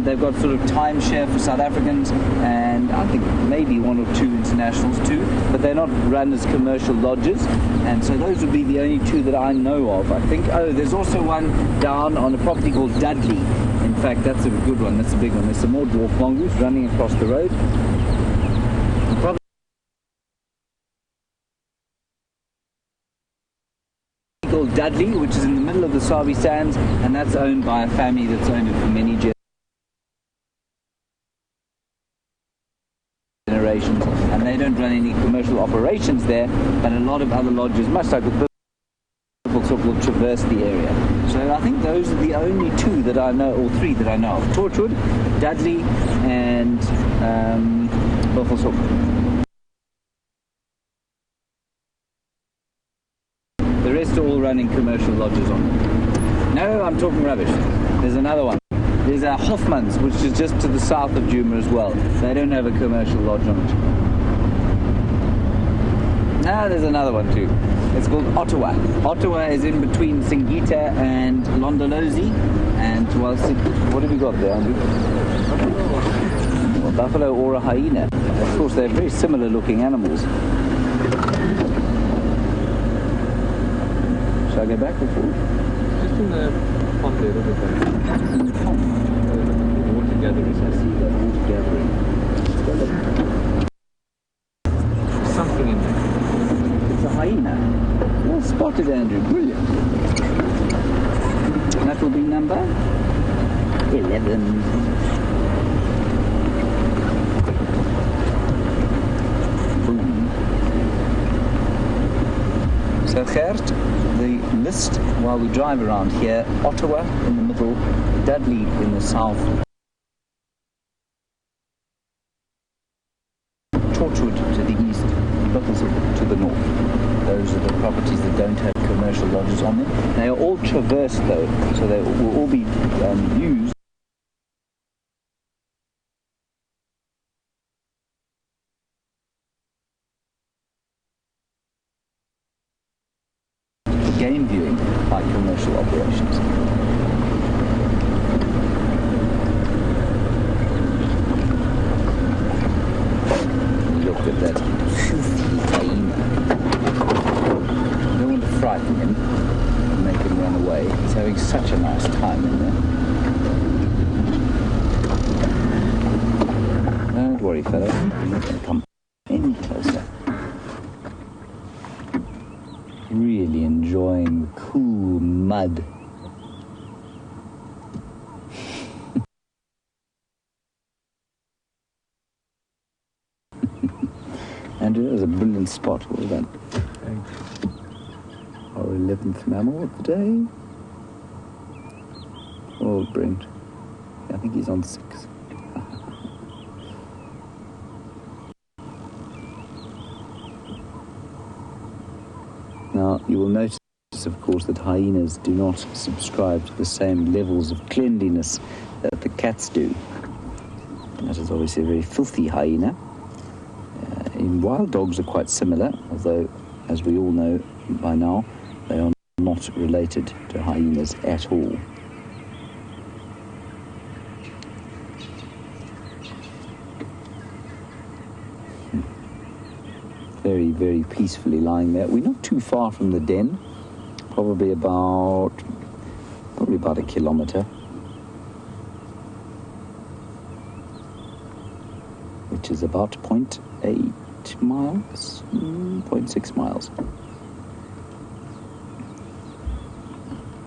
They've got sort of timeshare for South Africans, and I think maybe one or two internationals too, but they're not run as commercial lodges, and so those would be the only two that I know of, I think. Oh, there's also one down on a property called Dudley. In fact, that's a good one, that's a big one. There's some more dwarf mongoose running across the road. Called Dudley, which is in the middle of the Sabi Sands, and that's owned by a family that's owned it for many generations, and they don't run any commercial operations there, but a lot of other lodges, much like the Buffelshoek, will traverse the area. So I think those are the only two that I know, or three that I know of: Torchwood, Dudley, and Buffelshoek. The rest are all running commercial lodges on them. No, I'm talking rubbish. There's another one. There's a Hofmann's, which is just to the south of Djuma as well. They don't have a commercial lodge on it. No, there's another one too. It's called Ottawa. Ottawa is in between Singita and Londolozi. And well, what have we got there, Andrew? A buffalo or a hyena. Of course, they're very similar looking animals. Shall I go back or forward? Just in the pond there, look at that. In the pond? Water gatherers. I see that water gathering. There's something in there. It's a hyena. Well spotted, Andrew. Brilliant. That will be number 11. So Gert, the list while we drive around here: Ottawa in the middle, Dudley in the south, Torchwood to the east, Buffelshoek to the north. Those are the properties that don't have commercial lodges on them. They are all traversed though, so they will all be used game viewing by commercial operations. Look at that filthy hyena. Don't want to frighten him and make him run away. He's having such a nice time in there. Don't worry, fellow. I'm not going to come any closer. Really enjoying the cool mud. Andrew, that was a brilliant spot. Well done. Thanks. Our 11th mammal of the day. Oh, Brent. I think he's on 6. Now, you will notice, of course, that hyenas do not subscribe to the same levels of cleanliness that the cats do. And that is obviously a very filthy hyena. In wild dogs are quite similar, although, as we all know by now, they are not related to hyenas at all. Very, very peacefully lying there. We're not too far from the den, probably about a kilometre, which is about 0.8 miles, 0.6 miles.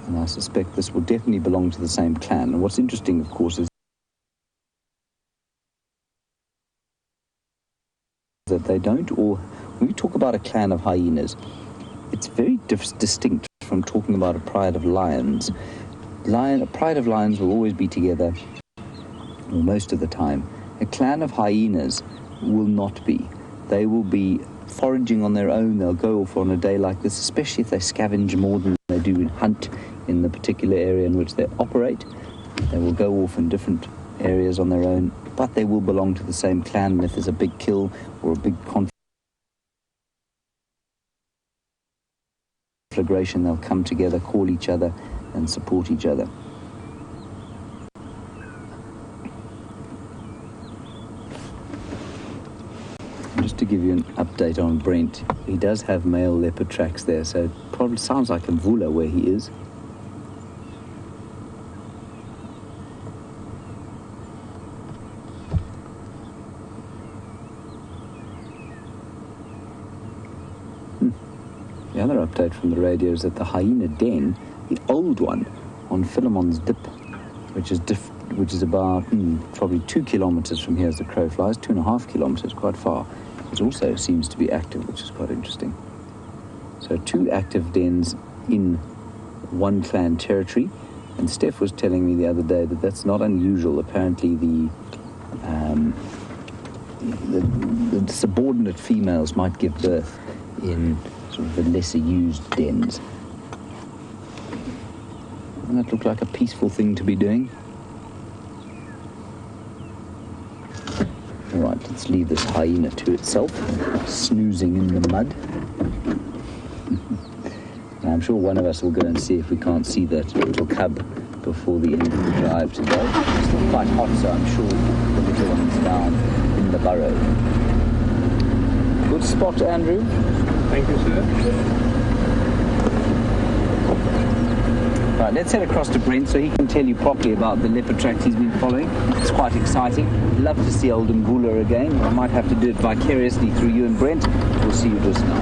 And I suspect this will definitely belong to the same clan. And what's interesting, of course, is that they don't all... When we talk about a clan of hyenas, it's very distinct from talking about a pride of lions. A pride of lions will always be together, or most of the time. A clan of hyenas will not be. they will be foraging on their own. They'll go off on a day like this, especially if they scavenge more than they do hunt in the particular area in which they operate. They will go off in different areas on their own, but they will belong to the same clan, and if there's a big kill or a big conflagration, they'll come together, call each other, and support each other. Just to give you an update on Brent, he does have male leopard tracks there, so it probably sounds like Mvula where he is. The other update from the radio is that the hyena den, the old one on Philemon's Dip, which is about probably 2 kilometers from here as the crow flies, 2.5 kilometers, quite far, it also seems to be active, which is quite interesting. So 2 active dens in one clan territory, and Steph was telling me the other day that that's not unusual. Apparently the subordinate females might give birth in sort of the lesser used dens. Doesn't that look like a peaceful thing to be doing? All right, let's leave this hyena to itself, snoozing in the mud. And I'm sure one of us will go and see if we can't see that little cub before the end of the drive today. It's still quite hot, so I'm sure the little one's down in the burrow. Good spot, Andrew. Thank you, sir. Right, let's head across to Brent so he can tell you properly about the leopard tracks he's been following. It's quite exciting. Love to see old Mvula again. I might have to do it vicariously through you and Brent. We'll see you just now.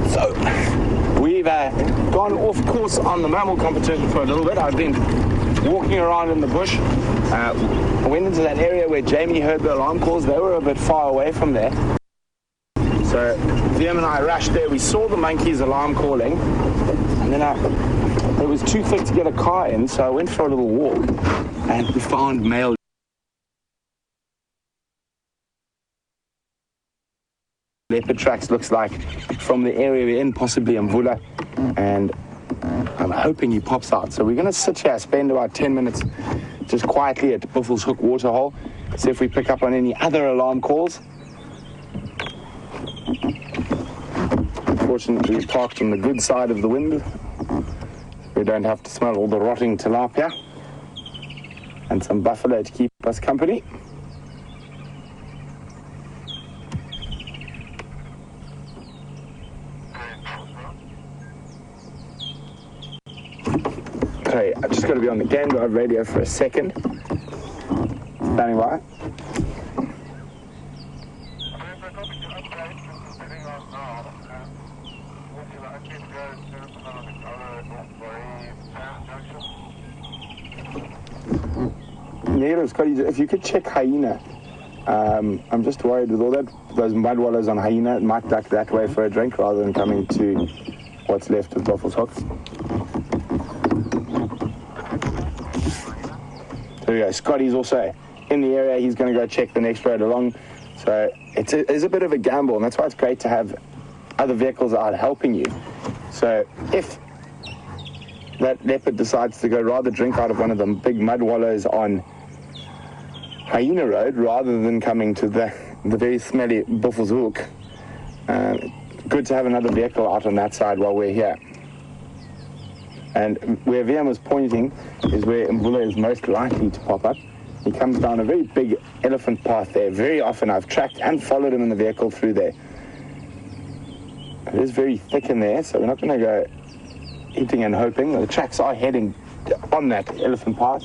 So, we've gone off course on the mammal competition for a little bit. I've been walking around in the bush. I went into that area where Jamie heard the alarm calls. They were a bit far away from there. So Liam and I rushed there. We saw the monkeys alarm calling, and then it was too thick to get a car in, so I went for a little walk, and we found male leopard tracks, looks like, from the area we're in, possibly Mvula, and I'm hoping he pops out. So we're going to sit here, spend about 10 minutes just quietly at Buffels Hook Waterhole, see if we pick up on any other alarm calls. Fortunately, we parked on the good side of the wind. We don't have to smell all the rotting tilapia, and some buffalo to keep us company. Okay, I've just got to be on the game guard radio for a second. Standing by. Yeah, Scotty, if you could check hyena. I'm just worried with all those mud wallows on hyena, it might duck that way for a drink rather than coming to what's left of Buffels Hook. There we go. Scotty's also in the area. He's going to go check the next road along. So it is a bit of a gamble, and that's why it's great to have other vehicles out helping you. So if that leopard decides to go rather drink out of one of the big mud wallows on Hyena Road rather than coming to the very smelly Buffels Hook, good to have another vehicle out on that side while we're here. And where VM was pointing is where Mvula is most likely to pop up. He comes down a very big elephant path there. Very often I've tracked and followed him in the vehicle through there. It is very thick in there, so we're not going to go hitting and hoping. The tracks are heading on that elephant path.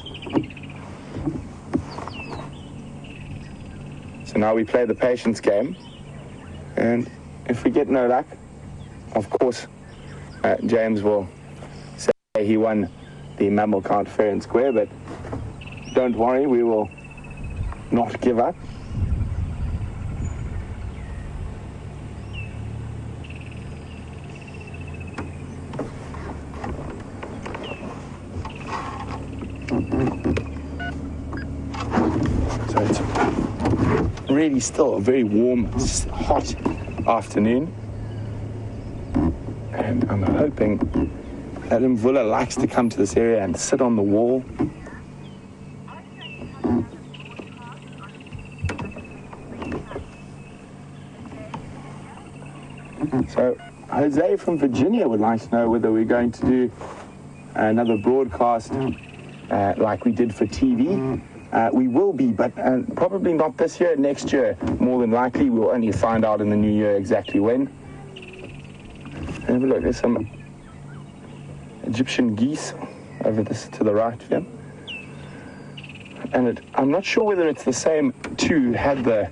So now we play the patience game. And if we get no luck, of course, James will say he won the mammal count fair and square, but don't worry, we will not give up. So it's really still a very warm, hot afternoon. And I'm hoping that Mvula likes to come to this area and sit on the wall. So Jose from Virginia would like to know whether we're going to do another broadcast like we did for TV. We will be, but probably not this year, next year. More than likely, we'll only find out in the new year exactly when. Have a look, there's some Egyptian geese over this to the right here. And I'm not sure whether it's the same two had the...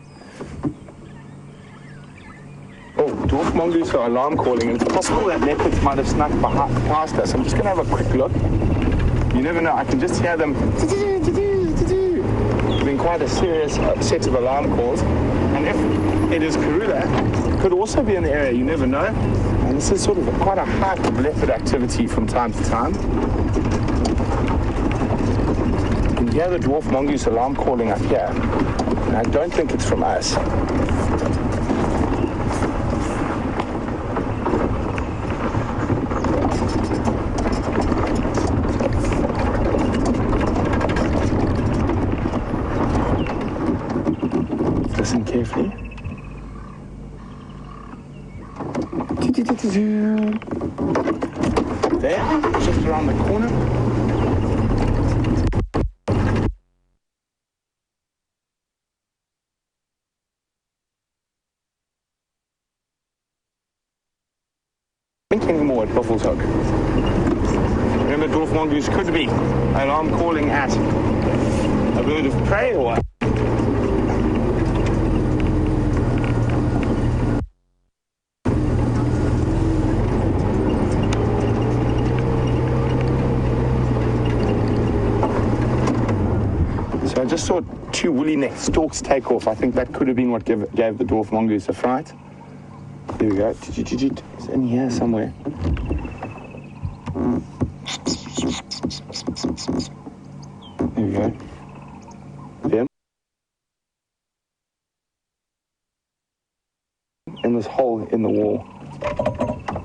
Oh, dwarf mongoose are alarm calling, and it's possible that leopards might have snuck past us. I'm just going to have a quick look. You never know, I can just hear them doing quite a serious set of alarm calls. And if it is Karula, it could also be in the area, you never know. And this is sort of quite a hype of leopard activity from time to time. You can hear the dwarf mongoose alarm calling up here. And I don't think it's from us. Listen carefully. There, just around the corner. Think anymore at Buffalo's Hook. Remember, dwarf mongoose could be alarm calling at a bird of prey or what? I just saw two woolly-necked storks take off. I think that could have been what gave the dwarf mongoose a fright. There we go. It's in here somewhere. There we go. There. In this hole in the wall.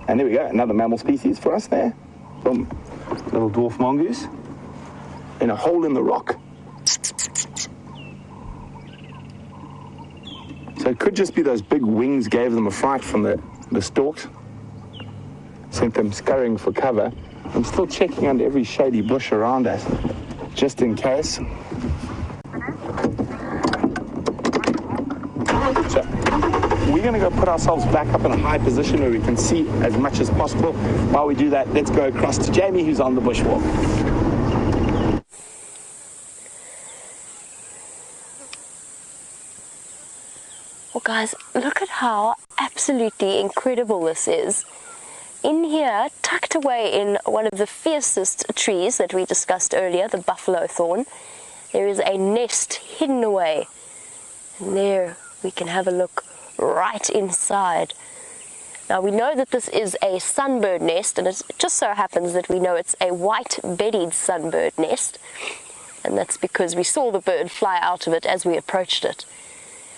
And there we go. Another mammal species for us there. Boom. Little dwarf mongoose. In a hole in the rock. So it could just be those big wings gave them a fright from the storks. Sent them scurrying for cover. I'm still checking under every shady bush around us, just in case. So we're going to go put ourselves back up in a high position where we can see as much as possible. While we do that, let's go across to Jamie, who's on the bushwalk. Well, guys, look at how absolutely incredible this is. In here, tucked away in one of the fiercest trees that we discussed earlier, the buffalo thorn, there is a nest hidden away. And there we can have a look right inside. Now, we know that this is a sunbird nest, and it just so happens that we know it's a white-bellied sunbird nest. And that's because we saw the bird fly out of it as we approached it.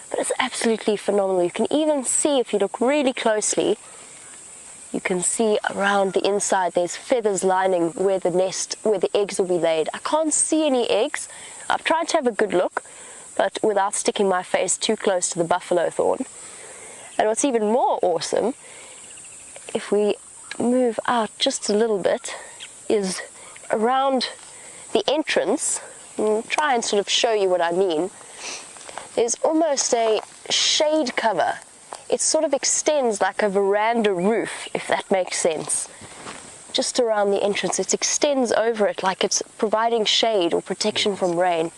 But it's absolutely phenomenal. You can even see, if you look really closely, you can see around the inside there's feathers lining where the nest, where the eggs will be laid. I can't see any eggs. I've tried to have a good look, but without sticking my face too close to the buffalo thorn. And what's even more awesome, if we move out just a little bit, is around the entrance. I'll try and sort of show you what I mean. There's almost a shade cover. It sort of extends like a veranda roof, if that makes sense. Just around the entrance, it extends over it like it's providing shade or protection from rain.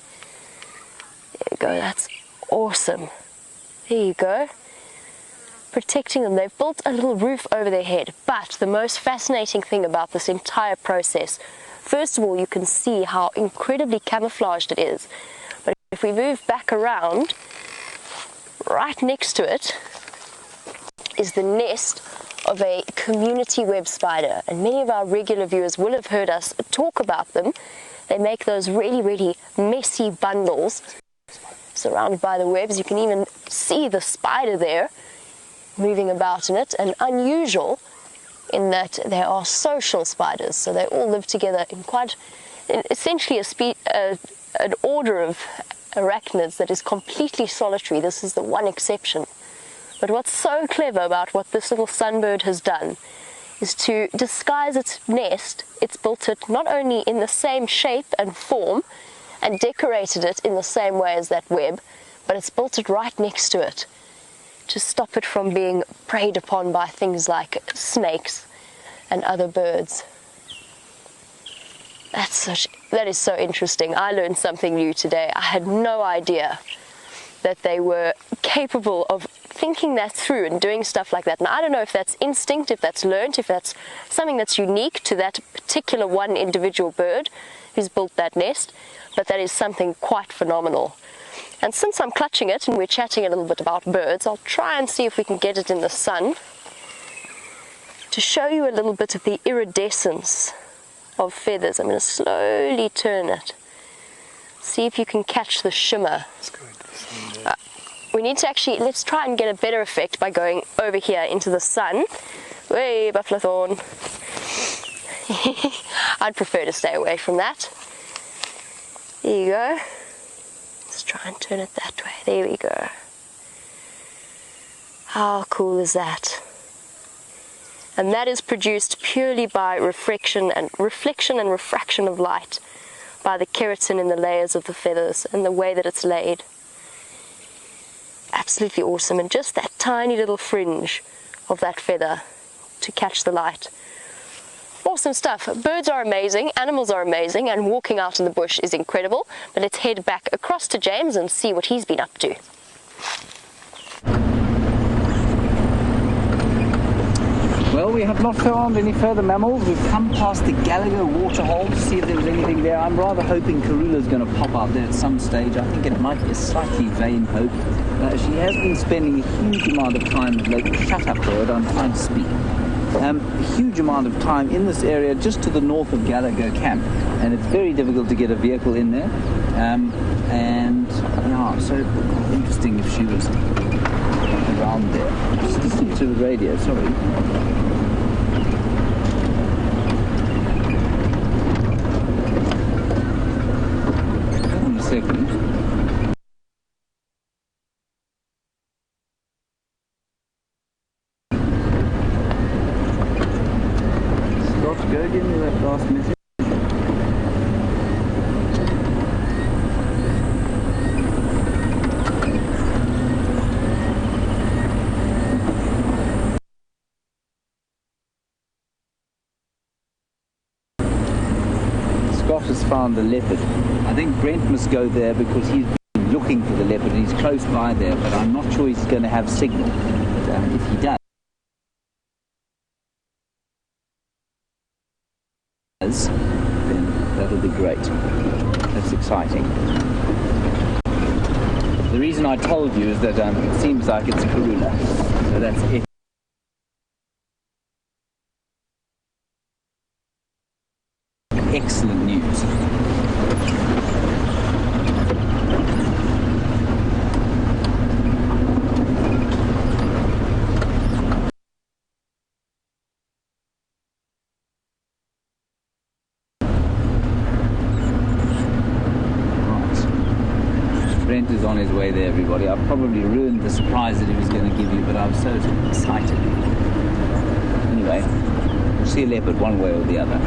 There you go, that's awesome. There you go. Protecting them. They've built a little roof over their head. But the most fascinating thing about this entire process, first of all, you can see how incredibly camouflaged it is. But if we move back around, right next to it is the nest of a community web spider. And many of our regular viewers will have heard us talk about them. They make those really, really messy bundles. surrounded by the webs. You can even see the spider there moving about in it, and unusual in that they are social spiders, so they all live together in essentially an order of arachnids that is completely solitary. This is the one exception. But what's so clever about what this little sunbird has done is to disguise its nest. It's built it not only in the same shape and form and decorated it in the same way as that web, but it's built it right next to it to stop it from being preyed upon by things like snakes and other birds. That is so interesting. I learned something new today. I had no idea that they were capable of thinking that through and doing stuff like that. And I don't know if that's instinct, if that's learned, if that's something that's unique to that particular one individual bird who's built that nest, but that is something quite phenomenal. And since I'm clutching it and we're chatting a little bit about birds, I'll try and see if we can get it in the sun to show you a little bit of the iridescence of feathers. I'm going to slowly turn it. See if you can catch the shimmer. We need to actually, let's try and get a better effect by going over here into the sun. Way, buffalo thorn. I'd prefer to stay away from that. There you go. Let's try and turn it that way. There we go. How cool is that? And that is produced purely by reflection and refraction of light, by the keratin in the layers of the feathers and the way that it's laid. Absolutely awesome. And just that tiny little fringe of that feather to catch the light. Awesome stuff. Birds are amazing, animals are amazing, and walking out in the bush is incredible. But let's head back across to James and see what he's been up to. Well, we have not found any further mammals. We've come past the Gallagher waterhole to see if there's anything there. I'm rather hoping Karula's going to pop out there at some stage. I think it might be a slightly vain hope. She has been spending a huge amount of time with local... Shut up, bird, I'm trying to speak. A huge amount of time in this area just to the north of Gallagher Camp, and it's very difficult to get a vehicle in there. And yeah, so interesting if she was around there. Just listening to the radio, sorry. Hold on a second. Go give me that last message. Scott has found the leopard. I think Brent must go there because he's been looking for the leopard and he's close by there, but I'm not sure he's going to have signal. But if he does, then that'll be great. That's exciting. The reason I told you is that it seems like it's Karula, so that's it. Excellent news. Brent is on his way there, everybody. I probably ruined the surprise that he was going to give you, but I was so excited. Anyway, we'll see a leopard one way or the other.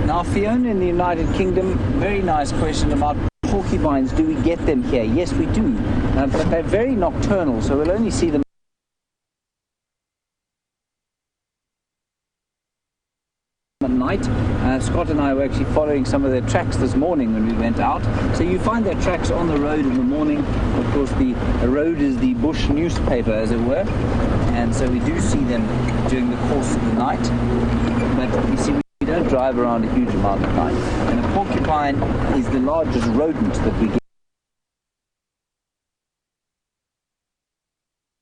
Now, Fiona in the United Kingdom, very nice question about porcupines. Do we get them here? Yes, we do, but they're very nocturnal, so we'll only see them at night. Scott and I were actually following some of their tracks this morning when we went out. So you find their tracks on the road in the morning. Of course, the road is the bush newspaper, as it were, and so we do see them during the course of the night. But you see, we drive around a huge amount at night. And a porcupine is the largest rodent that we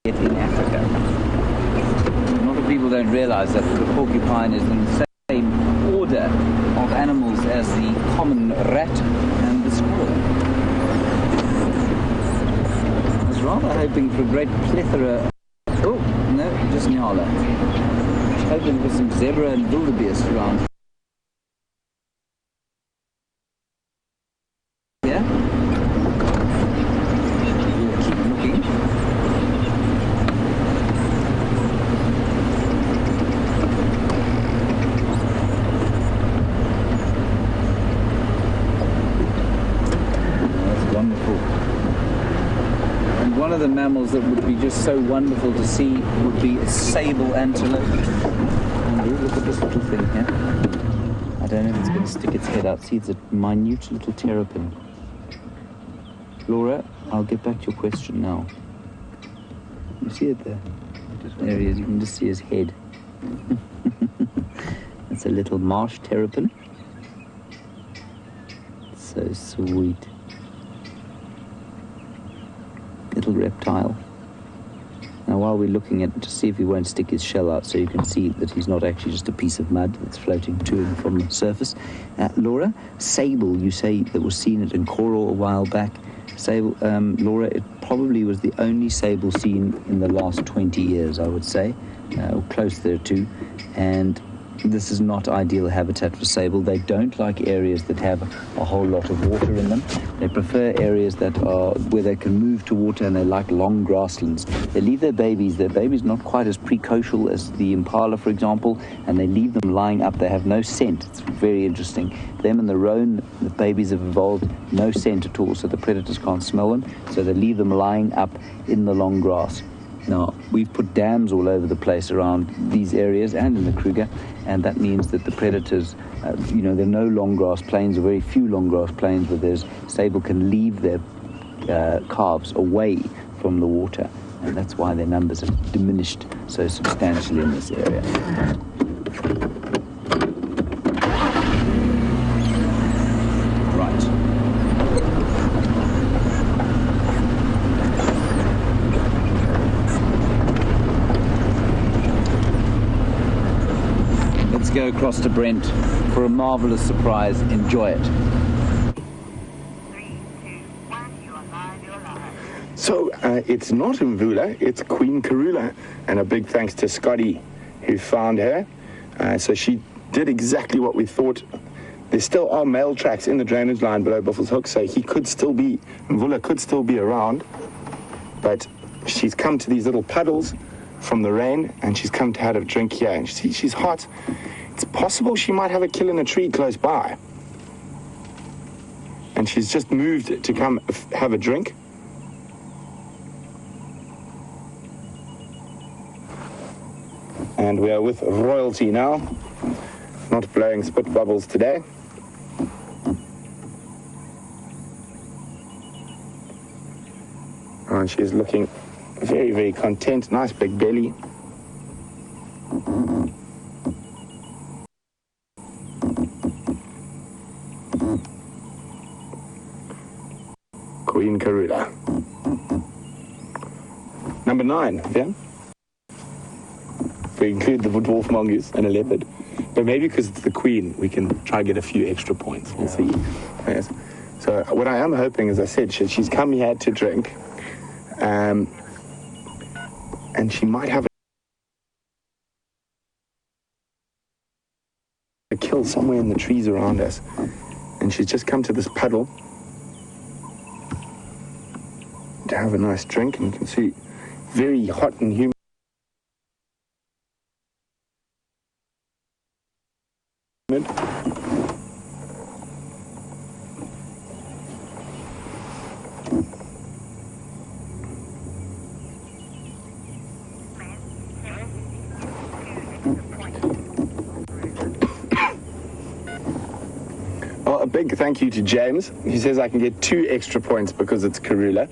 get in Africa. A lot of people don't realize that the porcupine is in the same order of animals as the common rat and the squirrel. I was rather hoping for a great plethora. Oh, no, just Nyala. I was hoping for some zebra and wildebeest around. Yeah? We'll keep looking. That's wonderful. And one of the mammals that would be just so wonderful to see would be a sable antelope. And look at this little thing here. I don't know if it's going to stick its head out. See, it's a minute little terrapin. Laura, I'll get back to your question now. You see it there? There he is. You can just see his head. That's a little marsh terrapin. So sweet. Little reptile. Now while we're looking at it, just see if he won't stick his shell out so you can see that he's not actually just a piece of mud that's floating to and from the surface. Laura, sable, you say that was seen at Nkoro a while back. Sable, Laura, it probably was the only sable seen in the last 20 years, I would say, or close thereto. And this is not ideal habitat for sable. They don't like areas that have a whole lot of water in them. They prefer areas that are where they can move to water, and they like long grasslands. They leave their babies not quite as precocial as the impala, for example, and they leave them lying up. They have no scent. It's very interesting. Them and the roan, the babies have evolved no scent at all, so the predators can't smell them, so they leave them lying up in the long grass. Now, we've put dams all over the place around these areas and in the Kruger, and that means that the predators, there are no long grass plains, or very few long grass plains where sable can leave their calves away from the water, and that's why their numbers have diminished so substantially in this area. Go across to Brent for a marvelous surprise. Enjoy it. 3, 2, 1, you are live, you're live. So it's not Mvula, it's Queen Karula, and a big thanks to Scotty who found her. So she did exactly what we thought. There still are male tracks in the drainage line below Buffalo's Hook, so Mvula could still be around, but she's come to these little puddles from the rain, and she's come to have a drink here, and she's hot. It's possible she might have a kill in a tree close by. And she's just moved to come have a drink. And we are with royalty now. Not blowing spit bubbles today. And she's looking very, very content. Nice big belly. Queen Karula. Number 9, yeah? We include the dwarf mongoose and a leopard. But maybe because it's the queen, we can try to get a few extra points. We'll see. Yes. So what I am hoping, as I said, she's come here to drink. And she might have a kill somewhere in the trees around us. And she's just come to this puddle to have a nice drink, and you can see very hot and humid. Well, a big thank you to James. He says I can get 2 extra points because it's Karula.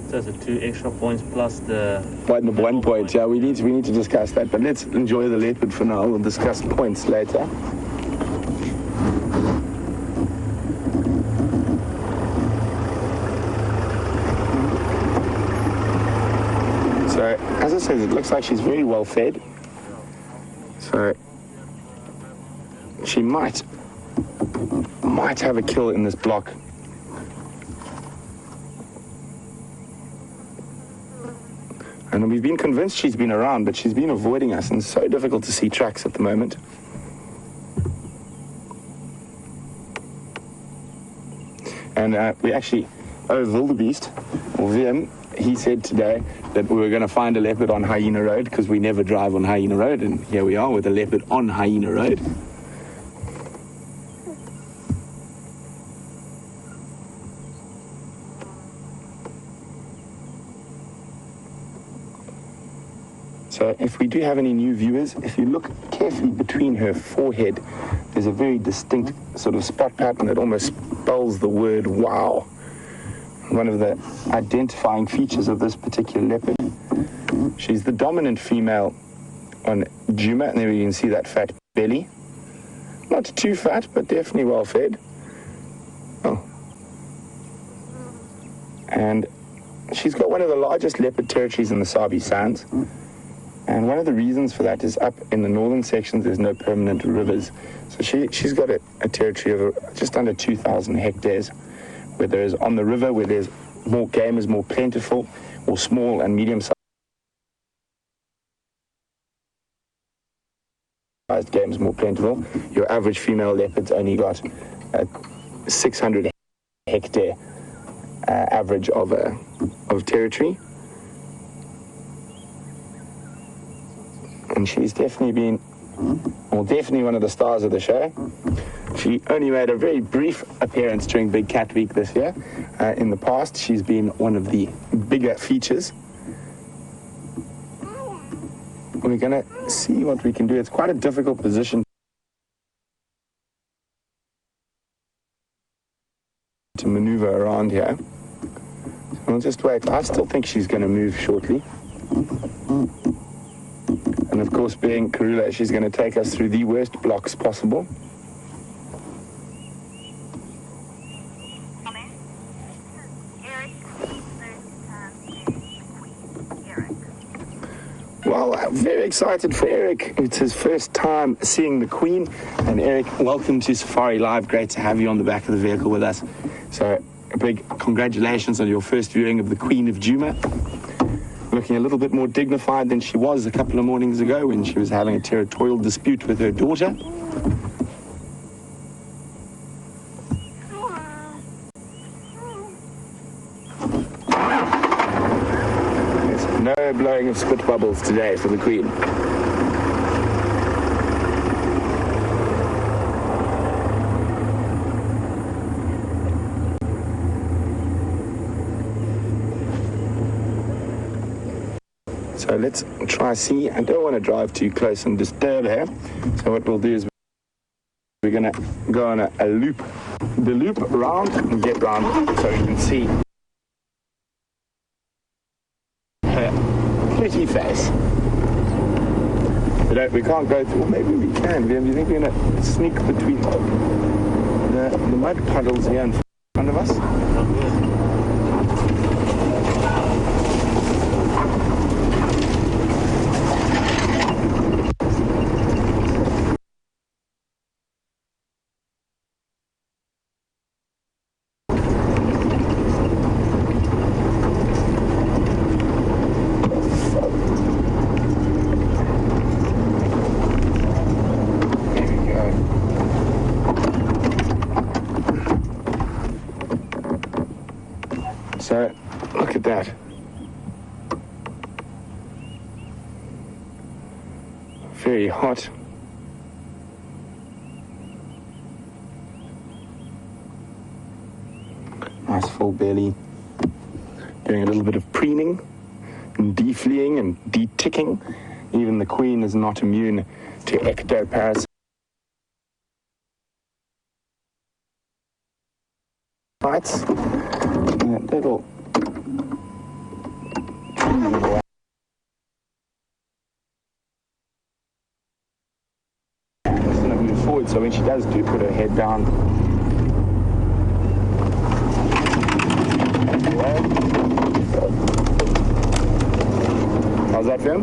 So it's 2 extra points plus the... One point, yeah, we need to discuss that. But let's enjoy the leopard for now. We'll discuss points later. So, as I said, it looks like she's very well fed. So, she might have a kill in this block. And we've been convinced she's been around, but she's been avoiding us, and it's so difficult to see tracks at the moment. And we actually, Wildebeest, or Vim, he said today that we were going to find a leopard on Hyena Road, because we never drive on Hyena Road, and here we are with a leopard on Hyena Road. So if we do have any new viewers, if you look carefully between her forehead, there's a very distinct sort of spot pattern that almost spells the word wow. One of the identifying features of this particular leopard. She's the dominant female on Juma, and there you can see that fat belly. Not too fat, but definitely well fed. Oh. And she's got one of the largest leopard territories in the Sabi Sands. And one of the reasons for that is up in the northern sections, there's no permanent rivers. So she's got a territory of just under 2,000 hectares, where there's on the river, where there's more game is more plentiful, or small and medium-sized game is more plentiful. Your average female leopard's only got 600 hectare average of territory. And she's definitely definitely one of the stars of the show. She only made a very brief appearance during Big Cat Week this year. In the past, she's been one of the bigger features. We're going to see what we can do. It's quite a difficult position to maneuver around here. We'll just wait. I still think she's going to move shortly. And of course, being Karula, she's going to take us through the worst blocks possible. Well, I'm very excited for Eric. It's his first time seeing the Queen. And Eric, welcome to Safari Live. Great to have you on the back of the vehicle with us. So, a big congratulations on your first viewing of the Queen of Juma. Looking a little bit more dignified than she was a couple of mornings ago when she was having a territorial dispute with her daughter. There's no blowing of spit bubbles today for the Queen. So let's try see. I don't want to drive too close and disturb her. So what we'll do is we're going to go on a loop, the loop around and get round so we can see her pretty face. We can't go through, well, maybe we can. Do you think we're going to sneak between the mud puddles here in front of us? So, look at that. Very hot. Nice full belly. Doing a little bit of preening and defleeing and deticking. Even the Queen is not immune to ectoparasites. That little moving away. Just gonna move forward, so when she does do put her head down. How's that, Phil?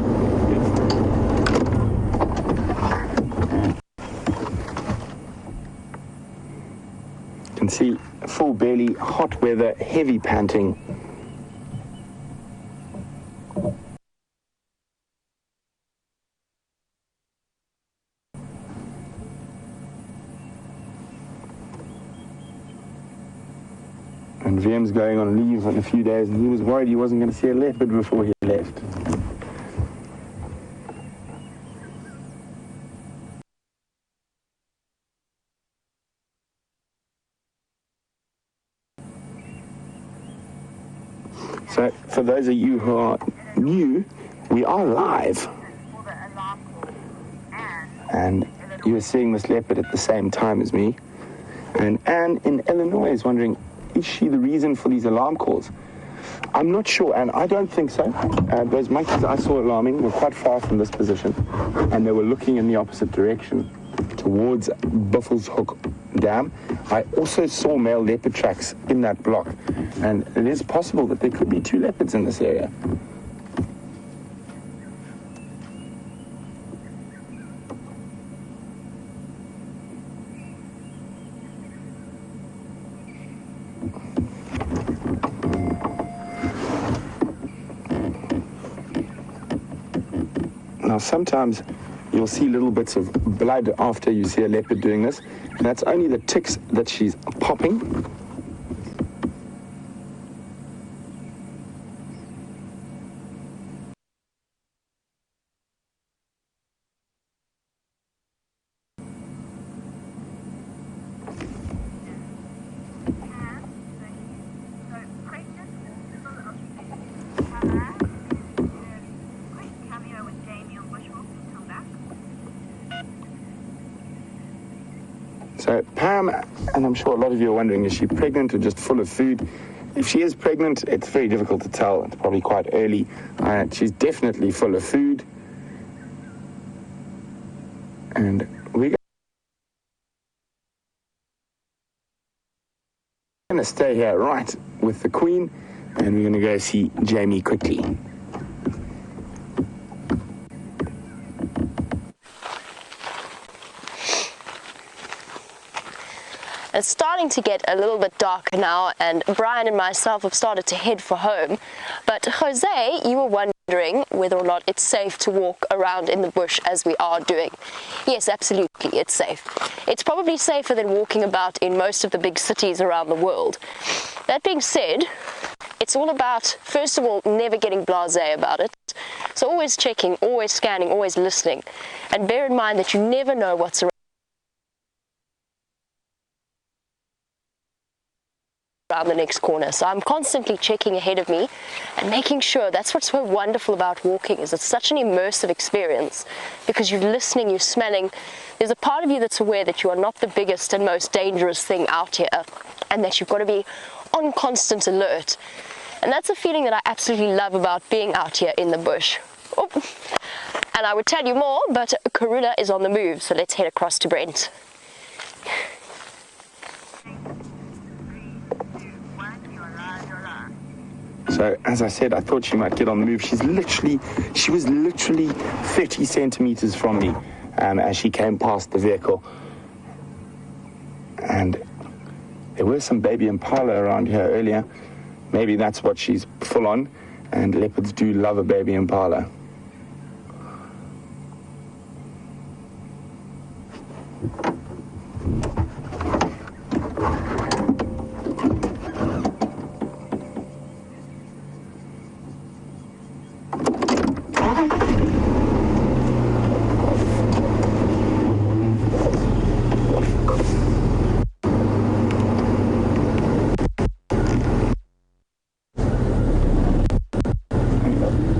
You can see full belly, hot weather, heavy panting. And VM's going on leave in a few days, and he was worried he wasn't going to see a leopard before he left. So, for those of you who are new, we are live. And you are seeing this leopard at the same time as me. And Anne in Illinois is wondering, is she the reason for these alarm calls? I'm not sure, and I don't think so. Those monkeys I saw alarming were quite far from this position, and they were looking in the opposite direction towards Buffelshoek Dam. I also saw male leopard tracks in that block, and it is possible that there could be 2 leopards in this area. Now, sometimes you'll see little bits of blood after you see a leopard doing this, and that's only the ticks that she's popping. So Pam, and I'm sure a lot of you are wondering, is she pregnant or just full of food? If she is pregnant, it's very difficult to tell. It's probably quite early. She's definitely full of food. And we're going to stay here right with the Queen, and we're going to go see Jamie quickly. It's starting to get a little bit darker now, and Brian and myself have started to head for home. But Jose, you were wondering whether or not it's safe to walk around in the bush as we are doing. Yes, absolutely, it's safe. It's probably safer than walking about in most of the big cities around the world. That being said, it's all about, first of all, never getting blasé about it. So always checking, always scanning, always listening. And bear in mind that you never know what's around the next corner. So I'm constantly checking ahead of me and making sure. That's what's so wonderful about walking, is it's such an immersive experience, because you're listening, you're smelling. There's a part of you that's aware that you are not the biggest and most dangerous thing out here, and that you've got to be on constant alert. And that's a feeling that I absolutely love about being out here in the bush. Oh. And I would tell you more, but Karula is on the move, so let's head across to Brent. So, as I said, I thought she might get on the move. She was literally 30 centimeters from me as she came past the vehicle. And there were some baby impala around here earlier. Maybe that's what she's full on. And leopards do love a baby impala.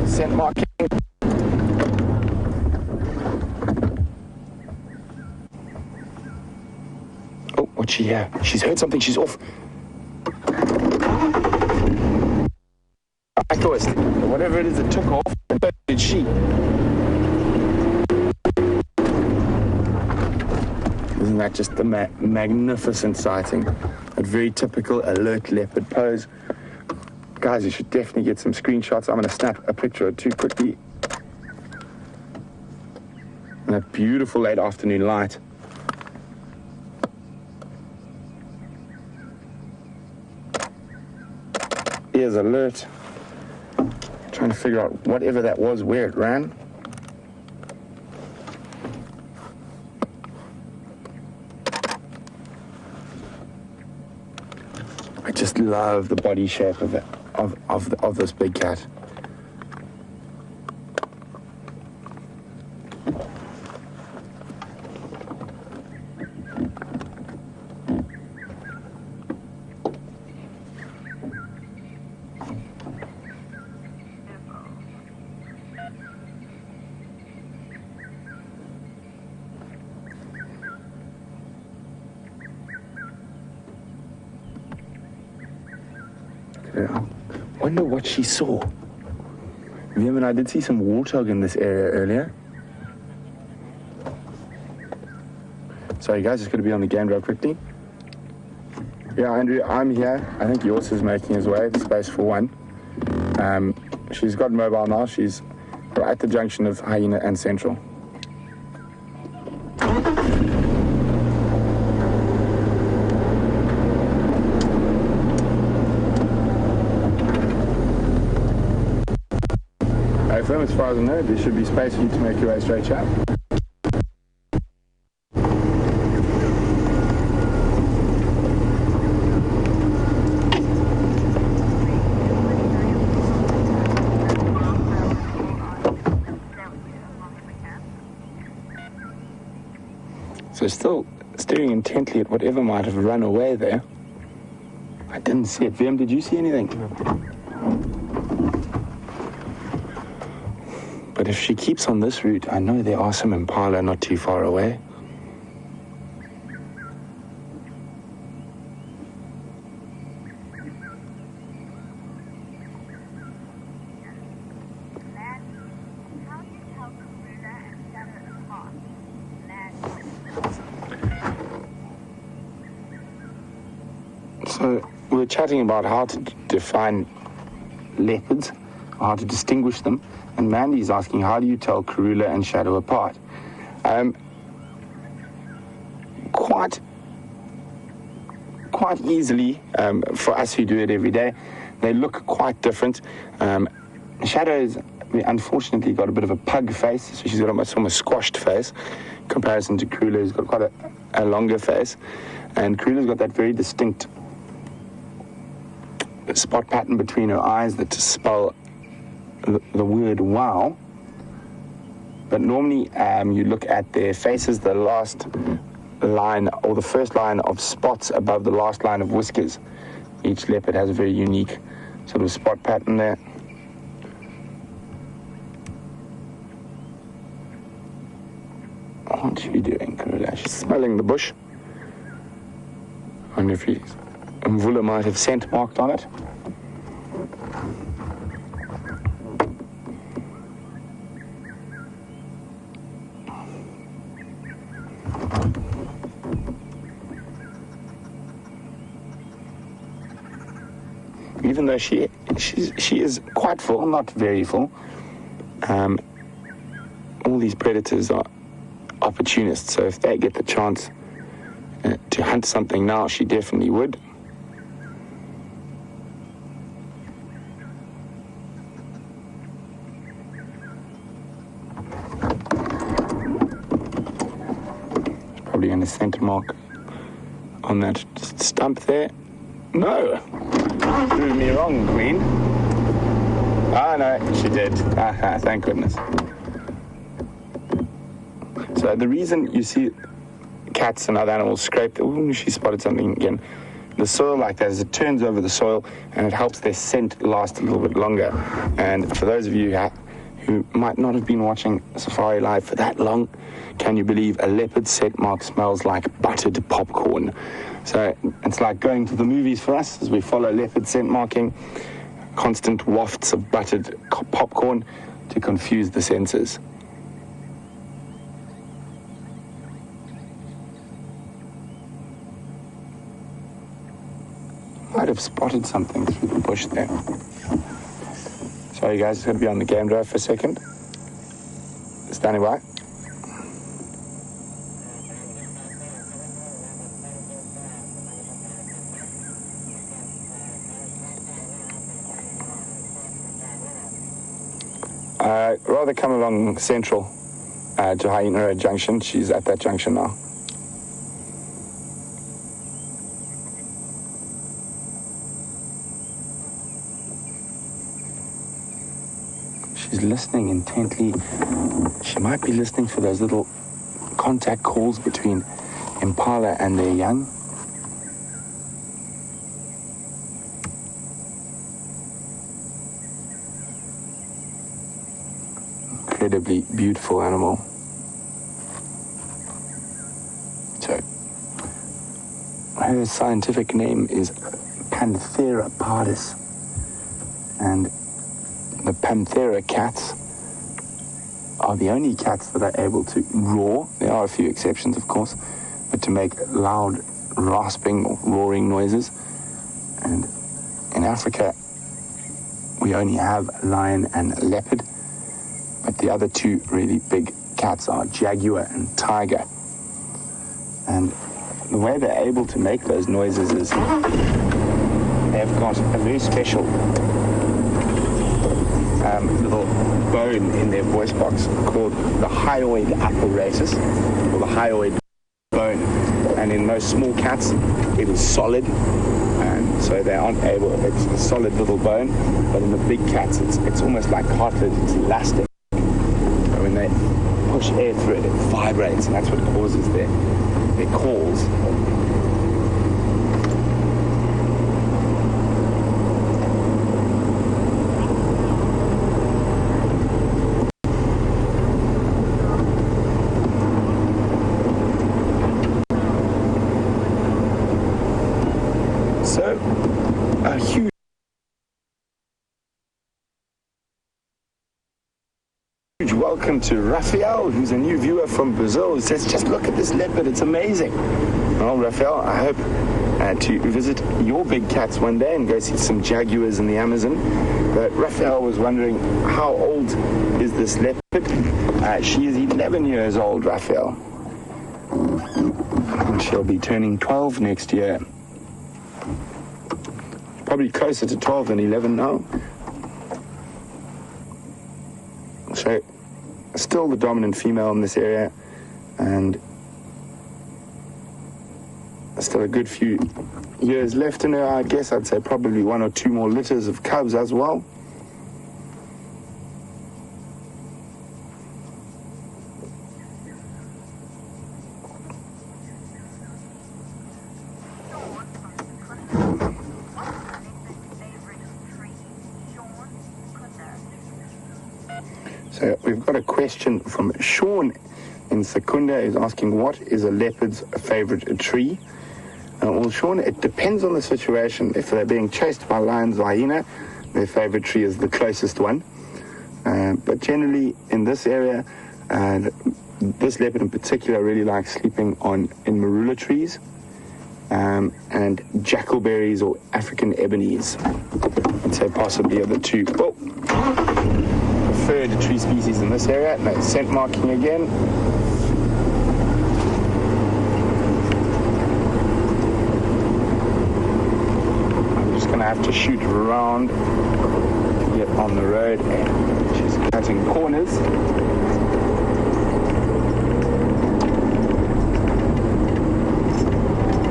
Scent marking. Oh, what's she here? She's heard something. She's off. I toast. Whatever it is that took off, so did she. Isn't that just the magnificent sighting? A very typical alert leopard pose. Guys, you should definitely get some screenshots. I'm going to snap a picture or two quickly. And that beautiful late afternoon light. Ears alert. Trying to figure out whatever that was, where it ran. I just love the body shape of it, of this big cat. I wonder what she saw. Liam and I did see some warthog in this area earlier. Sorry guys, just going to be on the game real quickly. Yeah, Andrew, I'm here. I think yours is making his way, the space for one. She's got mobile now. She's right at the junction of Hyena and Central. As far as I know, there should be space for you to make your way straight out. So still staring intently at whatever might have run away there. I didn't see it. Vim, did you see anything? But if she keeps on this route, I know there are some impala not too far away. How do you tell Karula and Shadow apart? So we're chatting about how to define leopards, or how to distinguish them. And Mandy's asking, how do you tell Karula and Shadow apart? Quite easily, for us who do it every day. They look quite different. Shadow's unfortunately got a bit of a pug face, so she's got almost squashed face, in comparison to Karula, who's got quite a longer face. And Karula's got that very distinct spot pattern between her eyes that spell the word wow. But normally you look at their faces, the last line or the first line of spots above the last line of whiskers. Each leopard has a very unique sort of spot pattern there. What's she doing, Karula? She's smelling the bush. I wonder if Mvula might have scent marked on it. Even though she is quite full, not very full, all these predators are opportunists, so if they get the chance to hunt something now, she definitely would. Probably going to center mark on that stump there. No! Proved me wrong, Queen. Ah, no, she did. Aha, thank goodness. So the reason you see cats and other animals scrape, she spotted something again. The soil like that, as it turns over the soil, and it helps their scent last a little bit longer. And for those of you who might not have been watching Safari Live for that long, can you believe a leopard scent mark smells like buttered popcorn? So it's like going to the movies for us as we follow leopard scent marking. constant wafts of buttered popcorn to confuse the senses. Might have spotted something through the bush there. Sorry guys, it's going to be on the game drive for a second. Standing by. Rather come along Central to Hyena Road Junction. She's at that junction now. She's listening intently. She might be listening for those little contact calls between impala and their young. Incredibly beautiful animal. So, her scientific name is Panthera pardus, and the Panthera cats are the only cats that are able to roar. There are a few exceptions, of course, but to make loud rasping or roaring noises. And in Africa, we only have lion and leopard, but the other two really big cats are jaguar and tiger. And the way they're able to make those noises is they've got a very special little bone in their voice box called the hyoid apparatus, or the hyoid bone. And in most small cats, it is solid, and so they aren't able, it's a solid little bone, but in the big cats, it's almost like cartilage, it's elastic. So when they push air through it, it vibrates, and that's what causes their calls. So, a huge welcome to Raphael, who's a new viewer from Brazil, who says, just look at this leopard, it's amazing. Well, Raphael, I hope to visit your big cats one day and go see some jaguars in the Amazon. But Raphael was wondering, how old is this leopard? She is 11 years old, Raphael. And she'll be turning 12 next year. Probably closer to 12 than 11 now. So, still the dominant female in this area, and still a good few years left in her, I guess. I'd say probably 1 or 2 more litters of cubs as well. So we've got a question from Sean in Secunda, who's asking, what is a leopard's favorite tree? Well, Sean, it depends on the situation. If they're being chased by lions or hyena, their favorite tree is the closest one. But generally in this area, this leopard in particular really likes sleeping in marula trees and jackalberries or African ebonies. I'd say possibly are the two preferred tree species in this area. No scent marking again. I'm just going to have to shoot around to get on the road, and she's cutting corners.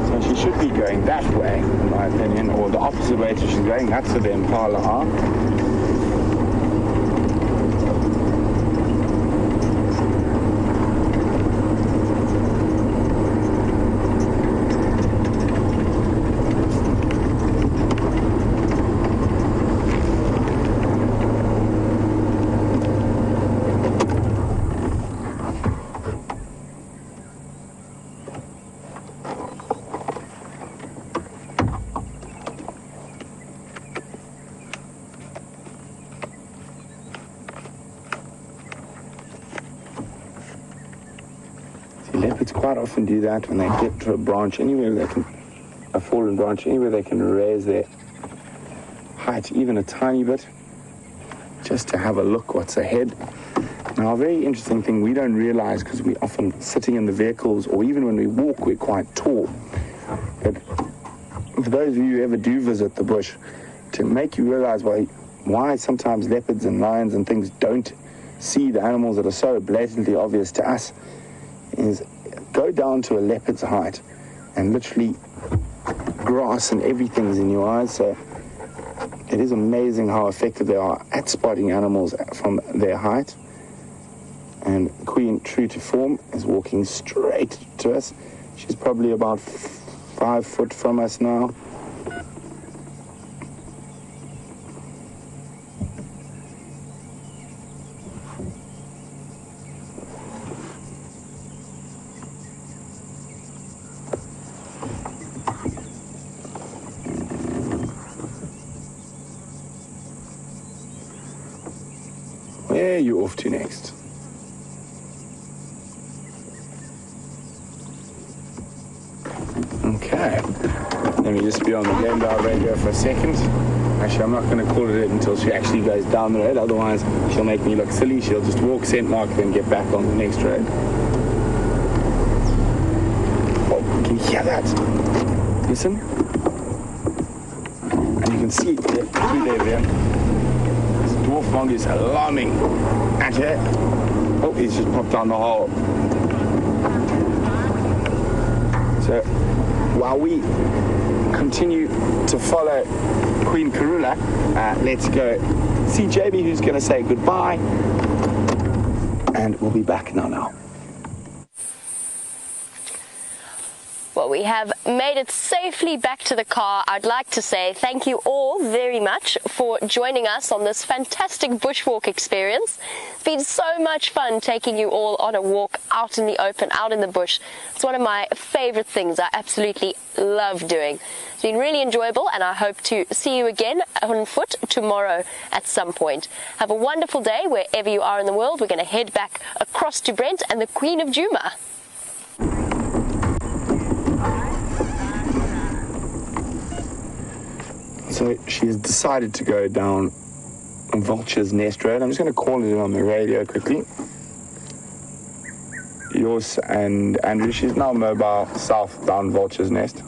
So she should be going that way, in my opinion, or the opposite way to she's going. That's where the impala are. leopards quite often do that when they get to a branch, a fallen branch, anywhere they can raise their height even a tiny bit, just to have a look what's ahead. Now, a very interesting thing we don't realize, because we often sitting in the vehicles, or even when we walk, we're quite tall. But for those of you who ever do visit the bush, to make you realize why sometimes leopards and lions and things don't see the animals that are so blatantly obvious to us, is go down to a leopard's height and literally grass and everything's in your eyes. So it is amazing how effective they are at spotting animals from their height. And Queen, true to form, is walking straight to us. She's probably about 5 foot from us now. Where are you off to next? Okay, let me just be on the game dial radio for a second. Actually, I'm not going to call it until she actually goes down the road, otherwise she'll make me look silly. She'll just walk scent mark, then get back on the next road. Oh, can you hear that? Listen. And you can see through there. This dwarf mongoose alarming at her. Oh, he's just popped down the hole. So while we continue to follow Queen Karula, let's go see JB, who's going to say goodbye, and we'll be back now. Well, we have made it safely back to the car. I'd like to say thank you all very much for joining us on this fantastic bushwalk experience. It's been so much fun taking you all on a walk out in the open, out in the bush. It's one of my favorite things. I absolutely love doing. It's been really enjoyable, and I hope to see you again on foot tomorrow at some point. Have a wonderful day wherever you are in the world. We're going to head back across to Brent and the Queen of Djuma. So she has decided to go down Vulture's Nest Road. I'm just going to call it in on the radio quickly. Yours and Andrew, she's now mobile south down Vulture's Nest.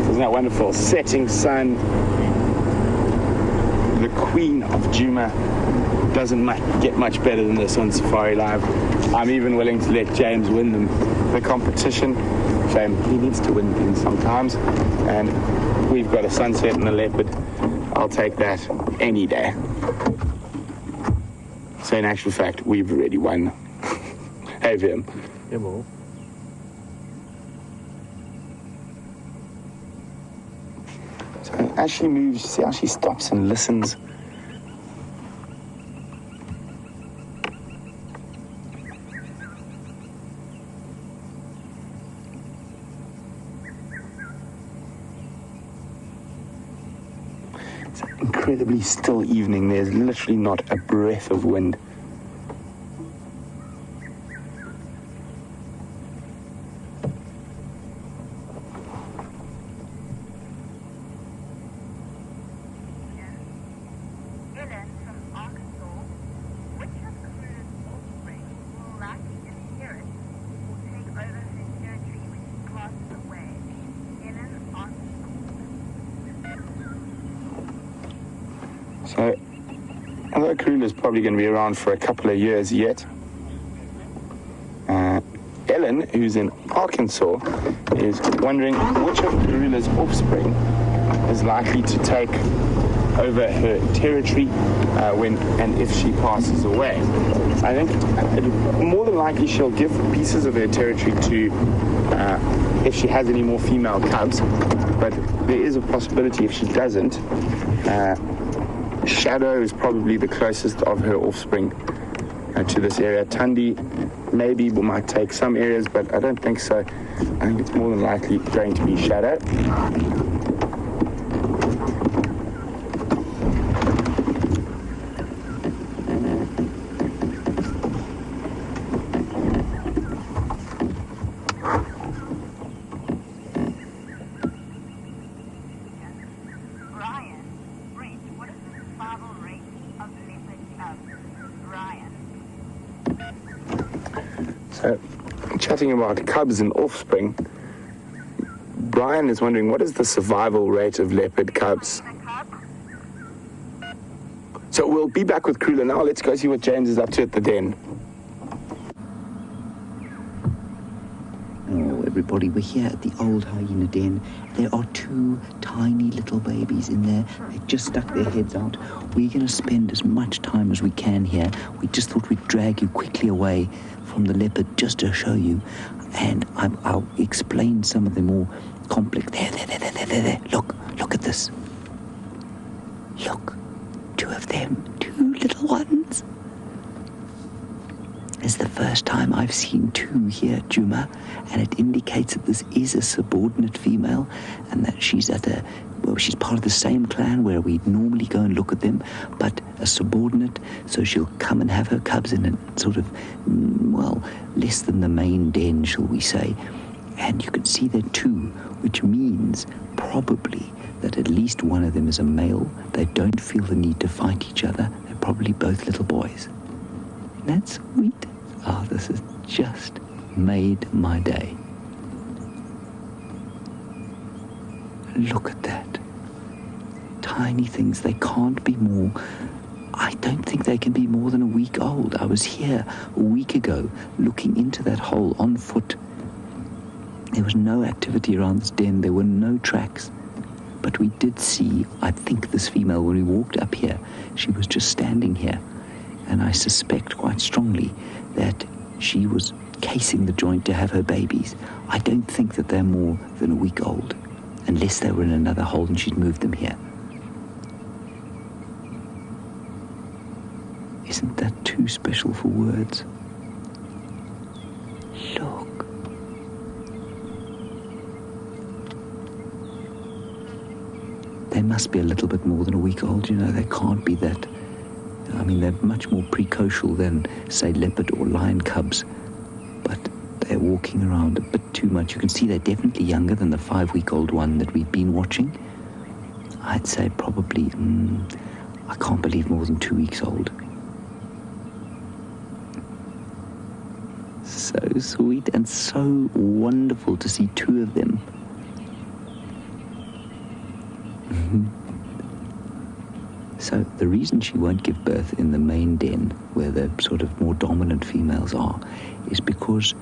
Isn't that wonderful? Setting sun. The Queen of Djuma. Doesn't get much better than this on Safari Live. I'm even willing to let James win the competition. Shame, he needs to win things sometimes. And we've got a sunset and a leopard. I'll take that any day. So in actual fact, we've already won. Hey, Vim. Yeah, well. So as she moves, see how she stops and listens. Incredibly still evening. There's literally not a breath of wind. Ellen from Arkansas, which of Karula's offspring will likely inherit or take over her territory when she passes away? Ellen, Arkansas. So, although Karula's probably going to be around for a couple of years yet, Ellen, who's in Arkansas, is wondering which of Karula's offspring is likely to take over her territory when and if she passes away. I think more than likely she'll give pieces of her territory to if she has any more female cubs, but there is a possibility if she doesn't. Shadow is probably the closest of her offspring to this area. Tundi maybe might take some areas, but I don't think so. I think it's more than likely going to be Shadow. So, chatting about cubs and offspring, Brian is wondering, what is the survival rate of leopard cubs? So we'll be back with Karula now. Let's go see what James is up to at the den. Oh, everybody, we're here at the old hyena den. There are 2 tiny little babies in there. They just stuck their heads out. We're going to spend as much time as we can here. We just thought we'd drag you quickly away from the leopard just to show you. And I'll explain some of the more complex. There. Look at this. Look, 2 of them, 2 little ones. It's the first time I've seen 2 here, Juma, and it indicates that this is a subordinate female and that she's she's part of the same clan where we normally go and look at them, but a subordinate, so she'll come and have her cubs in a sort of, less than the main den, shall we say. And you can see they're 2, which means probably that at least one of them is a male. They don't feel the need to fight each other. They're probably both little boys. That's sweet. Oh, this has just made my day. Look at that. Tiny things. They can't be more. I don't think they can be more than a week old. I was here a week ago looking into that hole on foot. There was no activity around this den. There were no tracks. But we did see, I think, this female, when we walked up here, she was just standing here. And I suspect quite strongly that she was casing the joint to have her babies. I don't think that they're more than a week old, unless they were in another hole and she'd moved them here. Isn't that too special for words? Look. They must be a little bit more than a week old, you know. They can't be that. I mean, they're much more precocial than, say, leopard or lion cubs, but they're walking around a bit too much. You can see they're definitely younger than the 5-week-old one that we've been watching. I'd say probably, I can't believe more than 2 weeks old. So sweet and so wonderful to see 2 of them. So the reason she won't give birth in the main den, where the sort of more dominant females are, is because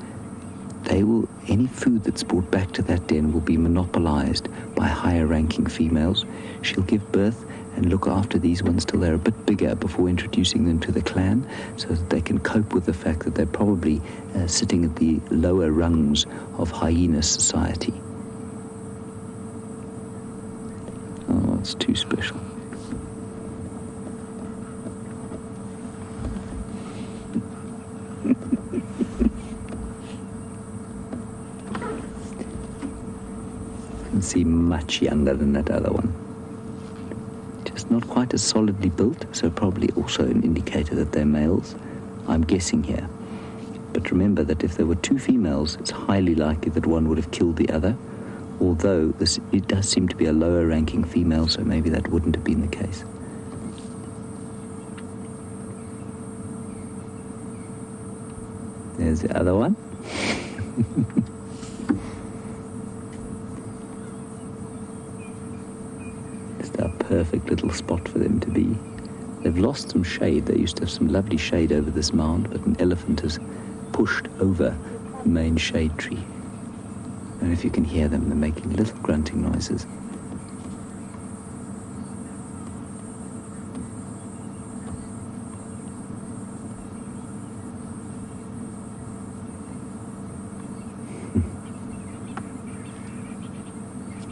any food that's brought back to that den will be monopolized by higher-ranking females. She'll give birth and look after these ones till they're a bit bigger before introducing them to the clan, so that they can cope with the fact that they're probably sitting at the lower rungs of hyena society. Oh, it's too special. Seem much younger than that other one. Just not quite as solidly built, so probably also an indicator that they're males, I'm guessing here. But remember that if there were 2 females, it's highly likely that one would have killed the other, although it does seem to be a lower ranking female, so maybe that wouldn't have been the case. There's the other one. Perfect little spot for them to be. They've lost some shade. They used to have some lovely shade over this mound, but an elephant has pushed over the main shade tree. And if you can hear them, they're making little grunting noises.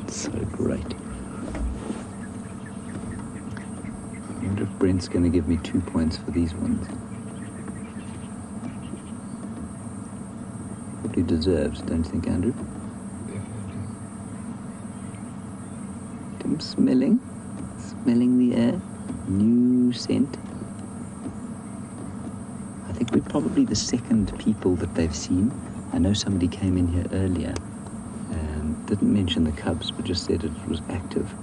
So great. Brent's going to give me 2 points for these ones. Probably deserves, don't you think, Andrew? I'm smelling the air. New scent. I think we're probably the second people that they've seen. I know somebody came in here earlier and didn't mention the cubs, but just said it was active.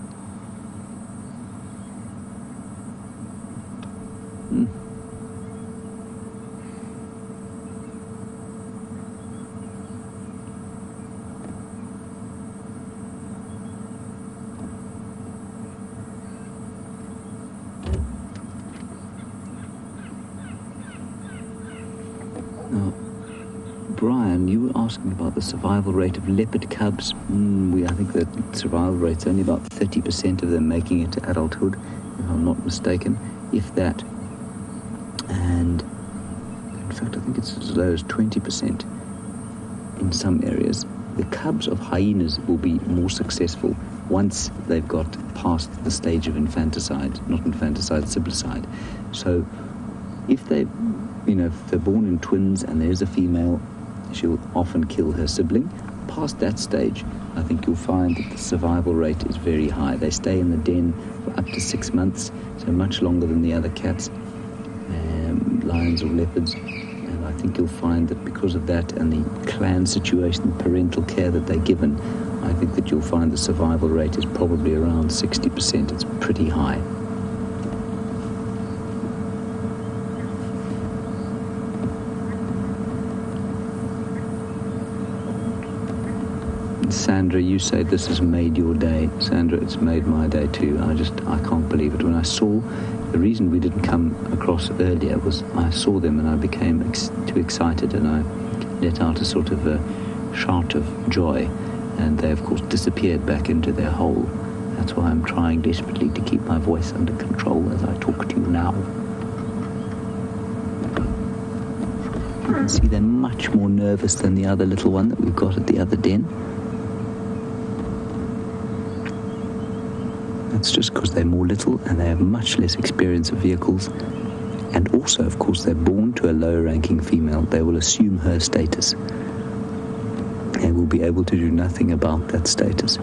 Now, Brian, you were asking about the survival rate of leopard cubs. I think the survival rate's only about 30% of them making it to adulthood, if I'm not mistaken, if that. And in fact, I think it's as low as 20% in some areas. The cubs of hyenas will be more successful once they've got past the stage of infanticide, not infanticide, siblicide. So if they're born in twins and there's a female, she'll often kill her sibling. Past that stage, I think you'll find that the survival rate is very high. They stay in the den for up to 6 months, so much longer than the other cats, lions or leopards. And I think you'll find that because of that and the clan situation, the parental care that they're given, I think that you'll find the survival rate is probably around 60%. It's pretty high. Sandra, you say this has made your day. Sandra, it's made my day too. I can't believe it. When I saw, the reason we didn't come across earlier was I saw them and I became too excited and I let out a sort of a shout of joy, and they of course disappeared back into their hole. That's why I'm trying desperately to keep my voice under control as I talk to you now. You can see they're much more nervous than the other little one that we've got at the other den. That's just because they're more little and they have much less experience of vehicles. And also, of course, they're born to a lower-ranking female. They will assume her status. They will be able to do nothing about that status.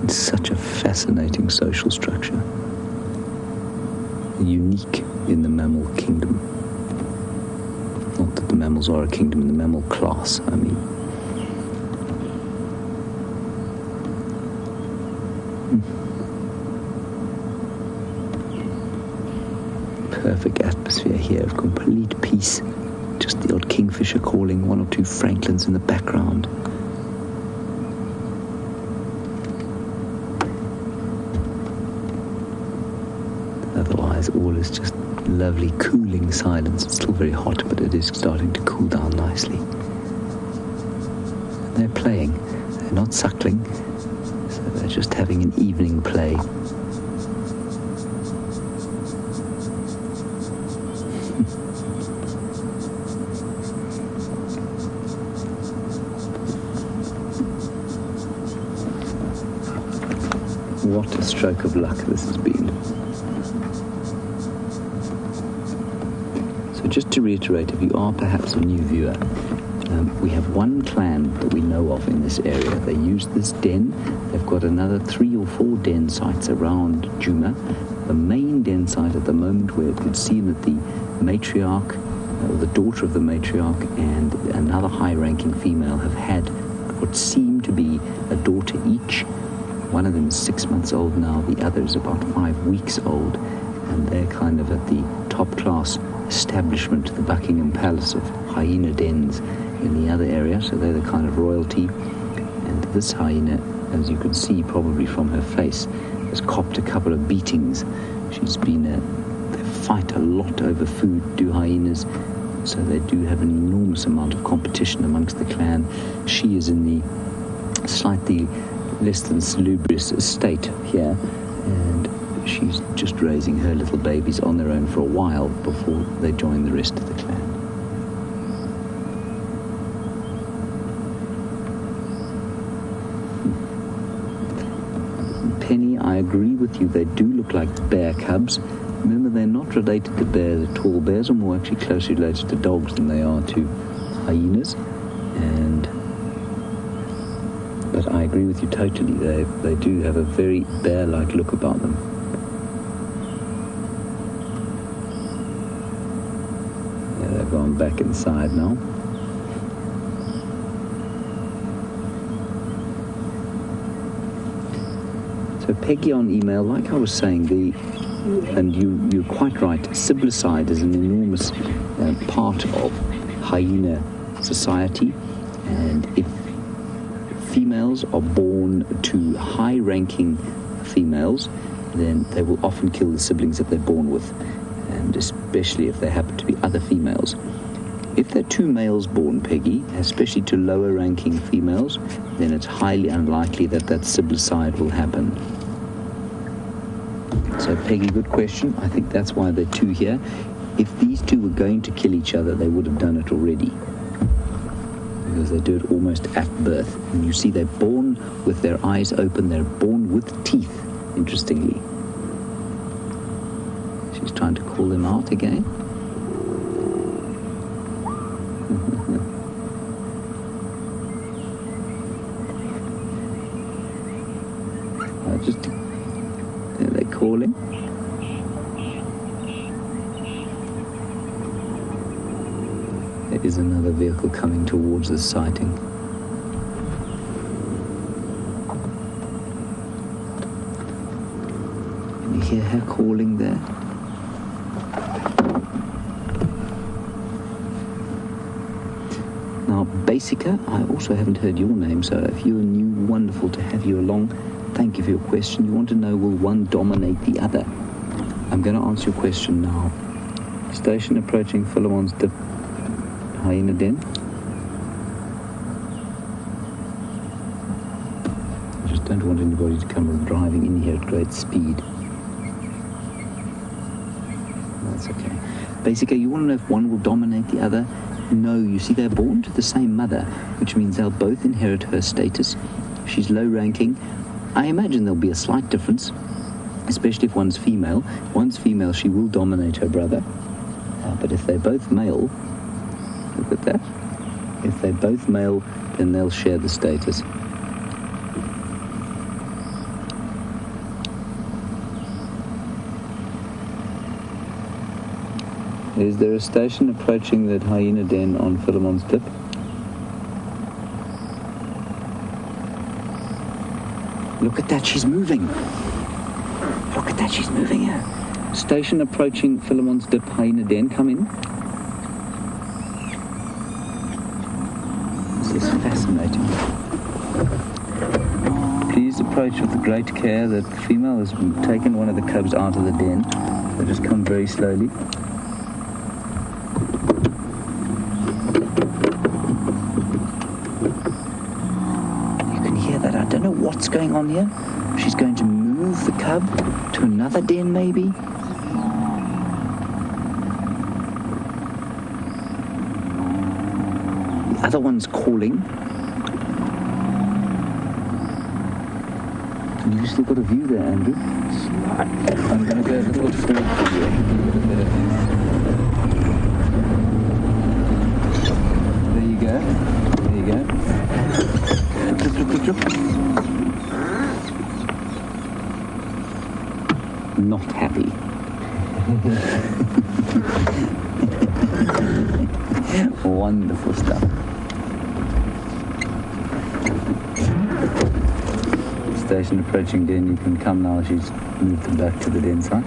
It's such a fascinating social structure. Unique in the mammal kingdom. Not that the mammals are a kingdom, in the mammal class, I mean. Perfect atmosphere here of complete peace. Just the odd kingfisher calling, one or two francolins in the background. Otherwise, all is just lovely, cooling silence. It's still very hot, but it is starting to cool down nicely. And they're playing. They're not suckling, so they're just having an evening play. What a stroke of luck this has been. So just to reiterate, if you are perhaps a new viewer, we have one clan that we know of in this area. They use this den. They've got another 3 or 4 den sites around Djuma. The main den site at the moment, where it would seem that the matriarch, or the daughter of the matriarch, and another high-ranking female have had what seem to be a daughter each. One of them is 6 months old now, the other is about 5 weeks old, and they're kind of at the top-class establishment, the Buckingham Palace of hyena dens in the other area, so they're the kind of royalty. And this hyena, as you can see probably from her face, has copped a couple of beatings. She's been they fight a lot over food, do hyenas, so they do have an enormous amount of competition amongst the clan. She is in the slightly less than salubrious estate here, and she's just raising her little babies on their own for a while before they join the rest of the clan. Penny, I agree with you, they do look like bear cubs. Remember, they're not related to bears at all. Bears are more actually closely related to dogs than they are to hyenas, but I agree with you totally. They do have a very bear-like look about them. Yeah, they've gone back inside now. So Peggy on email, like I was saying, and you're quite right, siblicide is an enormous part of hyena society, and if females are born to high-ranking females, then they will often kill the siblings that they're born with. and especially if there happen to be other females. If there are two males born, Peggy, especially to lower-ranking females, then it's highly unlikely that that siblicide will happen. So, Peggy, good question. I think that's why there are two here. If these two were going to kill each other, they would have done it already, because they do it almost at birth. And you see, they're born with their eyes open. They're born with teeth, interestingly. She's trying to call them out again. They're calling. There is another vehicle coming towards this sighting. Can you hear her calling there? Now, Basica, I also haven't heard your name, so if you're new, wonderful to have you along. Thank you for your question. You want to know, will one dominate the other? I'm going to answer your question now. Station approaching Philemon's Dip hyena den. I just don't want anybody to come driving in here at great speed. That's okay. Basically, you want to know if one will dominate the other? No, you see, they're born to the same mother, which means they'll both inherit her status. She's low-ranking. I imagine there'll be a slight difference, especially if one's female. If one's female, she will dominate her brother. But if they're both male, look at that. If they're both male, then they'll share the status. Is there a station approaching that hyena den on Philemon's Dip? Look at that, she's moving. Look at that, she's moving here. Station approaching Philemon's Dip hyena den. Come in. This is fascinating. Please approach with great care. The female has taken one of the cubs out of the den. They just come very slowly. I don't know what's going on here. She's going to move the cub to another den, maybe? The other one's calling. You've still got a view there, Andrew. I'm going to go a little bit forward for you. There you go. There you go. Not happy. Wonderful stuff. Station approaching den. You can come now. She's moved them back to the den side.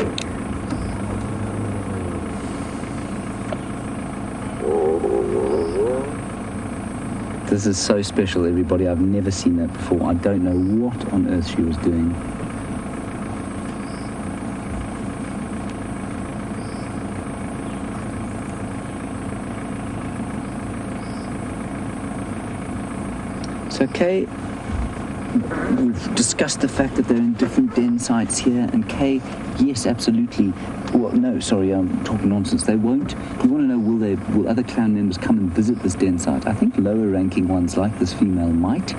This is so special, everybody. I've never seen that before. I don't know what on earth she was doing. It's okay. We've discussed the fact that they're in different den sites here, and Kay, yes, absolutely. Well, no, sorry, I'm talking nonsense. They won't. You want to know, will other clan members come and visit this den site? I think lower-ranking ones like this female might,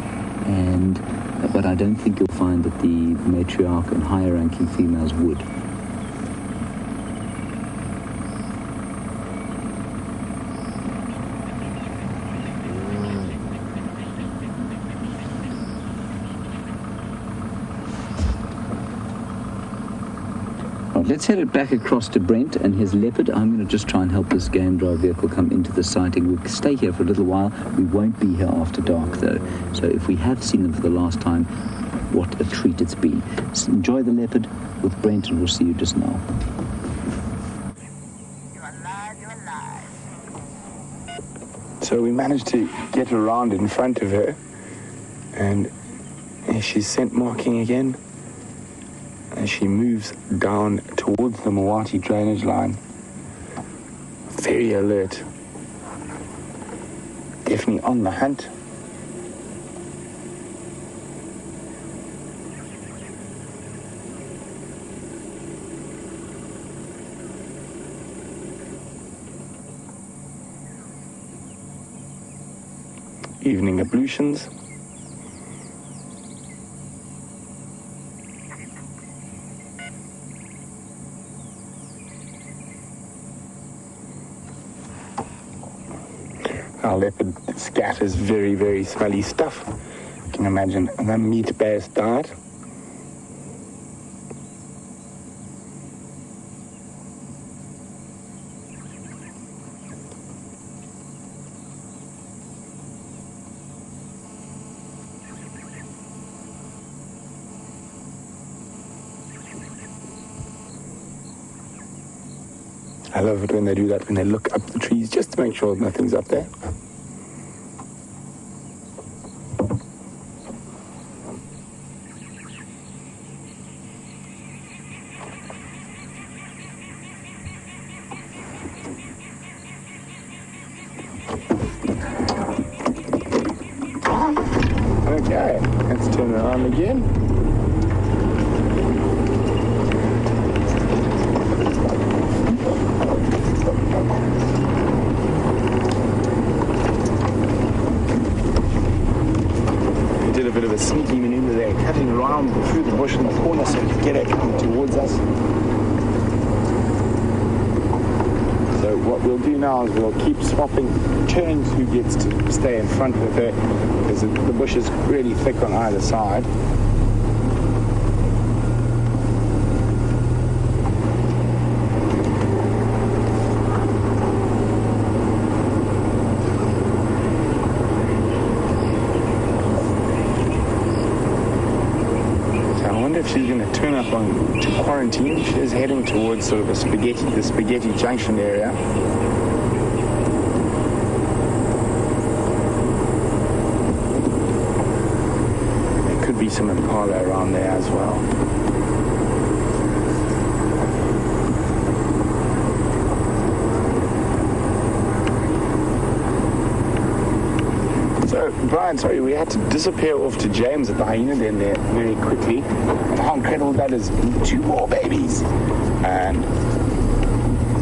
but I don't think you'll find that the matriarch and higher-ranking females would. Let's head it back across to Brent and his leopard. I'm going to just try and help this game drive vehicle come into the sighting. We'll stay here for a little while. We won't be here after dark, though. So if we have seen them for the last time, what a treat it's been. So enjoy the leopard with Brent, and we'll see you just now. You're alive, you're alive. So we managed to get around in front of her, and she's scent marking again. As she moves down towards the Mawati drainage line. very alert. Definitely on the hunt. Evening ablutions. Our leopard scatters very, very smelly stuff. You can imagine the meat-based diet. I love it when they do that, when they look up the trees just to make sure nothing's up there. Okay, let's turn around again. We did a bit of a sneaky maneuver there, cutting around through the bush in the corner so we could get her coming towards us. So what we'll do now is we'll keep swapping turns who gets to stay in front with her, because the bush is really thick on either side. If she's going to turn up to quarantine. She is heading towards sort of the spaghetti junction area. There could be some impala around there as well. So, Brian, sorry, we had to disappear off to James at the hyena den there very quickly. And how incredible that is. 2 more babies. And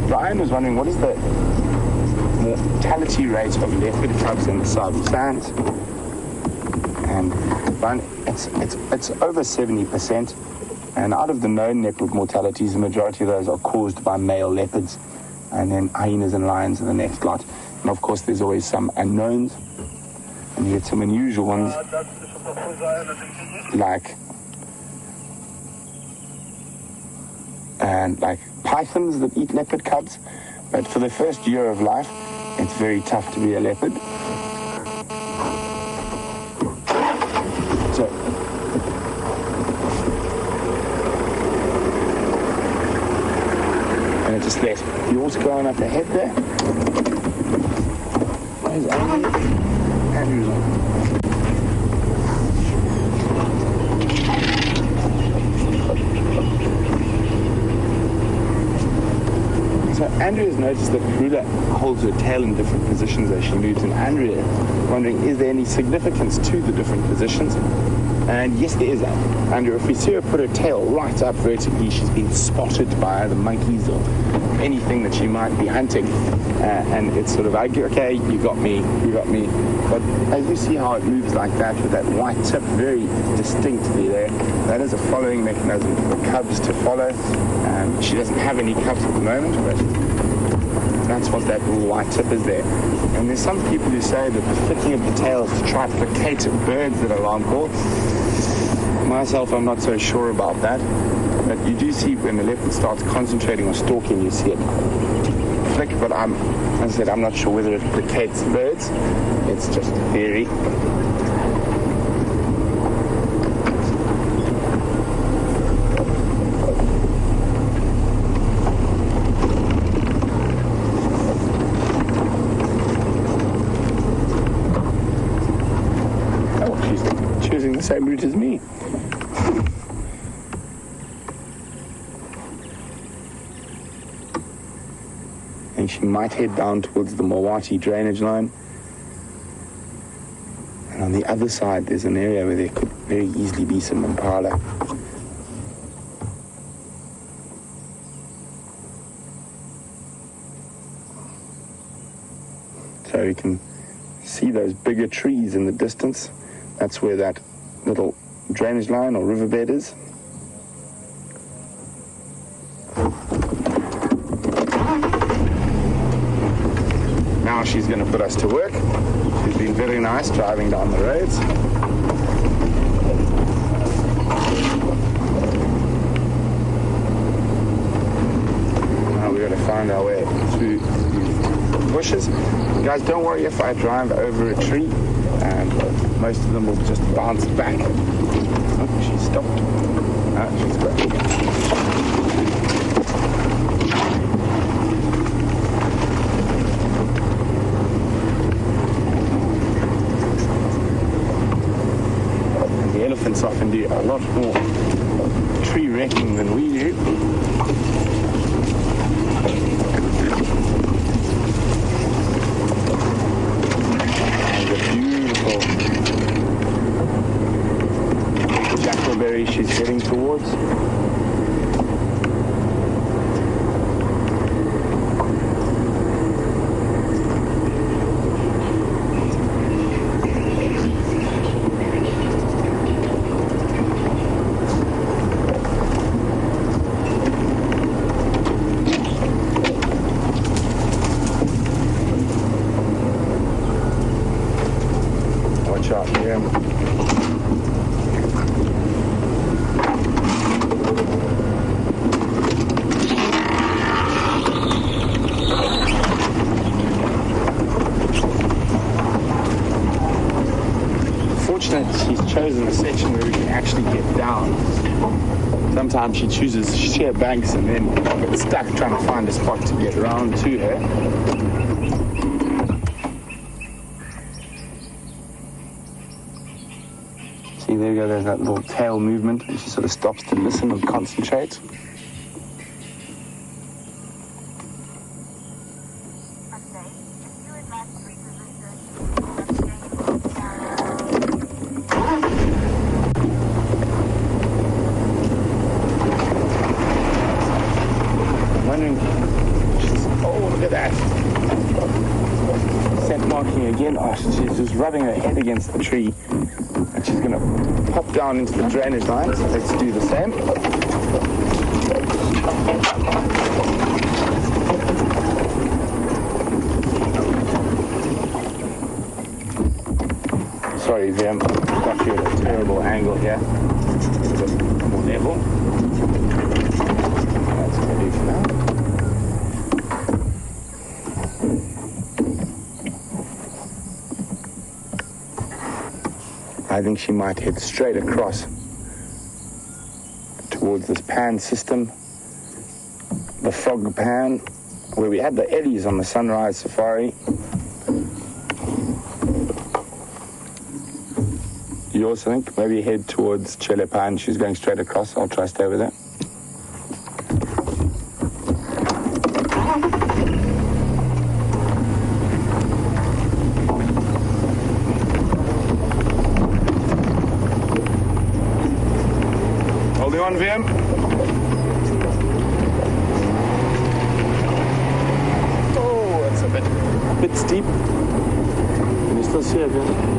Brian was wondering, what is the mortality rate of leopard cubs in the Sabi Sands? And Brian, it's over 70%. And out of the known leopard mortalities, the majority of those are caused by male leopards. And then hyenas and lions are the next lot. And of course, there's always some unknowns. And you get some unusual ones, like pythons that eat leopard cubs. But for the first year of life, it's very tough to be a leopard. So, and it's just that. You also going up ahead there. Where's Andrew? Andrew's on. So Andrea has noticed that Karula holds her tail in different positions as she moves, and Andrea wondering, is there any significance to the different positions? And yes, there is, Andrea. If we see her put her tail right up vertically, she's been spotted by either monkeys or anything that she might be hunting. And it's sort of, okay, you got me. But as you see how it moves like that, with that white tip very distinctly there, that is a following mechanism for the cubs to follow. She doesn't have any cubs at the moment, but that's what that little white tip is there. And there's some people who say that the flicking of the tail is to try to placate birds that are alarm call. Myself, I'm not so sure about that. But you do see when the leopard starts concentrating on stalking, you see it flick. But as I said, I'm not sure whether it placates birds. It's just a theory. Oh, she's choosing the same route as me. think she might head down towards the Mawati drainage line. And on the other side, there's an area where there could very easily be some impala. So you can see those bigger trees in the distance. That's where that little drainage line or riverbed is. Now she's going to put us to work. She's been very nice driving down the roads. Now we've got to find our way through these bushes. Guys, don't worry if I drive over a tree, and most of them will just bounce back. Oh, she stopped. Ah, she's great. Elephants often do a lot more tree wrecking than we do. And the beautiful jackleberry she's heading towards. She's chosen a section where we can actually get down. Sometimes she chooses sheer banks and then gets stuck trying to find a spot to get around to her. See, there you go, there's that little tail movement, and she sort of stops to listen and concentrate. She's just rubbing her head against the tree, and she's going to pop down into the drainage line. So let's do the same. Sorry, Vim, got you at a terrible angle here. Just more level. That's going to do for now. I think she might head straight across towards this pan system, the frog pan, where we had the eddies on the sunrise safari. You also think maybe head towards Chile Pan. She's going straight across. I'll try stay with that. Holding on, VM. Oh, that's a bit steep. Can you still see it, VM?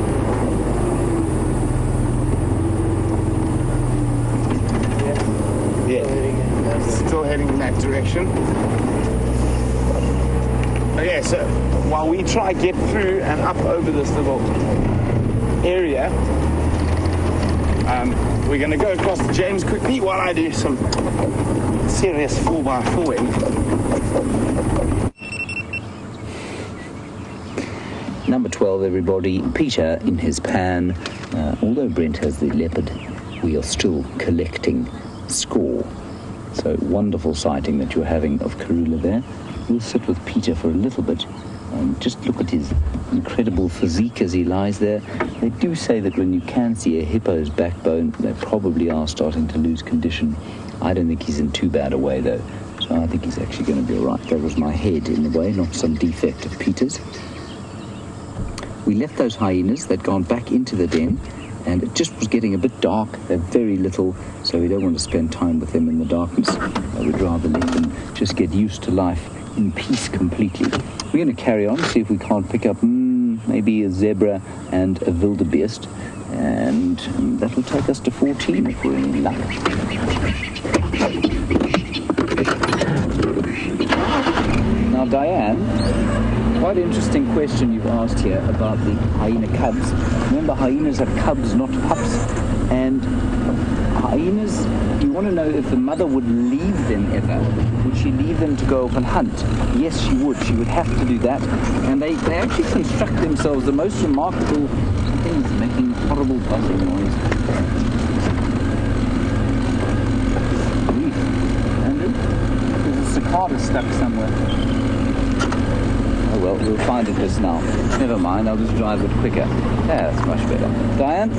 Yeah, still heading in that direction. Okay, so while we try get through and up over this little area, we're going to go across to James quickly while I do some serious 4x4ing. Number 12, everybody. Peter in his pan. Although Brent has the leopard, we are still collecting score. So wonderful sighting that you're having of Karula there. We'll sit with Peter for a little bit and just look at his incredible physique as he lies there. They do say that when you can see a hippo's backbone, they probably are starting to lose condition. I don't think he's in too bad a way though. So So I think he's actually going to be all right. That was my head in the way, not some defect of Peter's. We left those hyenas. They'd gone back into the den, and it just was getting a bit dark. They're very little, so we don't want to spend time with them in the darkness. I would rather let them just get used to life in peace completely. We're going to carry on, see if we can't pick up maybe a zebra and a wildebeest, and that will take us to 14 if we're in luck. Now, Diane, quite interesting question you've asked here about the hyena cubs. Remember, hyenas have cubs, not pups, and hyenas, you want to know if the mother would leave them ever. Would she leave them to go off and hunt? Yes, she would. She would have to do that. And they actually construct themselves the most remarkable things, making horrible buzzing noise. Andrew? There's a cicada stuck somewhere. Oh well, we'll find it just now. Never mind, I'll just drive it quicker. Yeah, that's much better. Diane,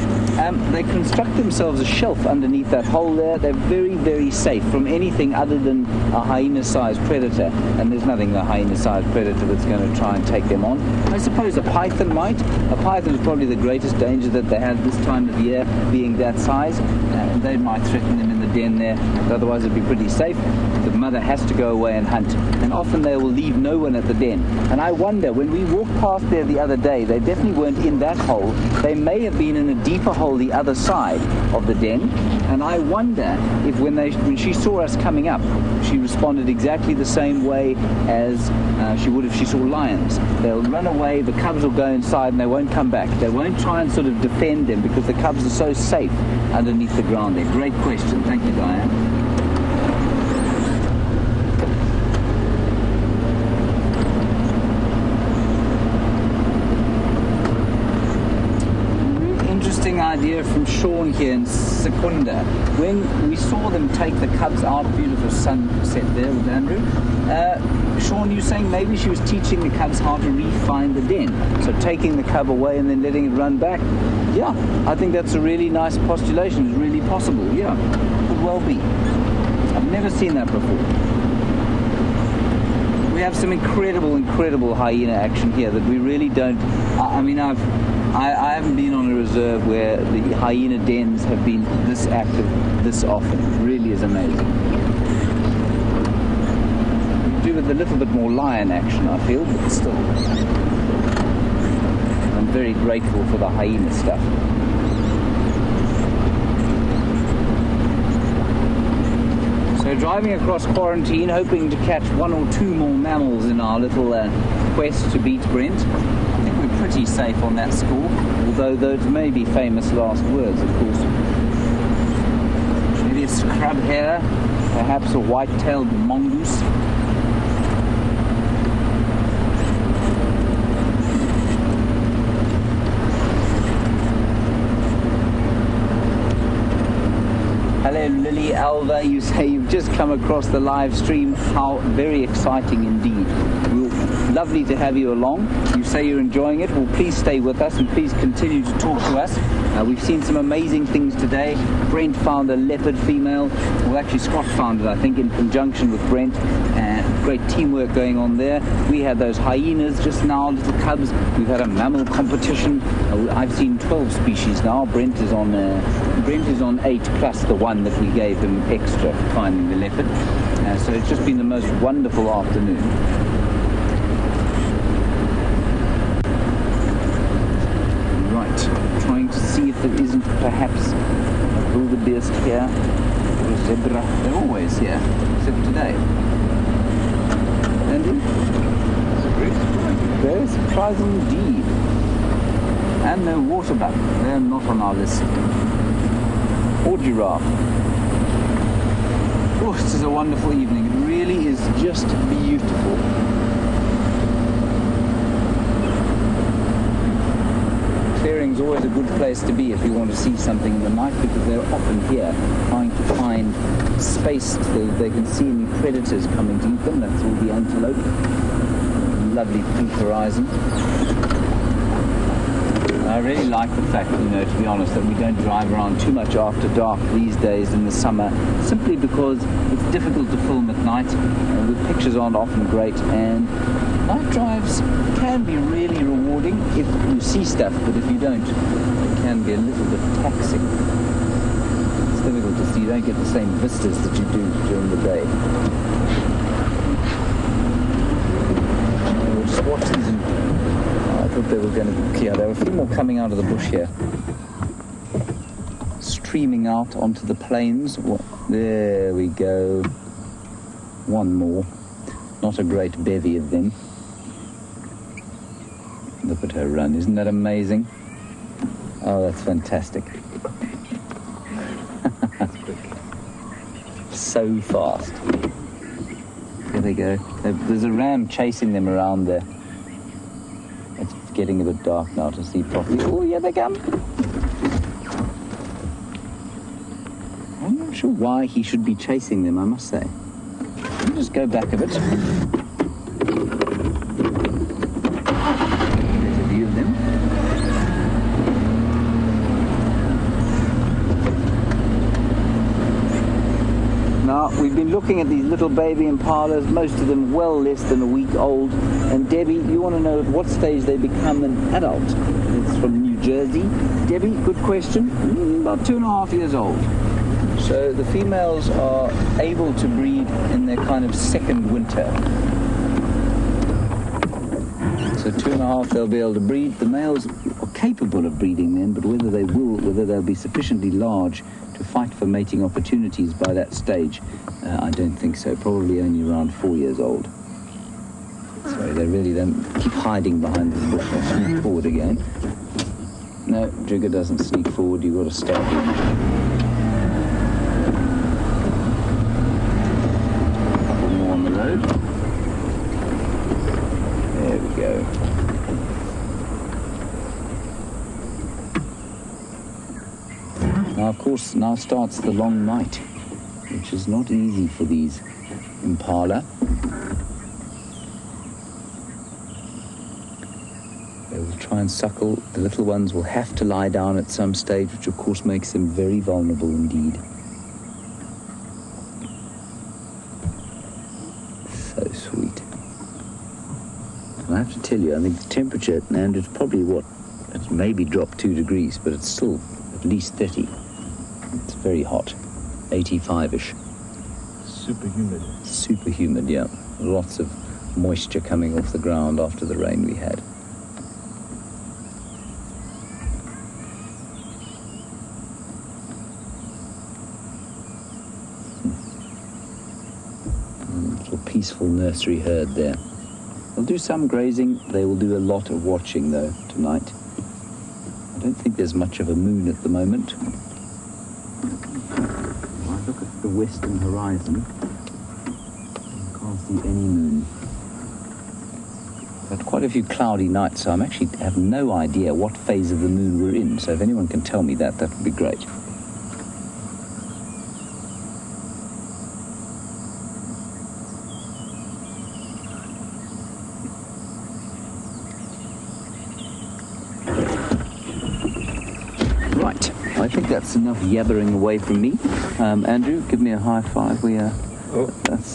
they construct themselves a shelf underneath that hole there. They're very, very safe from anything other than a hyena-sized predator. And there's nothing a hyena-sized predator that's going to try and take them on. I suppose a python might. A python is probably the greatest danger that they have this time of year, being that size. And they might threaten them in the den there, but otherwise it'd be pretty safe. The mother has to go away and hunt. And often they will leave no one at the den. And I wonder, when we walked past there the other day, they definitely weren't in that hole. They may have been in a deeper hole the other side of the den. And I wonder if when she saw us coming up, she responded exactly the same way as she would if she saw lions. They'll run away, the cubs will go inside, and they won't come back. They won't try and sort of defend them because the cubs are so safe underneath the ground there. Great question. Thank you, Diane. Idea from Sean here in Secunda. When we saw them take the cubs out, beautiful sunset there with Andrew. Sean, you saying maybe she was teaching the cubs how to re-find the den. So taking the cub away and then letting it run back. Yeah, I think that's a really nice postulation. It's really possible. Yeah, could well be. I've never seen that before. We have some incredible hyena action here that we really don't. I haven't been on a reserve where the hyena dens have been this active this often. It really is amazing. We do with a little bit more lion action, I feel, but still. I'm very grateful for the hyena stuff. So driving across quarantine, hoping to catch one or two more mammals in our little quest to beat Brent. I think we're pretty safe on that score, although those may be famous last words, of course. Maybe a scrub hare, perhaps a white-tailed mongoose. Hello Lily Alva, you say you've just come across the live stream. How very exciting indeed. Lovely to have you along. You say you're enjoying it. Well, please stay with us and please continue to talk to us. We've seen some amazing things today. Brent found a leopard female. Well, actually Scott found it, I think, in conjunction with Brent. Great teamwork going on there. We had those hyenas just now, little cubs. We've had a mammal competition. I've seen 12 species now. Brent is on 8 plus the one that we gave him extra for finding the leopard. So it's just been the most wonderful afternoon. Trying to see if there isn't perhaps a wildebeest here or a zebra. They're always here, except today. Andrew? That's a great surprise. Very surprising indeed. And no waterbuck. They're not on our list. Or giraffe. Oh, this is a wonderful evening. It really is just beautiful. Clearing's always a good place to be if you want to see something in the night, because they're often here trying to find space so they can see any predators coming to eat them. That's all the antelope. Lovely pink horizon. I really like the fact, to be honest, that we don't drive around too much after dark these days in the summer, simply because it's difficult to film at night. The pictures aren't often great, and night drives can be really rewarding if you see stuff, but if you don't, it can be a little bit taxing. It's difficult to see. You don't get the same vistas that you do during the day. We'll just watch these and I thought they were going to be clear. There were a few more coming out of the bush here. Streaming out onto the plains. There we go. One more. Not a great bevy of them. Look at her run. Isn't that amazing? Oh, that's fantastic. So fast. There they go. There's a ram chasing them around there. It's getting a bit dark now to see properly. Oh, yeah, they come. I'm not sure why he should be chasing them, I must say. Let me just go back a bit. There's a view of them. Now, we've been looking at these little baby impalas, most of them well less than a week old. And Debbie, you want to know at what stage they become an adult? It's from New Jersey. Debbie, good question. About 2.5 years old. So the females are able to breed in their kind of second winter. So 2.5 they'll be able to breed. The males are capable of breeding then, but whether they'll be sufficiently large to fight for mating opportunities by that stage, I don't think so. Probably only around 4 years old. Sorry, they really don't keep hiding behind the bush. They'll sneak forward again. No, Jigger doesn't sneak forward. You've got to stop him. There we go. Now, of course, now starts the long night, which is not easy for these impala. They will try and suckle. The little ones will have to lie down at some stage, which of course makes them very vulnerable indeed. So sweet. I have to tell you, I think the temperature, and it's probably it's maybe dropped 2 degrees, but it's still at least 30. It's very hot, 85-ish. Super humid. Super humid, yeah. Lots of moisture coming off the ground after the rain we had. Little peaceful nursery herd there. They'll do some grazing. They will do a lot of watching, though, tonight. I don't think there's much of a moon at the moment. If I look at the western horizon, I can't see any moon. We've had quite a few cloudy nights, so I have no idea what phase of the moon we're in. So if anyone can tell me that would be great. Right, I think that's enough yabbering away from me. Andrew, give me a high five.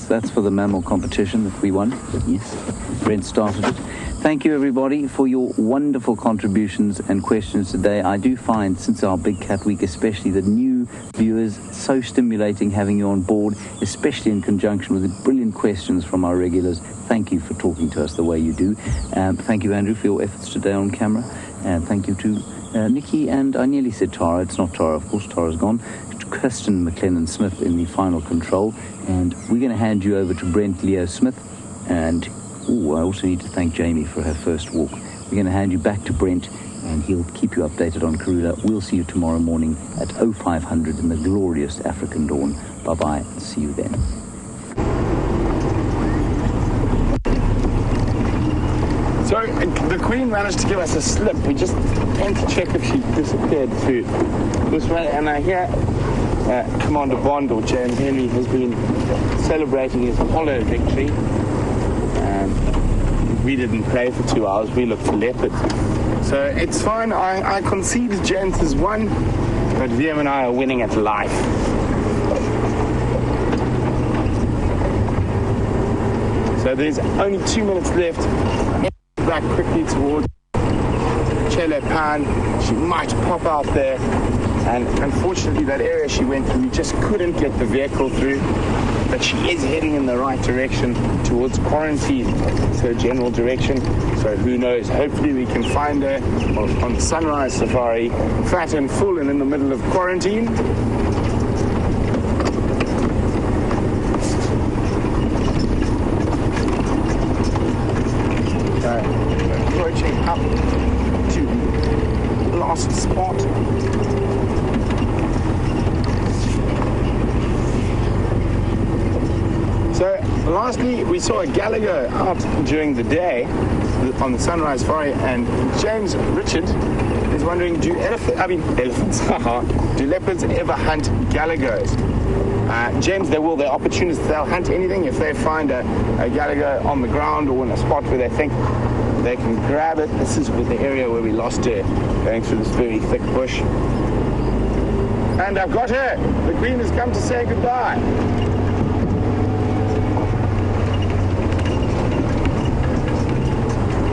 That's for the mammal competition that we won. Yes, Brent started it. Thank you, everybody, for your wonderful contributions and questions today. I do find, since our Big Cat Week especially, that new viewers, so stimulating having you on board, especially in conjunction with the brilliant questions from our regulars. Thank you for talking to us the way you do. Thank you, Andrew, for your efforts today on camera. And thank you to Nikki, and I nearly said Tara. It's not Tara, of course. Tara's gone. Kirsten McLennan-Smith in the final control. And we're going to hand you over to Brent Leo Smith. And, I also need to thank Jamie for her first walk. We're going to hand you back to Brent, and he'll keep you updated on Karula. We'll see you tomorrow morning at 0500 in the glorious African dawn. Bye-bye. See you then. So the Queen managed to give us a slip. We just went to check if she disappeared through this way, and I hear Commander Bond, or James Henry, has been celebrating his Apollo victory. We didn't play for 2 hours. We looked for leopards. So it's fine. I concede James has won, but VM and I are winning at life. So there's only 2 minutes left. Back quickly towards Chele Pan. She might pop out there. And unfortunately, that area she went through, we just couldn't get the vehicle through. But she is heading in the right direction towards quarantine. It's her general direction. So who knows? Hopefully we can find her on Sunrise Safari, fat and full and in the middle of quarantine. Approaching up to the last spot. So lastly, we saw a Gallagher out during the day on the Sunrise Safari, and James Richard is wondering, do leopards ever hunt Gallagers? James, they will. They're opportunists. They'll hunt anything. If they find a Gallagher on the ground or in a spot where they think they can grab it. This is with the area where we lost her, going through this very thick bush. And I've got her. The Queen has come to say goodbye.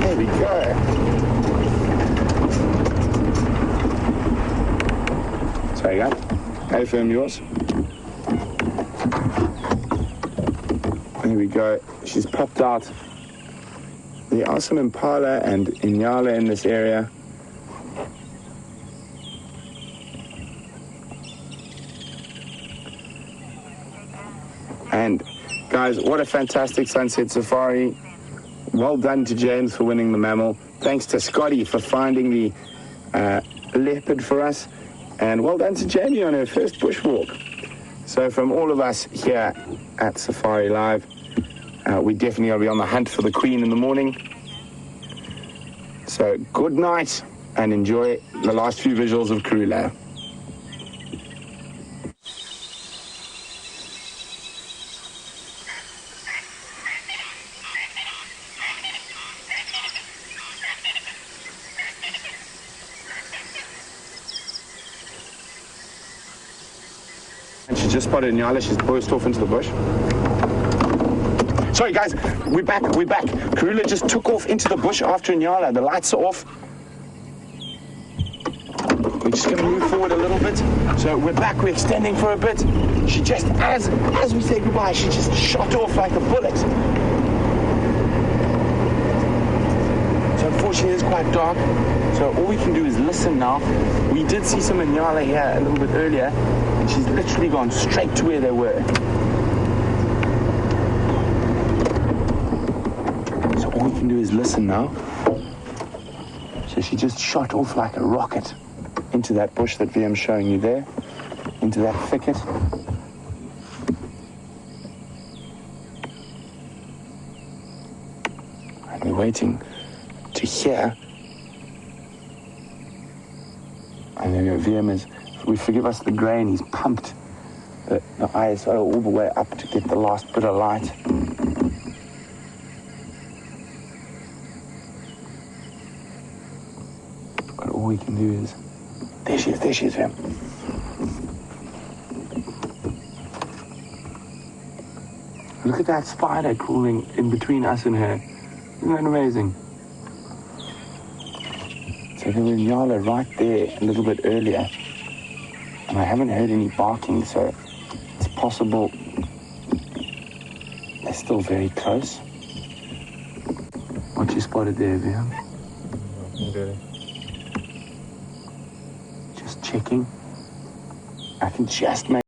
There we go. Sorry, guys. Hey, film yours. There we go. She's popped out. There are some impala and inyala in this area. And guys, what a fantastic sunset safari. Well done to James for winning the mammal. Thanks to Scotty for finding the leopard for us. And well done to Jamie on her first bushwalk. So from all of us here at Safari Live, we definitely got to be on the hunt for the Queen in the morning. So good night and enjoy the last few visuals of Karula. And she just spotted Nyala. She's burst off into the bush. Sorry guys, we're back. Karula just took off into the bush after Nyala. The lights are off. We're just going to move forward a little bit. So we're back, we're extending for a bit. She just, as we say goodbye, she just shot off like a bullet. So unfortunately it's quite dark. So all we can do is listen now. We did see some Nyala here a little bit earlier, and she's literally gone straight to where they were. All we can do is listen now. So she just shot off like a rocket into that bush that VM's showing you there, into that thicket. And we're waiting to hear. And then VM is, we forgive us the grain, he's pumped the ISO all the way up to get the last bit of light. All we can do is, there she is, fam. Look at that spider crawling in between us and her. Isn't that amazing? So there was Nyala right there a little bit earlier, and I haven't heard any barking, so it's possible they're still very close. What you spotted there, Viam? Okay. Checking. I can just make